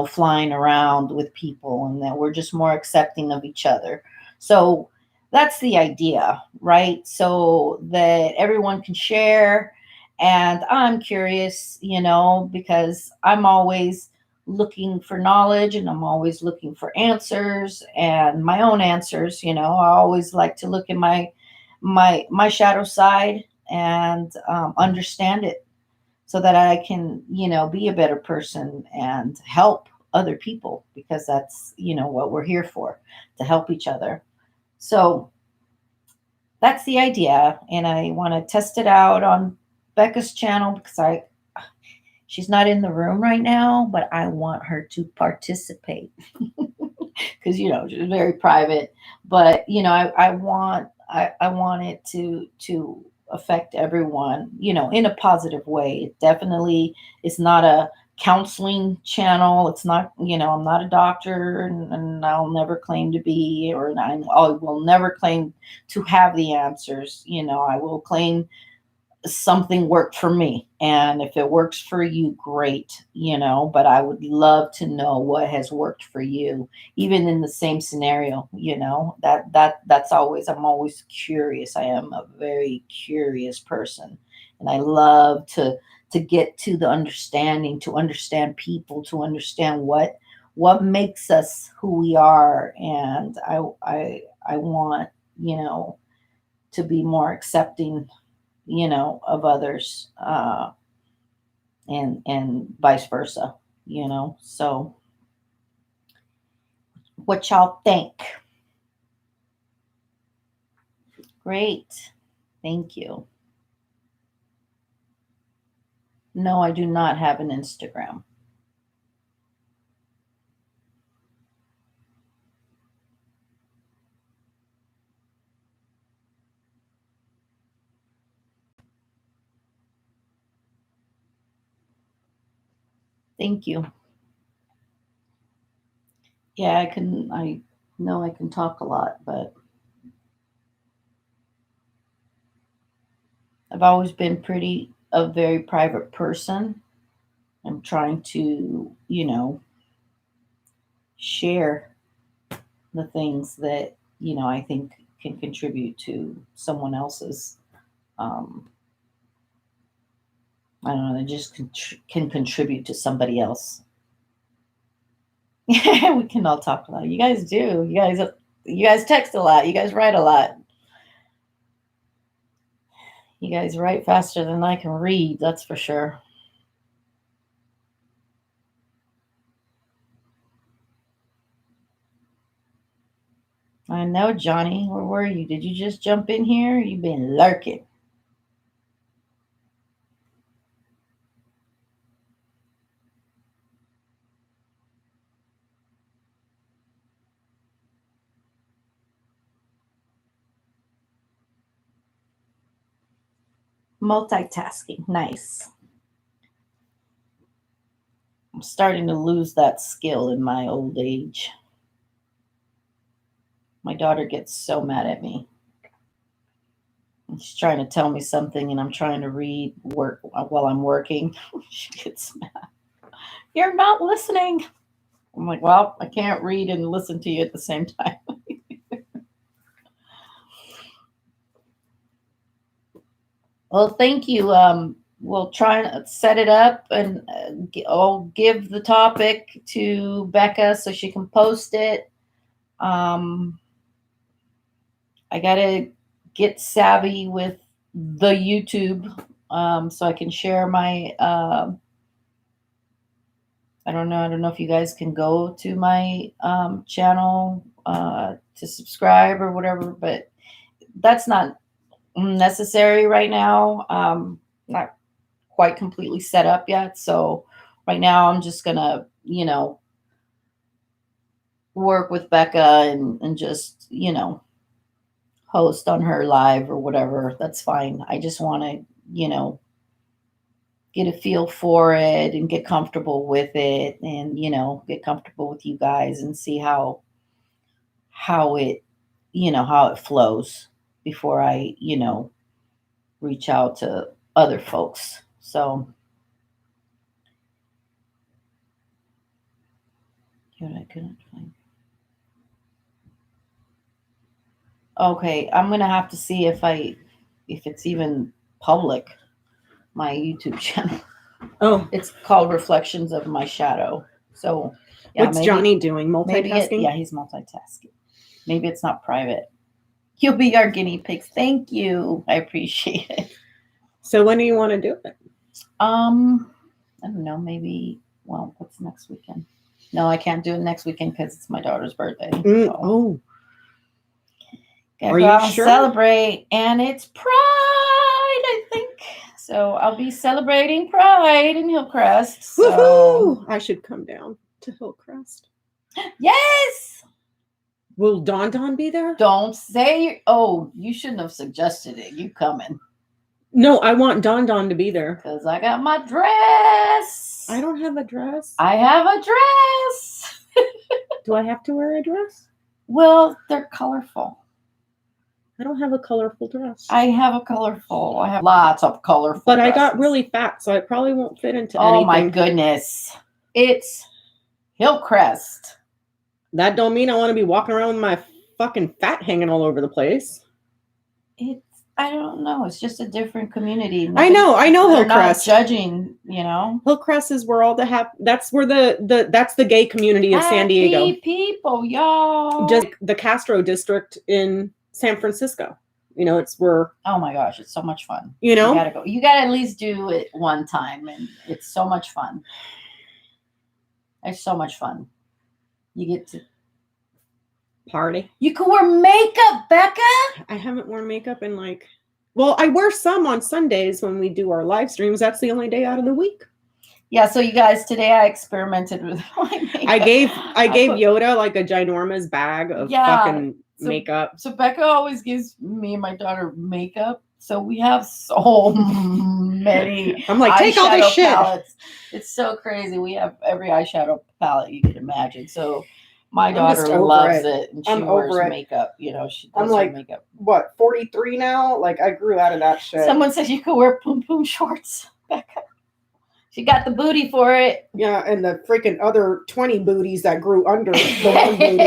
flying around with people, and that we're just more accepting of each other. So that's the idea, right? So that everyone can share. And I'm curious, because I'm always looking for knowledge, and I'm always looking for answers, and my own answers. I always like to look at my shadow side and understand it, so that I can be a better person and help other people, because that's what we're here for, to help each other. So that's the idea, and I want to test it out on Becca's channel, because she's not in the room right now, but I want her to participate because she's very private. But I want it to affect everyone, in a positive way. It definitely is not a counseling channel. It's not, I'm not a doctor, and I'll never claim to be, or I will never claim to have the answers. I will claim something worked for me, and if it works for you, great, but I would love to know what has worked for you, even in the same scenario. That's always, I'm always curious. I am a very curious person, and I love to get to the understanding, to understand people, to understand what makes us who we are. And I want to be more accepting of others, and vice versa, so what y'all think? Great. Thank you. No, I do not have an Instagram. Thank you. Yeah, I know I can talk a lot, but I've always been a very private person. I'm trying to, share the things that, I think can contribute to someone else's, I don't know, they just can contribute to somebody else. Yeah, we can all talk a lot. You guys do. You guys text a lot. You guys write a lot. You guys write faster than I can read, that's for sure. I know, Johnny. Where were you? Did you just jump in here? You've been lurking. Multitasking. Nice. I'm starting to lose that skill in my old age. My daughter gets so mad at me. She's trying to tell me something and I'm trying to work while I'm working. She gets mad. You're not listening. I'm like, well, I can't read and listen to you at the same time. Well, thank you. We'll try and set it up, and I'll give the topic to Becca so she can post it. I gotta get savvy with the YouTube, so I can share my. I don't know if you guys can go to my channel to subscribe or whatever, but that's not necessary right now. Not quite completely set up yet. So right now I'm just gonna, work with Becca and just, host on her live or whatever. That's fine. I just want to, get a feel for it and get comfortable with it and, get comfortable with you guys and see how it, how it flows before I, reach out to other folks. So I couldn't find. Okay, I'm gonna have to see if it's even public, my YouTube channel. Oh, It's called Reflections of My Shadow. So yeah, what's Johnny doing? Multitasking? Yeah, he's multitasking. Maybe it's not private. You'll be our guinea pigs. Thank you. I appreciate it. So when do you want to do it? I don't know, maybe, well, what's next weekend? No, I can't do it next weekend because it's my daughter's birthday. So. Oh. Are you sure? Celebrate, and it's Pride, I think. So I'll be celebrating Pride in Hillcrest. So. Woohoo! I should come down to Hillcrest. Yes! Will Don be there? Don't say, you shouldn't have suggested it. You coming. No, I want Don to be there. Because I got my dress. I don't have a dress. I have a dress. Do I have to wear a dress? Well, they're colorful. I don't have a colorful dress. I have lots of colorful But dresses. I got really fat, so I probably won't fit into anything. Oh my anything. goodness. It's Hillcrest. That don't mean I want to be walking around with my fucking fat hanging all over the place. I don't know. It's just a different community. I know Hillcrest. Not judging, Hillcrest is where all that's where that's the gay community of San Diego. Happy people, y'all. Just the Castro district in San Francisco. It's where. Oh my gosh, it's so much fun. You gotta go. You gotta at least do it one time, and it's so much fun. It's so much fun. You get to party. You can wear makeup, Becca. I haven't worn makeup in I wear some on Sundays when we do our live streams. That's the only day out of the week. Yeah, so you guys, today I experimented with my makeup. I gave YODA a ginormous bag of fucking makeup. So Becca always gives me and my daughter makeup, So we have so many. I'm like, take all this eyeshadow shit. palettes. It's so crazy. We have every eyeshadow palette you can imagine. So my I'm just daughter over loves it. it, and she I'm wears over it. makeup. You know, she I'm does like- her makeup. What, 43 now? Like, I grew out of that shit. Someone said you could wear poom poom shorts, Becca. She got the booty for it. Yeah, and the freaking other 20 booties that grew under the one booty.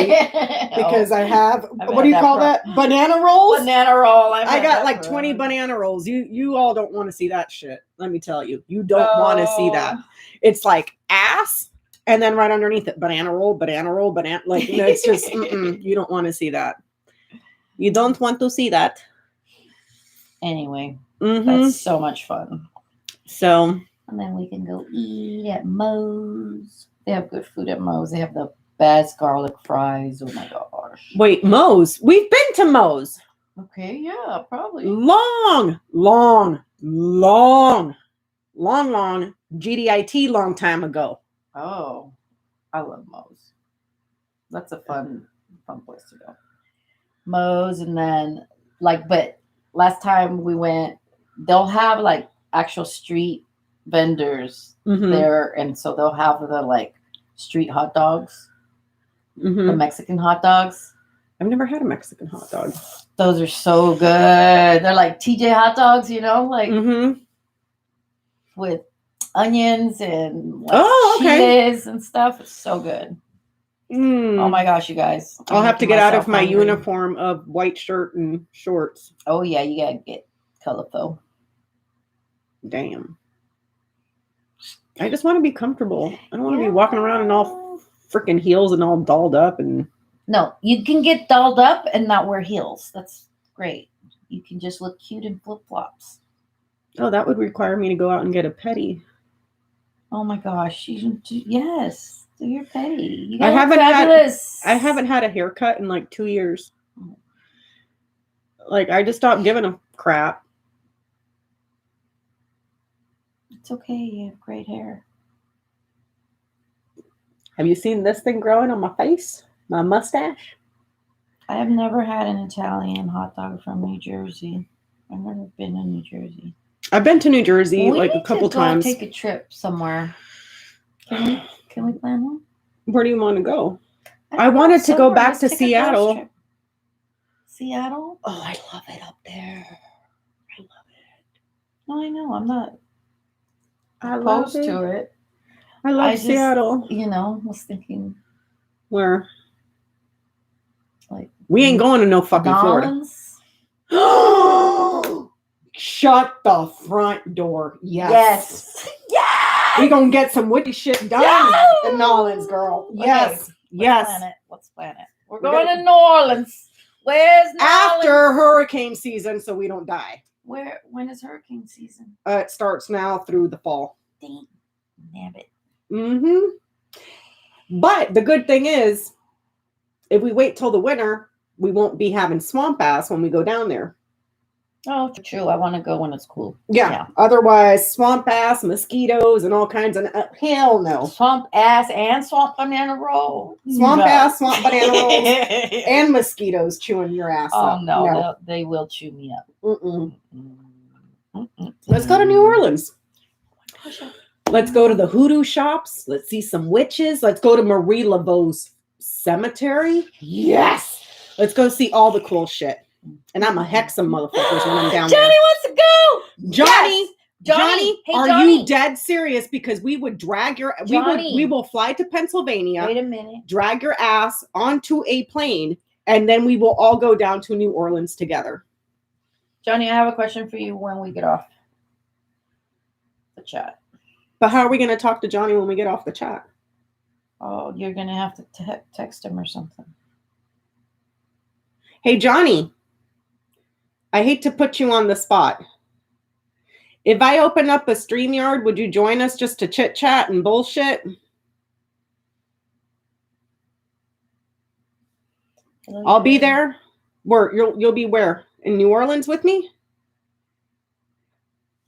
Because I have, I've what had do you that call that? Banana rolls? banana roll. I got like 20 banana rolls. You all don't want to see that shit. Let me tell you. You don't want to see that. It's like ass, and then right underneath it, banana roll, banana. Like, you know, it's just, you don't want to see that. You don't want to see that. Anyway, Mm-hmm. that's so much fun. So, And then we can go eat at Moe's. They have good food at Moe's. They have the best garlic fries. Oh my gosh. wait, Moe's. We've been to Moe's. Okay, yeah, probably. Long GDIT long time ago. Oh, I love Moe's. That's a fun place to go. Moe's, and then but last time we went, they'll have like actual street vendors Mm-hmm. there, and so they'll have the street hot dogs, Mm-hmm. the Mexican hot dogs. I've never had a Mexican hot dog. Those are so good. They're like TJ hot dogs, you know, Mm-hmm. with onions and okay. cheese and stuff. It's so good. Mm. Oh my gosh, you guys. I'm I'll have to making get out myself of my hungry. uniform of white shirt and shorts. Oh yeah, you gotta get colorful. Damn. I just want to be comfortable. I don't want to be walking around in all freaking heels and all dolled up and. No, you can get dolled up and not wear heels. That's great. You can just look cute in flip flops. Oh, that would require me to go out and get a pedi. Oh my gosh, yes, do your petty. You I guys haven't are fabulous. I haven't had a haircut in like 2 years. Like, I just stopped giving a crap. It's okay. You have great hair. Have you seen this thing growing on my face? My mustache? I have never had an Italian hot dog from New Jersey. I've never been in New Jersey. I've been to New Jersey We like a need couple to go times. Take a trip somewhere. Can we plan one? Where do you want to go? don't I know, wanted to go somewhere. back Let's to take a girls' Seattle. trip. Seattle? Oh, I love it up there. I love it. No, I know. I'm not I love opposed to it. I love I just- Seattle. Was thinking Where? like We ain't going to no fucking Florida. Nolans. Shut the front door. Yes. Yes. We gonna get some witty shit done Yes! in Nolans, girl. Okay, Yes. Yes. Let's plan it. We're We're going gonna- to New Orleans. Where's New After Orleans? hurricane season, so we don't die. When is hurricane season? It starts now through the fall. Dang nabbit. Mm-hmm. But the good thing is, if we wait till the winter, we won't be having swamp ass when we go down there. Oh, true. I want to go when it's cool. Yeah. Otherwise, swamp ass, mosquitoes, and all kinds of hell no. Swamp ass and swamp banana roll. Swamp No. ass, swamp banana rolls, and mosquitoes chewing your ass Oh up. no, they will chew me up. Mm-mm. Mm-mm. Let's go to New Orleans. Gosh, Let's go to the hoodoo shops. Let's see some witches. Let's go to Marie Laveau's cemetery. Yes. Let's go see all the cool shit. And I'm a hex some motherfuckers when I'm down Johnny there. wants to go. Johnny, Yes! Johnny, Hey, are Johnny. you dead serious? Because we would drag your Johnny. we will fly to Pennsylvania, Wait a minute. drag your ass onto a plane, and then we will all go down to New Orleans together. Johnny, I have a question for you when we get off the chat. But how are we going to talk to Johnny when we get off the chat? Oh, you're going to have to text him or something. Hey, Johnny, I hate to put you on the spot. If I open up a StreamYard, would you join us just to chit chat and bullshit? Hello, I'll be Johnny. there. Where you'll be where? In New Orleans with me?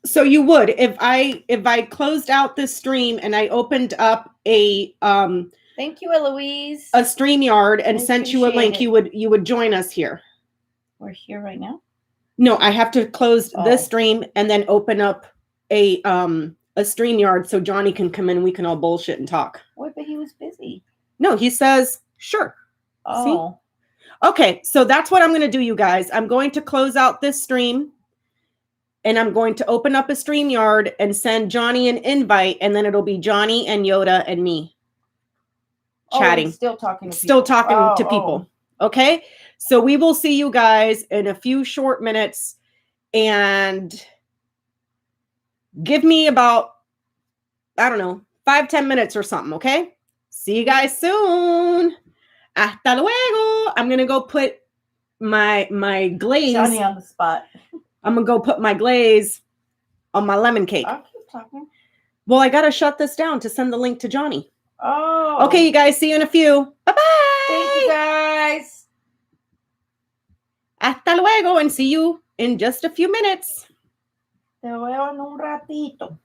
So you would if I closed out this stream and I opened up a Thank you, Eloise. StreamYard and I sent you a link, appreciate it. you would join us here. We're here right now. No, I have to close Oh. this stream and then open up a StreamYard so Johnny can come in and we can all bullshit and talk. Wait, but he was busy. No, he says, sure. Oh. Okay, so that's what I'm going to do, you guys. I'm going to close out this stream and I'm going to open up a StreamYard and send Johnny an invite, and then it'll be Johnny and Yoda and me chatting. he's still talking to Still people. talking to people. Okay, so we will see you guys in a few short minutes, and give me about, I don't know, 5-10 minutes or something. Okay, see you guys soon. Hasta luego. I'm gonna go put my glaze. Johnny on the spot. I'm gonna go put my glaze on my lemon cake. I'll keep talking. Well, I gotta shut this down to send the link to Johnny. Oh. Okay, you guys, see you in a few. Bye-bye. Thank you, guys. Hasta luego, and see you in just a few minutes. Te veo en un ratito.